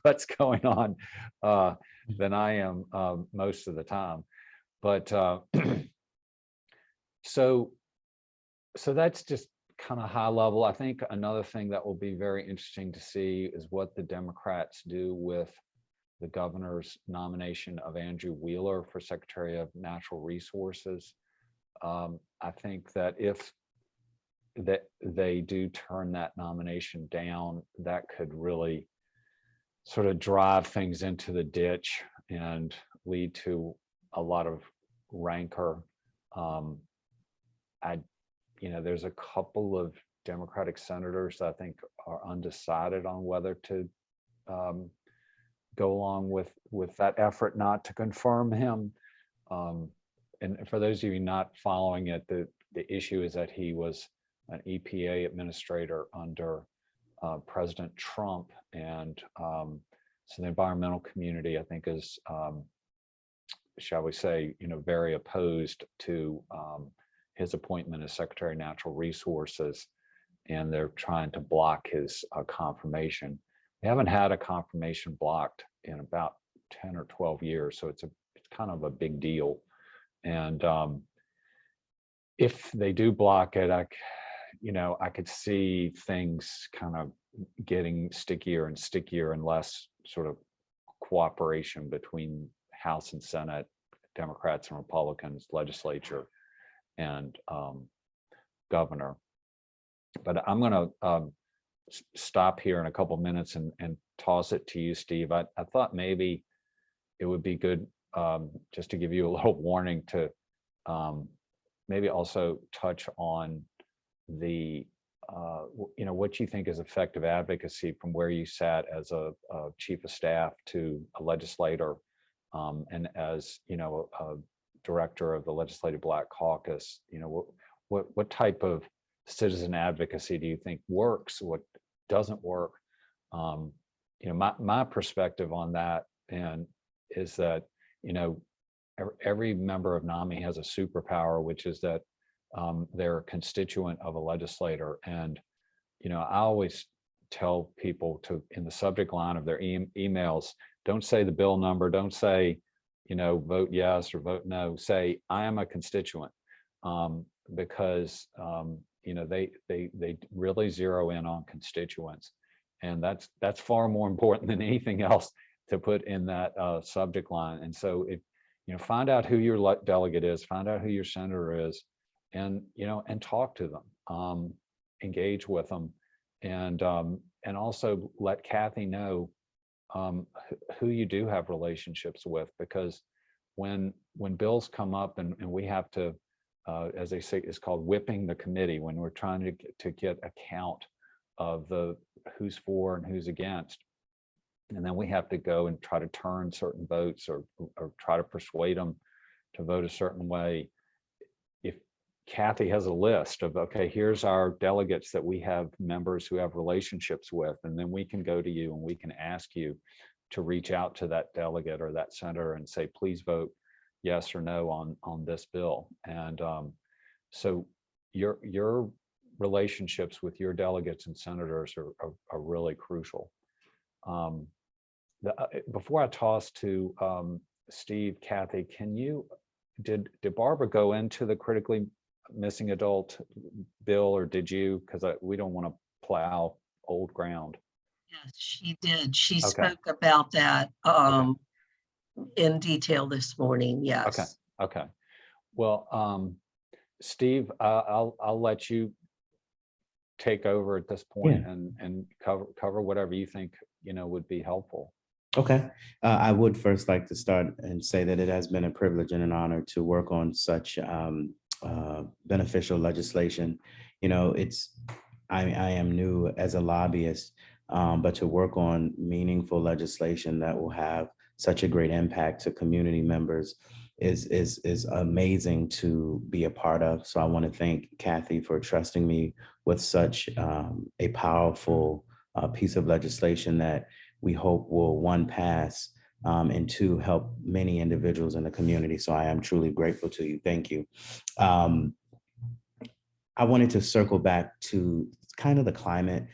what's going on than I am most of the time. But so that's just kind of high level. I think another thing that will be very interesting to see is what the Democrats do with the governor's nomination of Andrew Wheeler for Secretary of Natural Resources. I think that if they do turn that nomination down, that could really sort of drive things into the ditch and lead to a lot of rancor. There's a couple of Democratic senators that I think are undecided on whether to go along with that effort not to confirm him. And for those of you not following it, the issue is that he was an EPA administrator under President Trump, and so the environmental community, I think, is shall we say, very opposed to his appointment as Secretary of Natural Resources, and they're trying to block his confirmation. We haven't had a confirmation blocked in about 10 or 12 years, so it's kind of a big deal. And if they do block it, I could see things kind of getting stickier and stickier and less sort of cooperation between House and Senate, Democrats and Republicans, legislature, and governor. But I'm going to stop here in a couple minutes and toss it to you, Steve. I thought maybe it would be good just to give you a little warning to maybe also touch on the what you think is effective advocacy from where you sat as a chief of staff to a legislator, and as a director of the Legislative Black Caucus. What type of citizen advocacy do you think works? What doesn't work? My perspective on that is that every member of NAMI has a superpower, which is that they're a constituent of a legislator. And I always tell people to, in the subject line of their emails, don't say the bill number, don't say, vote yes or vote no, say, I am a constituent. Because, they really zero in on constituents. And that's far more important than anything else to put in that subject line. And so if, find out who your delegate is, find out who your senator is, and, and talk to them, engage with them, and also let Kathy know who you do have relationships with, because when bills come up and we have to, as they say, it's called whipping the committee, when we're trying to get a count of the who's for and who's against. And then we have to go and try to turn certain votes or try to persuade them to vote a certain way. If Kathy has a list of, okay, here's our delegates that we have members who have relationships with, and then we can go to you and we can ask you to reach out to that delegate or that senator and say, please vote yes or no on this bill. And so your relationships with your delegates and senators are really crucial. Before I toss to Steve, Kathy, did Barbara go into the critically missing adult bill, or did you? Because we don't want to plow old ground. Yes, she did. She Okay. spoke about that in detail this morning. Yes. Okay. Well, Steve, I'll let you take over at this point and cover whatever you think would be helpful. Okay. I would first like to start and say that it has been a privilege and an honor to work on such beneficial legislation. I am new as a lobbyist, but to work on meaningful legislation that will have such a great impact to community members is amazing to be a part of. So I want to thank Kathy for trusting me with such a powerful piece of legislation that we hope will, one, pass, and two, help many individuals in the community. So I am truly grateful to you. Thank you. I wanted to circle back to kind of the climate.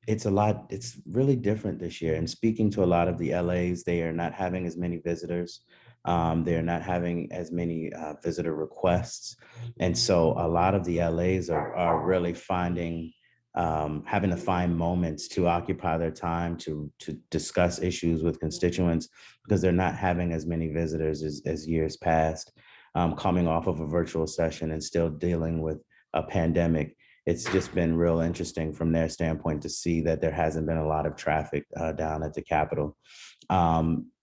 It's really different this year. And speaking to a lot of the LAs, they are not having as many visitors. They're not having as many visitor requests. And so a lot of the LAs are really having to find moments to occupy their time to discuss issues with constituents, because they're not having as many visitors as years past, coming off of a virtual session and still dealing with a pandemic. It's just been real interesting from their standpoint to see that there hasn't been a lot of traffic down at the Capitol.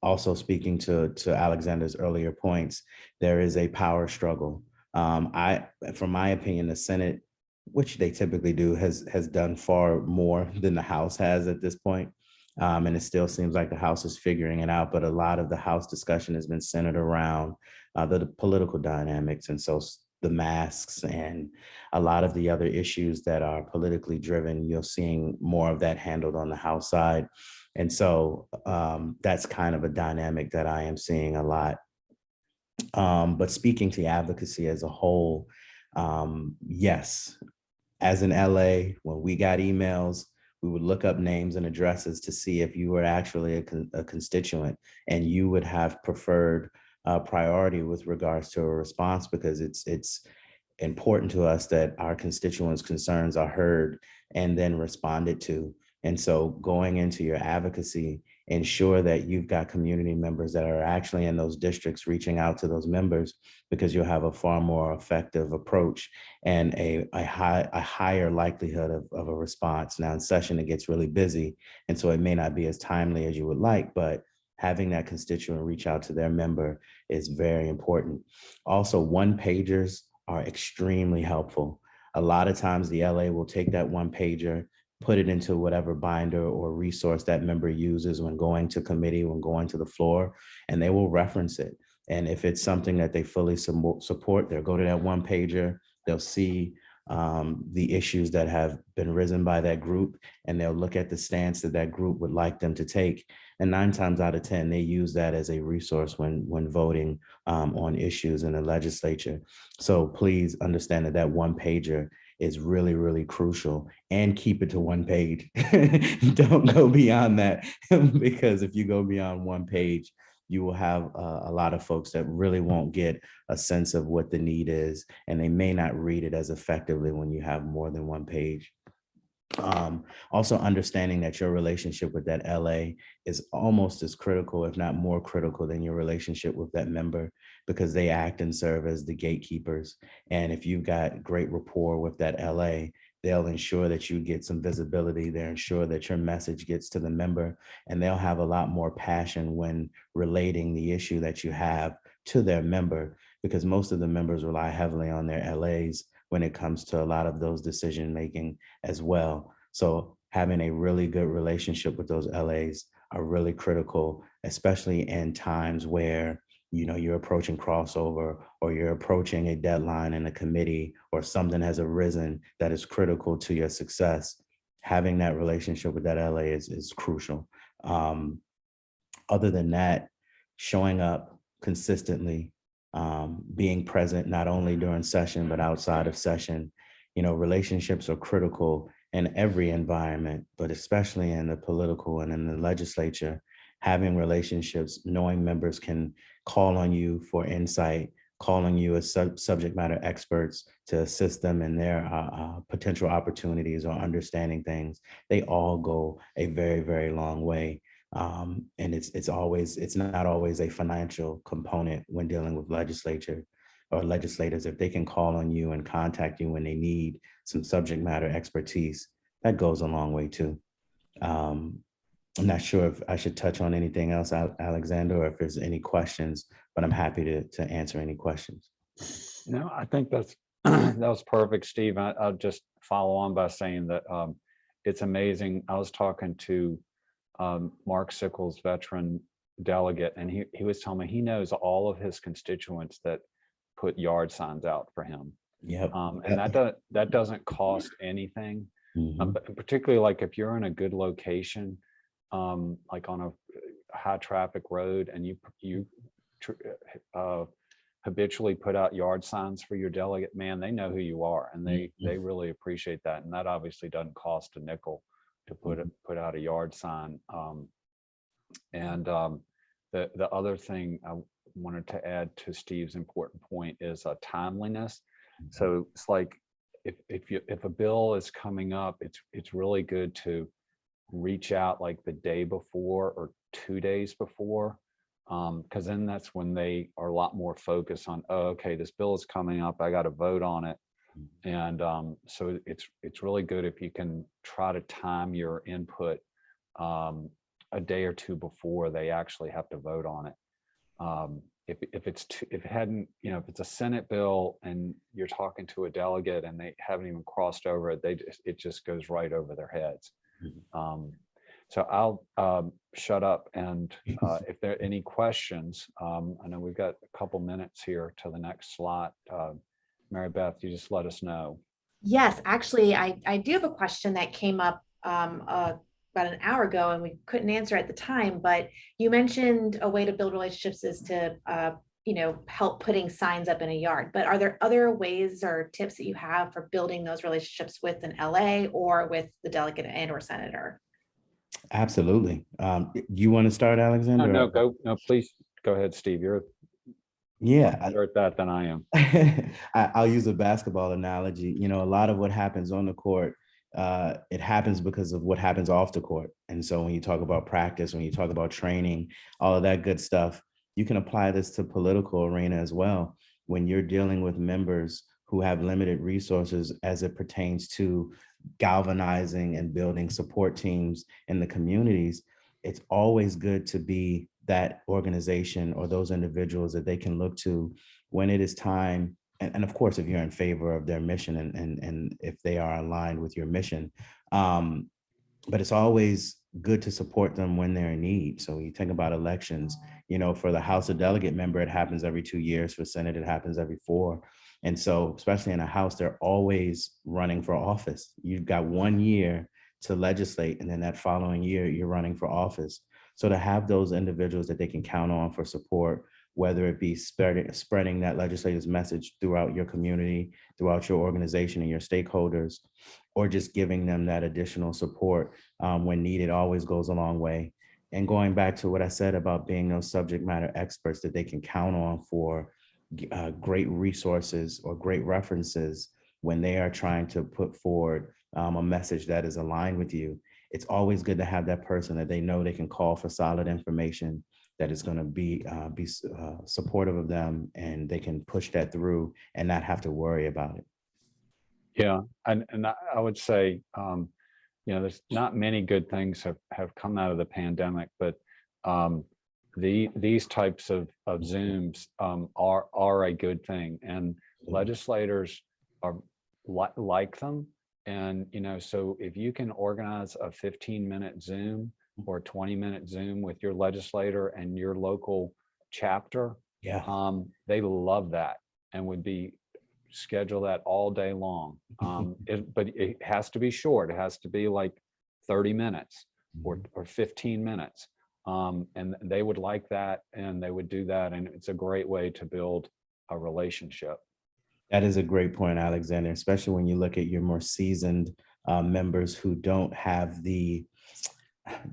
Also speaking to Alexander's earlier points, there is a power struggle. From my opinion, the Senate, which they typically do, has done far more than the House has at this point. And it still seems like the House is figuring it out, but a lot of the House discussion has been centered around the political dynamics. And so the masks and a lot of the other issues that are politically driven, you're seeing more of that handled on the House side. And so that's kind of a dynamic that I am seeing a lot. But speaking to advocacy as a whole, yes, as in LA, when we got emails, we would look up names and addresses to see if you were actually a constituent, and you would have preferred priority with regards to a response, because it's important to us that our constituents' concerns are heard and then responded to. And so going into your advocacy, ensure that you've got community members that are actually in those districts reaching out to those members, because you'll have a far more effective approach and a higher likelihood of a response. Now in session, it gets really busy, and so it may not be as timely as you would like, but having that constituent reach out to their member is very important. Also, one-pagers are extremely helpful. A lot of times the LA will take that one-pager, put it into whatever binder or resource that member uses when going to committee, when going to the floor, and they will reference it. And if it's something that they fully support, they'll go to that one pager, they'll see the issues that have been risen by that group, and they'll look at the stance that that group would like them to take. And 9 times out of 10, they use that as a resource when voting on issues in the legislature. So please understand that that one pager is really, really crucial, and keep it to one page. Don't go beyond that because if you go beyond one page, you will have a lot of folks that really won't get a sense of what the need is, and they may not read it as effectively when you have more than one page. Also understanding that your relationship with that LA is almost as critical, if not more critical, than your relationship with that member, because they act and serve as the gatekeepers. And if you've got great rapport with that LA, they'll ensure that you get some visibility. They'll ensure that your message gets to the member, and they'll have a lot more passion when relating the issue that you have to their member, because most of the members rely heavily on their LAs when it comes to a lot of those decision making as well. So having a really good relationship with those LAs are really critical, especially in times where, you know, you're approaching crossover, or you're approaching a deadline in a committee, or something has arisen that is critical to your success. Having that relationship with that LA is crucial. Other than that, showing up consistently, being present not only during session but outside of session. You know, relationships are critical in every environment, but especially in the political and in the legislature. Having relationships, knowing members can call on you for insight, calling you as subject matter experts to assist them in their potential opportunities or understanding things, they all go a very, very long way. And it's not always a financial component when dealing with legislature or legislators. If they can call on you and contact you when they need some subject matter expertise, that goes a long way too. I'm not sure if I should touch on anything else, Alexander, or if there's any questions, but I'm happy to answer any questions. No, I think that's that was perfect, Steve. I'll just follow on by saying that it's amazing. I was talking to Mark Sickles, veteran delegate, and he was telling me he knows all of his constituents that put yard signs out for him. Yep. And that doesn't cost anything. Mhm. But particularly like if you're in a good location, like on a high traffic road, and you habitually put out yard signs for your delegate, man, they know who you are, and they really appreciate that. And that obviously doesn't cost a nickel to put out a yard sign. The other thing I wanted to add to Steve's important point is timeliness. So it's like if a bill is coming up, it's really good to reach out like the day before or 2 days before, because then that's when they are a lot more focused on, oh, okay, this bill is coming up, I got to vote on it. And so it's really good if you can try to time your input a day or two before they actually have to vote on it. If it hadn't, you know, if it's a Senate bill and you're talking to a delegate and they haven't even crossed over it, it just goes right over their heads. So I'll shut up, and if there are any questions, I know we've got a couple minutes here to the next slot. Mary Beth, you just let us know. Yes, actually, I do have a question that came up about an hour ago, and we couldn't answer at the time, but you mentioned a way to build relationships is to help putting signs up in a yard. But are there other ways or tips that you have for building those relationships with an LA or with the delegate and or senator? Absolutely. You want to start, Alexander? No, please go ahead, Steve. You're better at that than I am. I'll use a basketball analogy. You know, a lot of what happens on the court, it happens because of what happens off the court. And so when you talk about practice, when you talk about training, all of that good stuff, you can apply this to political arena as well. When you're dealing with members who have limited resources as it pertains to galvanizing and building support teams in the communities, it's always good to be that organization or those individuals that they can look to when it is time. And of course, if you're in favor of their mission and if they are aligned with your mission, but it's always good to support them when they're in need. So when you think about elections, you know, for the House of Delegate member, it happens every 2 years. For Senate, it happens every 4. And so, especially in a House, they're always running for office. You've got 1 year to legislate, and then that following year, you're running for office. So to have those individuals that they can count on for support whether it be spreading that legislator's message throughout your community, throughout your organization and your stakeholders, or just giving them that additional support when needed always goes a long way. And going back to what I said about being those subject matter experts that they can count on for great resources or great references when they are trying to put forward a message that is aligned with you. It's always good to have that person that they know they can call for solid information that is going to be supportive of them, and they can push that through and not have to worry about it. Yeah, and I would say, there's not many good things have come out of the pandemic, but these types of Zooms are a good thing, and legislators are like them. And so if you can organize a 15-minute Zoom or a 20-minute Zoom with your legislator and your local chapter, they love that and would be schedule that all day long. But it has to be short. It has to be like 30 minutes or 15 minutes. And they would like that, and they would do that. And it's a great way to build a relationship. That is a great point, Alexander, especially when you look at your more seasoned members who don't have the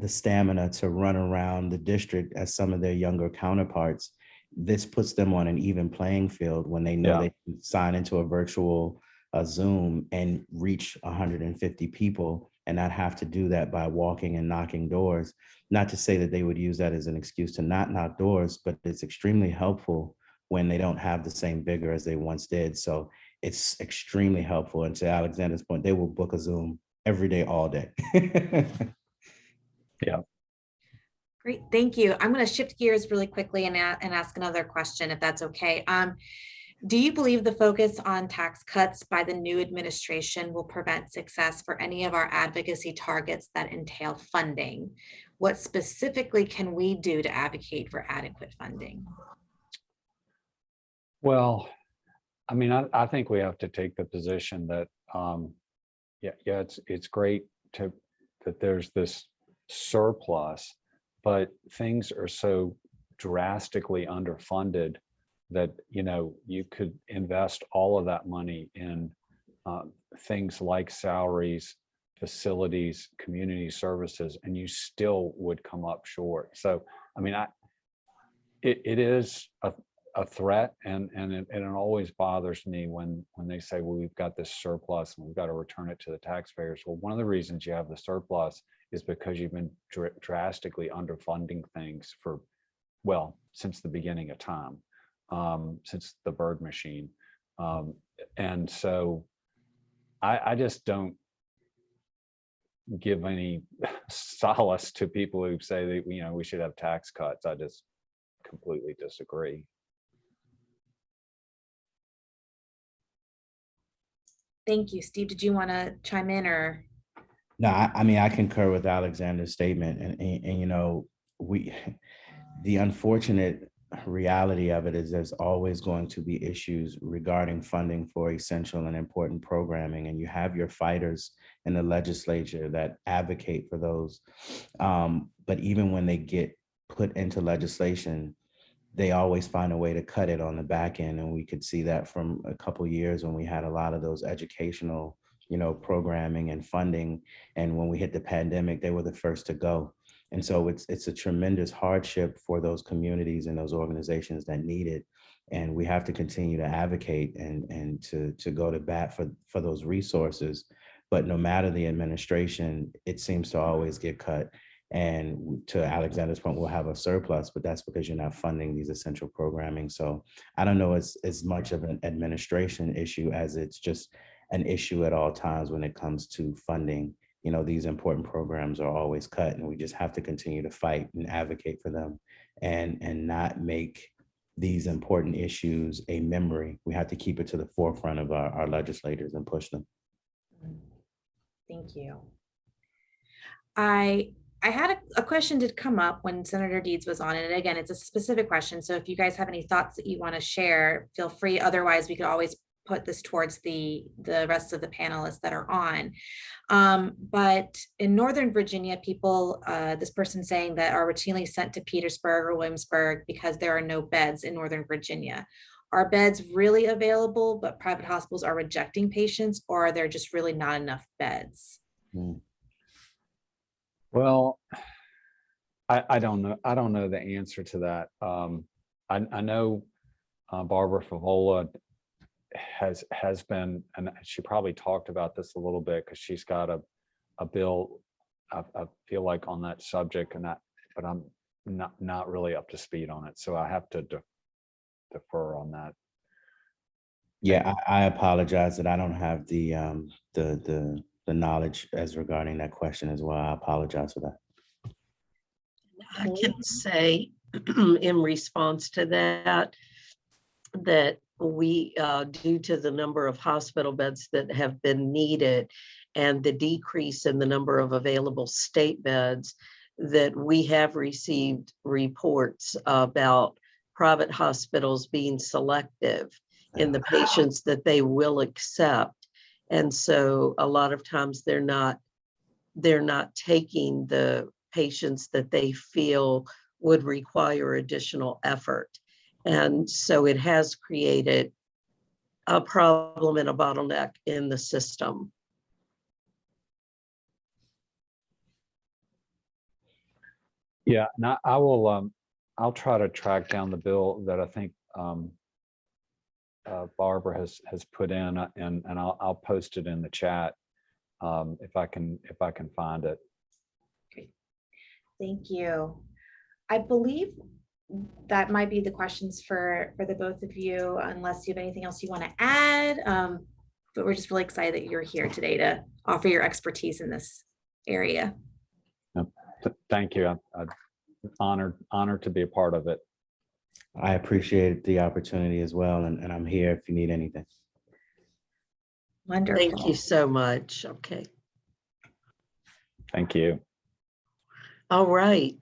stamina to run around the district as some of their younger counterparts. This puts them on an even playing field when they know they can sign into a virtual Zoom and reach 150 people and not have to do that by walking and knocking doors. Not to say that they would use that as an excuse to not knock doors, but it's extremely helpful when they don't have the same vigor as they once did. So it's extremely helpful. And to Alexander's point, they will book a Zoom every day, all day. Yeah. Great, thank you. I'm going to shift gears really quickly and ask another question, if that's okay. Do you believe the focus on tax cuts by the new administration will prevent success for any of our advocacy targets that entail funding? What specifically can we do to advocate for adequate funding? Well, I mean, I think we have to take the position that, it's great that there's this surplus, but things are so drastically underfunded that you could invest all of that money in things like salaries, facilities, community services, and you still would come up short. So I mean, it is a threat, and it always bothers me when they say, well, we've got this surplus and we've got to return it to the taxpayers. Well, one of the reasons you have the surplus is because you've been drastically underfunding things since the beginning of time, since the Bird machine. And so I just don't give any solace to people who say that, we should have tax cuts. I just completely disagree. Thank you. Steve, did you want to chime in or? No, I mean, I concur with Alexander's statement, and the unfortunate reality of it is there's always going to be issues regarding funding for essential and important programming, and you have your fighters in the legislature that advocate for those. But even when they get put into legislation, they always find a way to cut it on the back end. And we could see that from a couple of years when we had a lot of those educational, programming and funding. And when we hit the pandemic, they were the first to go. And so it's a tremendous hardship for those communities and those organizations that need it. And we have to continue to advocate and to go to bat for those resources. But no matter the administration, it seems to always get cut. And to Alexander's point, we'll have a surplus, but that's because you're not funding these essential programming. So I don't know as much of an administration issue as it's just an issue at all times when it comes to funding. These important programs are always cut, and we just have to continue to fight and advocate for them and not make these important issues a memory. We have to keep it to the forefront of our legislators and push them. Thank you. I had a question did come up when Senator Deeds was on, and again, it's a specific question. So if you guys have any thoughts that you want to share, feel free. Otherwise, we could always put this towards the rest of the panelists that are on. But in Northern Virginia, people, this person saying that are routinely sent to Petersburg or Williamsburg because there are no beds in Northern Virginia. Are beds really available, but private hospitals are rejecting patients, or are there just really not enough beds? Well, I don't know. I don't know the answer to that. I know Barbara Favola has been, and she probably talked about this a little bit because she's got a bill, I feel like, on that subject, and but I'm not really up to speed on it, so I have to defer on that. Yeah, I apologize that I don't have the knowledge as regarding that question as well. I apologize for that. I can say in response to that we, due to the number of hospital beds that have been needed and the decrease in the number of available state beds, that we have received reports about private hospitals being selective in the patients that they will accept. And so a lot of times they're not taking the patients that they feel would require additional effort. And so it has created a problem and a bottleneck in the system. Yeah, and I will, I'll try to track down the bill that I think Barbara has put in, and I'll post it in the chat if I can find it. Great. Thank you. I believe that might be the questions for the both of you, unless you have anything else you want to add. But we're just really excited that you're here today to offer your expertise in this area. Thank you. I'm honored to be a part of it. I appreciate the opportunity as well, and I'm here if you need anything. Wonderful. Thank you so much. Okay. Thank you. All right.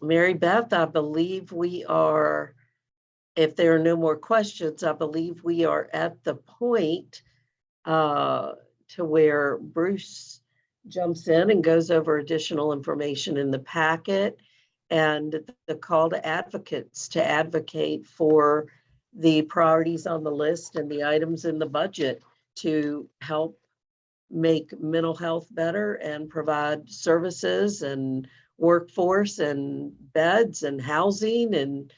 Mary Beth, I believe we are, if there are no more questions, I believe we are at the point to where Bruce jumps in and goes over additional information in the packet and the call to advocates to advocate for the priorities on the list and the items in the budget to help make mental health better and provide services and workforce and beds and housing. And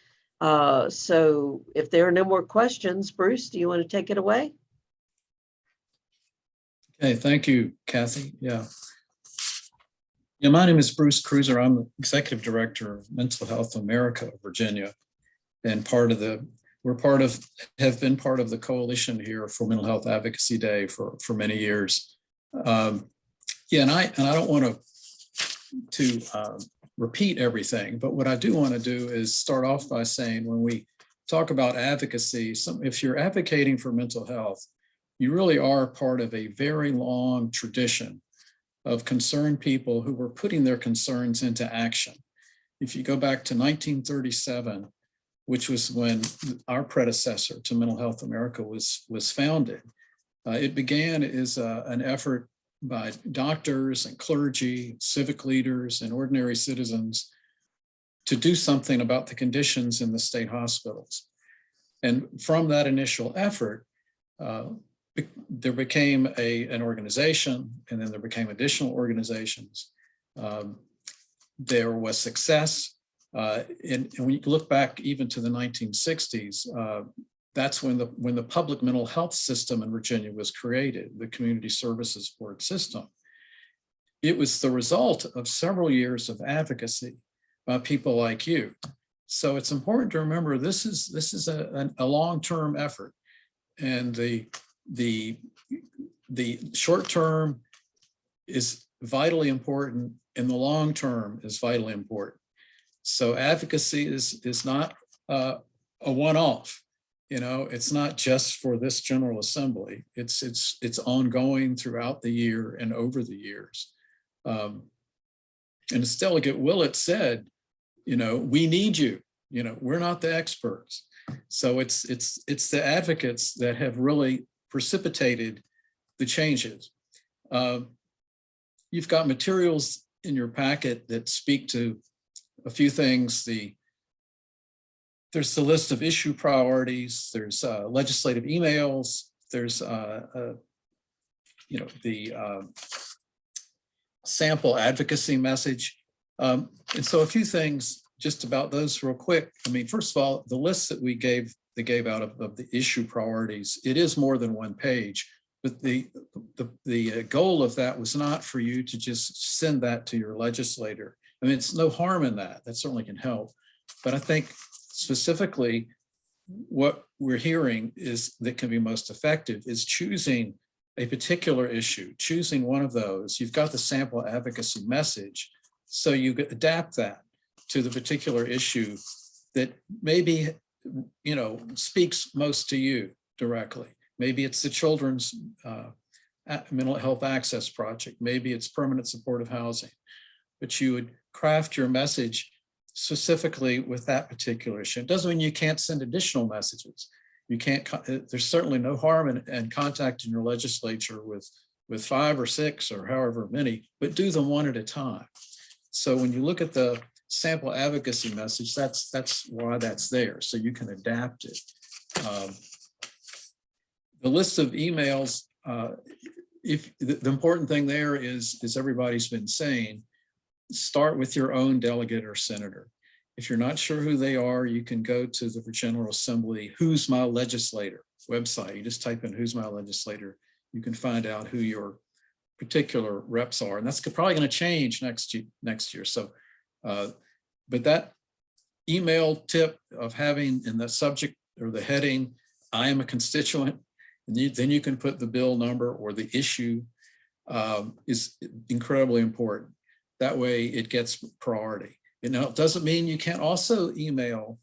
so if there are no more questions, Bruce, do you want to take it away? Okay, thank you, Kathy. Yeah, my name is Bruce Cruiser. I'm the Executive Director of Mental Health America of Virginia, and have been part of the coalition here for Mental Health Advocacy Day for many years. And I don't want to repeat everything, but what I do want to do is start off by saying, when we talk about advocacy, if you're advocating for mental health, you really are part of a very long tradition of concerned people who were putting their concerns into action. If you go back to 1937, which was when our predecessor to Mental Health America was founded, it began as an effort by doctors and clergy, civic leaders, and ordinary citizens to do something about the conditions in the state hospitals. And from that initial effort, there became an organization, and then there became additional organizations. There was success. And when you look back even to the 1960s, that's when the public mental health system in Virginia was created, the Community Services Board system. It was the result of several years of advocacy by people like you. So it's important to remember this is a long-term effort, and the short term is vitally important, and the long term is vitally important. So advocacy is not a one-off. It's not just for this General Assembly. It's ongoing throughout the year and over the years. And as Delegate Willett said, we need you. We're not the experts. So it's the advocates that have really precipitated the changes. You've got materials in your packet that speak to a few things. There's the list of issue priorities. There's legislative emails. There's the sample advocacy message. And so a few things just about those real quick. I mean, first of all, the list that they gave out of the issue priorities, it is more than one page, but the goal of that was not for you to just send that to your legislator. I mean, it's no harm in that. That certainly can help. But I think specifically what we're hearing is that can be most effective is choosing a particular issue, choosing one of those. You've got the sample advocacy message, so you adapt that to the particular issue that maybe, speaks most to you directly. Maybe it's the Children's Mental Health Access Project. Maybe it's permanent supportive housing. But you would craft your message specifically with that particular issue. It doesn't mean you can't send additional messages. You can't, there's certainly no harm in contacting your legislature with 5 or 6 or however many, but do them one at a time. So when you look at the sample advocacy message, that's why that's there. So you can adapt it. The list of emails, if the important thing there is everybody's been saying, start with your own delegate or senator. If you're not sure who they are, you can go to the General Assembly Who's My Legislator website. You just type in Who's My Legislator. You can find out who your particular reps are, and that's probably going to change next year. So, but that email tip of having in the subject or the heading, I am a constituent, and then you can put the bill number or the issue is incredibly important. That way it gets priority. It doesn't mean you can't also email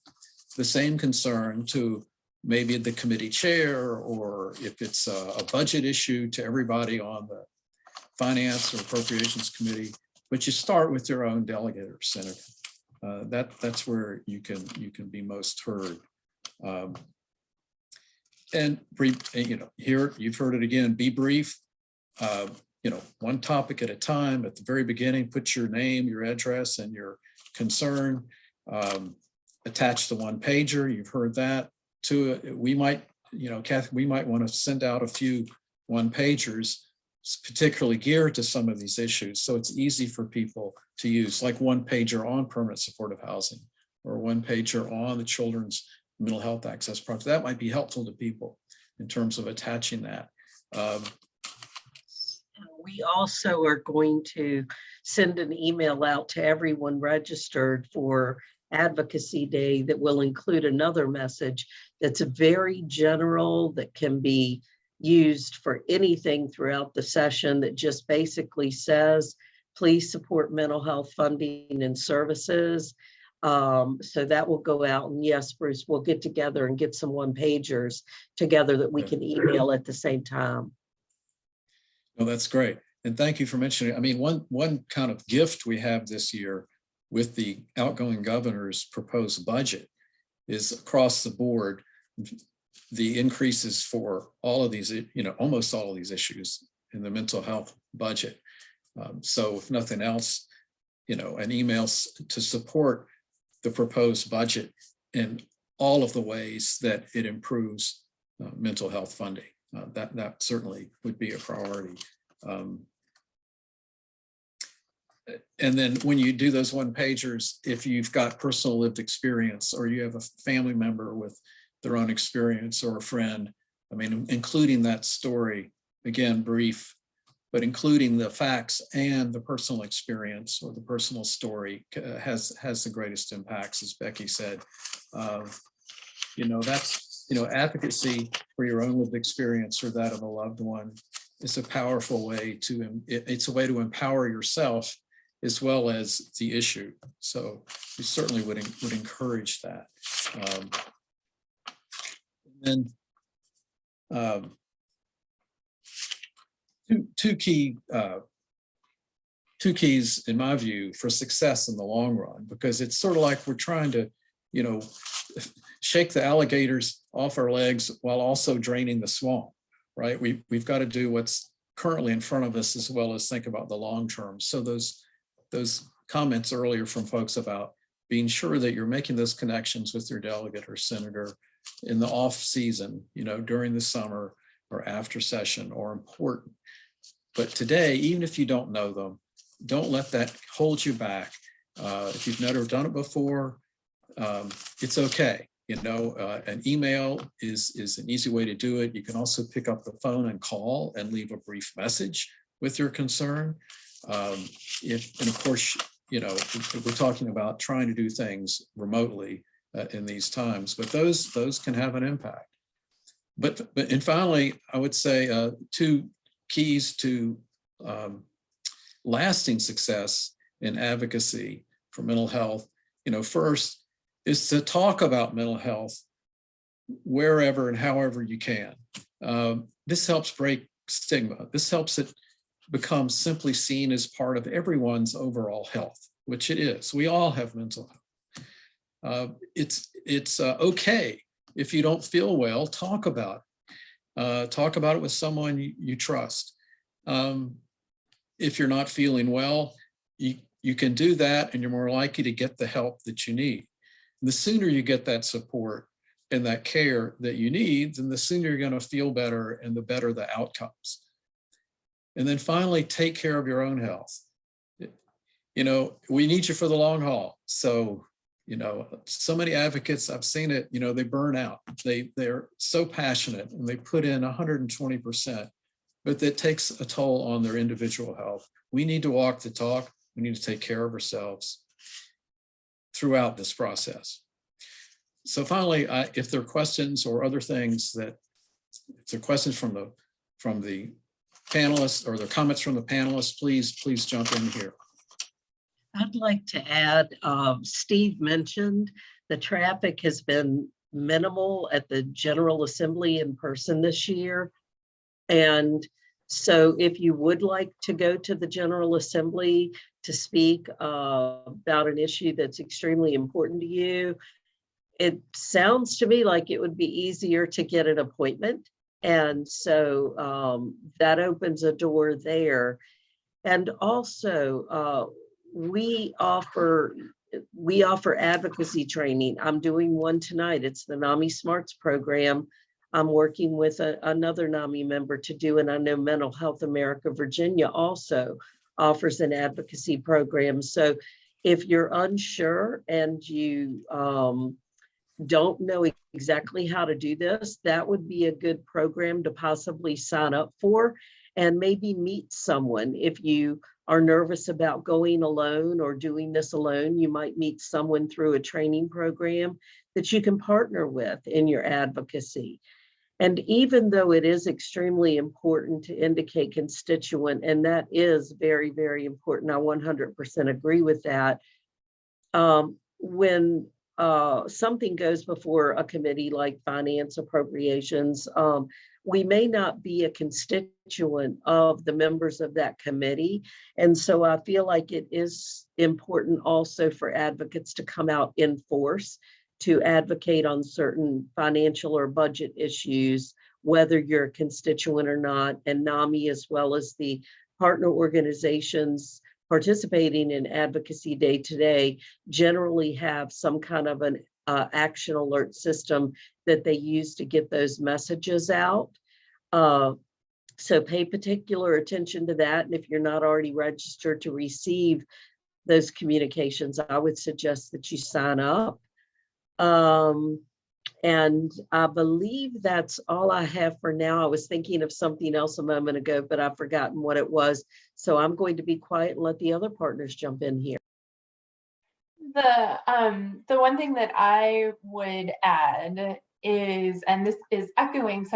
the same concern to maybe the committee chair, or if it's a budget issue, to everybody on the Finance or Appropriations Committee, but you start with your own delegate or senator. That's where you can be most heard. And here you've heard it again, be brief. One topic at a time. At the very beginning, put your name, your address, and your concern. Attach the one pager. You've heard that. To it, we might, Kathy, we might want to send out a few one pagers, particularly geared to some of these issues, so it's easy for people to use, like one pager on permanent supportive housing, or one pager on the Children's Mental Health Access Project. That might be helpful to people in terms of attaching that. We also are going to send an email out to everyone registered for Advocacy Day that will include another message that's very general, that can be used for anything throughout the session, that just basically says, please support mental health funding and services. So that will go out, and yes, Bruce, we'll get together and get some one pagers together that we can email at the same time. Well, that's great. And thank you for mentioning it. I mean, one kind of gift we have this year with the outgoing governor's proposed budget is across the board, the increases for all of these, almost all of these issues in the mental health budget. So if nothing else, an email to support the proposed budget in all of the ways that it improves mental health funding. That certainly would be a priority. And then when you do those one pagers, if you've got personal lived experience, or you have a family member with their own experience, or a friend, I mean, including that story, again, brief, but including the facts and the personal experience or the personal story has the greatest impacts, as Becky said. That's, advocacy for your own lived experience or that of a loved one is a powerful way it's a way to empower yourself as well as the issue. So we certainly would encourage that. And then two keys in my view for success in the long run, because it's sort of like we're trying to, shake the alligators off our legs while also draining the swamp, right? We've got to do what's currently in front of us as well as think about the long term. So those comments earlier from folks about being sure that you're making those connections with your delegate or senator in the off season, during the summer or after session are important. But today, even if you don't know them, don't let that hold you back. If you've never done it before, it's okay. An email is an easy way to do it. You can also pick up the phone and call and leave a brief message with your concern. And of course, we're talking about trying to do things remotely in these times, but those can have an impact. And finally, I would say 2 keys to lasting success in advocacy for mental health. First is to talk about mental health wherever and however you can. This helps break stigma. This helps it become simply seen as part of everyone's overall health, which it is. We all have mental health. It's okay if you don't feel well, talk about it. Talk about it with someone you trust. If you're not feeling well, you can do that and you're more likely to get the help that you need. And the sooner you get that support and that care that you need, then the sooner you're going to feel better and the better the outcomes. And then finally, take care of your own health. We need you for the long haul. So, so many advocates, I've seen it, they burn out. They're so passionate and they put in 120%, but that takes a toll on their individual health. We need to walk the talk. We need to take care of ourselves throughout this process. So finally, if there are questions or other things if there are questions from the panelists or the comments from the panelists, please jump in here. I'd like to add, Steve mentioned the traffic has been minimal at the General Assembly in person this year. And so if you would like to go to the General Assembly to speak about an issue that's extremely important to you, it sounds to me like it would be easier to get an appointment. And so that opens a door there. And also we offer advocacy training. I'm doing one tonight. It's the NAMI Smarts program. I'm working with another NAMI member to do, and I know Mental Health America Virginia also offers an advocacy program. So if you're unsure and you don't know exactly how to do this, that would be a good program to possibly sign up for and maybe meet someone. If you are nervous about going alone or doing this alone, you might meet someone through a training program that you can partner with in your advocacy. And even though it is extremely important to indicate constituent, and that is very, very important, I 100% agree with that. When something goes before a committee like Finance Appropriations, we may not be a constituent of the members of that committee. And so I feel like it is important also for advocates to come out in force to advocate on certain financial or budget issues, whether you're a constituent or not. And NAMI, as well as the partner organizations participating in Advocacy Day today, generally have some kind of an action alert system that they use to get those messages out. So pay particular attention to that. And if you're not already registered to receive those communications, I would suggest that you sign up. And I believe that's all I have for now. I was thinking of something else a moment ago, but I've forgotten what it was. So I'm going to be quiet and let the other partners jump in here. The one thing that I would add is, and this is echoing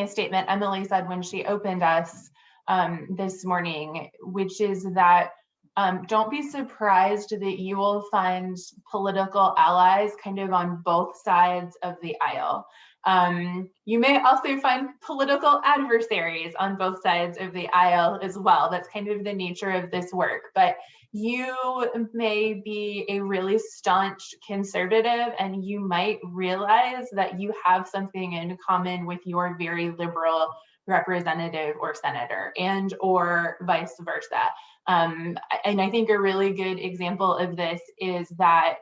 a statement Emily said when she opened us this morning, which is that don't be surprised that you will find political allies kind of on both sides of the aisle. You may also find political adversaries on both sides of the aisle as well. That's kind of the nature of this work. But you may be a really staunch conservative, and you might realize that you have something in common with your very liberal representative or senator, and or vice versa. And I think a really good example of this is that,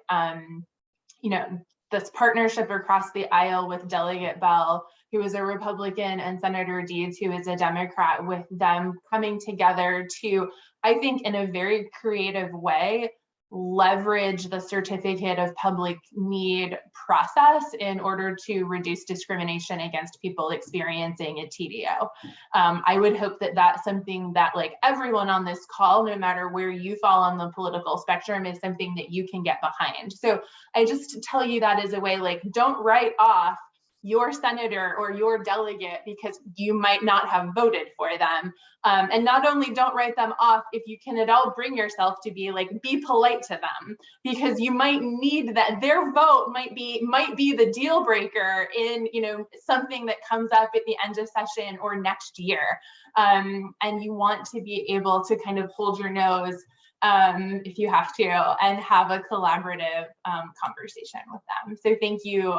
this partnership across the aisle with Delegate Bell, who is a Republican, and Senator Deeds, who is a Democrat, with them coming together to, I think, in a very creative way, leverage the certificate of public need process in order to reduce discrimination against people experiencing a TDO. I would hope that that's something that, like, everyone on this call, no matter where you fall on the political spectrum, is something that you can get behind. So I just tell you that as a way, like, don't write off your senator or your delegate because you might not have voted for them. And not only don't write them off, if you can at all bring yourself to be polite to them, because you might need that. Their vote might be the deal breaker in, something that comes up at the end of session or next year. And you want to be able to kind of hold your nose, if you have to, and have a collaborative conversation with them. So thank you.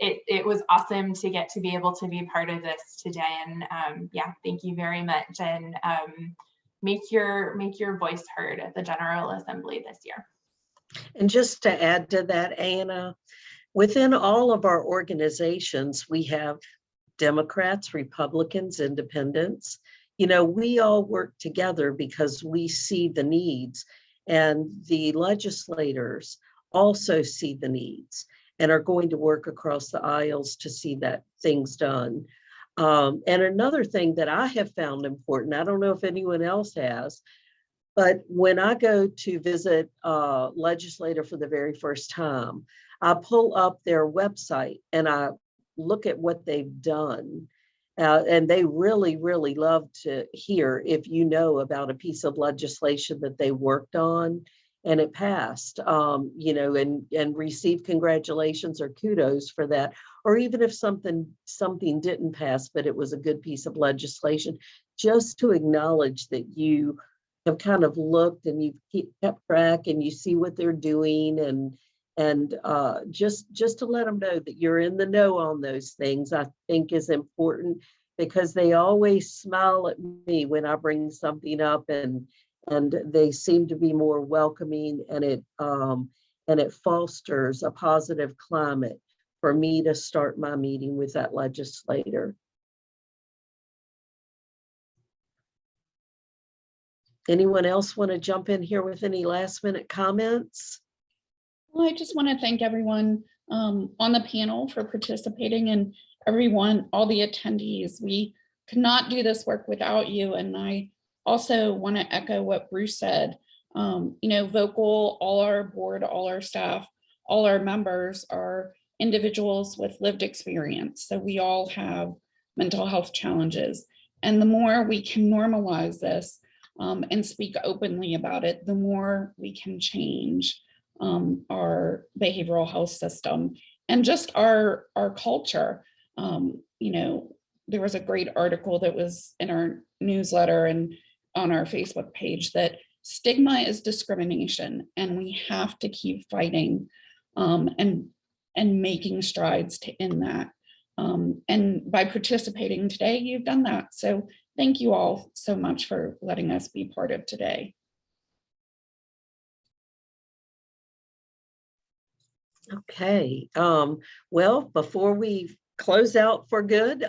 It was awesome to get to be able to be part of this today, and yeah, thank you very much, and make your voice heard at the General Assembly this year. And just to add to that, Anna, within all of our organizations, we have Democrats, Republicans, Independents. We all work together because we see the needs, and the legislators also see the needs and are going to work across the aisles to see that things done. And another thing that I have found important, I don't know if anyone else has, but when I go to visit a legislator for the very first time, I pull up their website and I look at what they've done. And they really, really love to hear if you know about a piece of legislation that they worked on and it passed, and receive congratulations or kudos for that. Or even if something didn't pass, but it was a good piece of legislation, just to acknowledge that you have kind of looked and you've kept track and you see what they're doing, and just to let them know that you're in the know on those things, I think is important, because they always smile at me when I bring something up, and they seem to be more welcoming, and it fosters a positive climate for me to start my meeting with that legislator. Anyone else want to jump in here with any last minute comments? Well, I just want to thank everyone on the panel for participating, and everyone, all the attendees. We could not do this work without you, and I also want to echo what Bruce said. Vocal, all our board, all our staff, all our members are individuals with lived experience. So we all have mental health challenges. And the more we can normalize this and speak openly about it, the more we can change our behavioral health system and just our culture. There was a great article that was in our newsletter and on our Facebook page that stigma is discrimination, and we have to keep fighting and making strides to end that. And by participating today, you've done that. So thank you all so much for letting us be part of today. Okay, well, before we close out for good,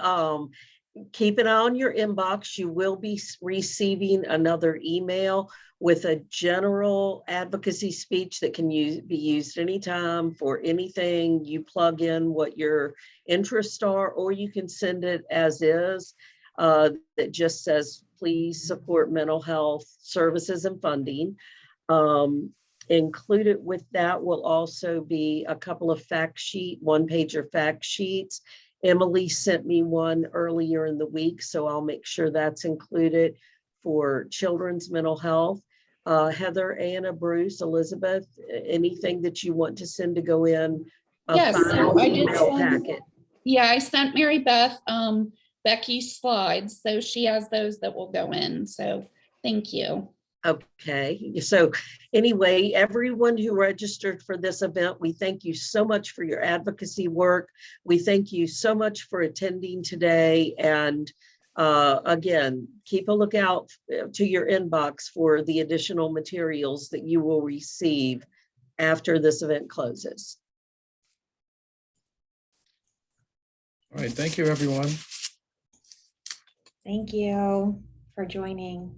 keep an eye on your inbox. You will be receiving another email with a general advocacy speech that can be used anytime for anything. You plug in what your interests are, or you can send it as is, that just says, please support mental health services and funding. Included with that will also be a couple of one-pager fact sheets. Emily sent me one earlier in the week, so I'll make sure that's included for children's mental health. Heather, Anna, Bruce, Elizabeth, anything that you want to send to go in? Yes, so I did send, packet. Yeah, I sent Mary Beth Becky's slides, so she has those that will go in. So thank you. Okay, so anyway, everyone who registered for this event, we thank you so much for your advocacy work. We thank you so much for attending today. And again, keep a lookout to your inbox for the additional materials that you will receive after this event closes. All right, thank you, everyone. Thank you for joining.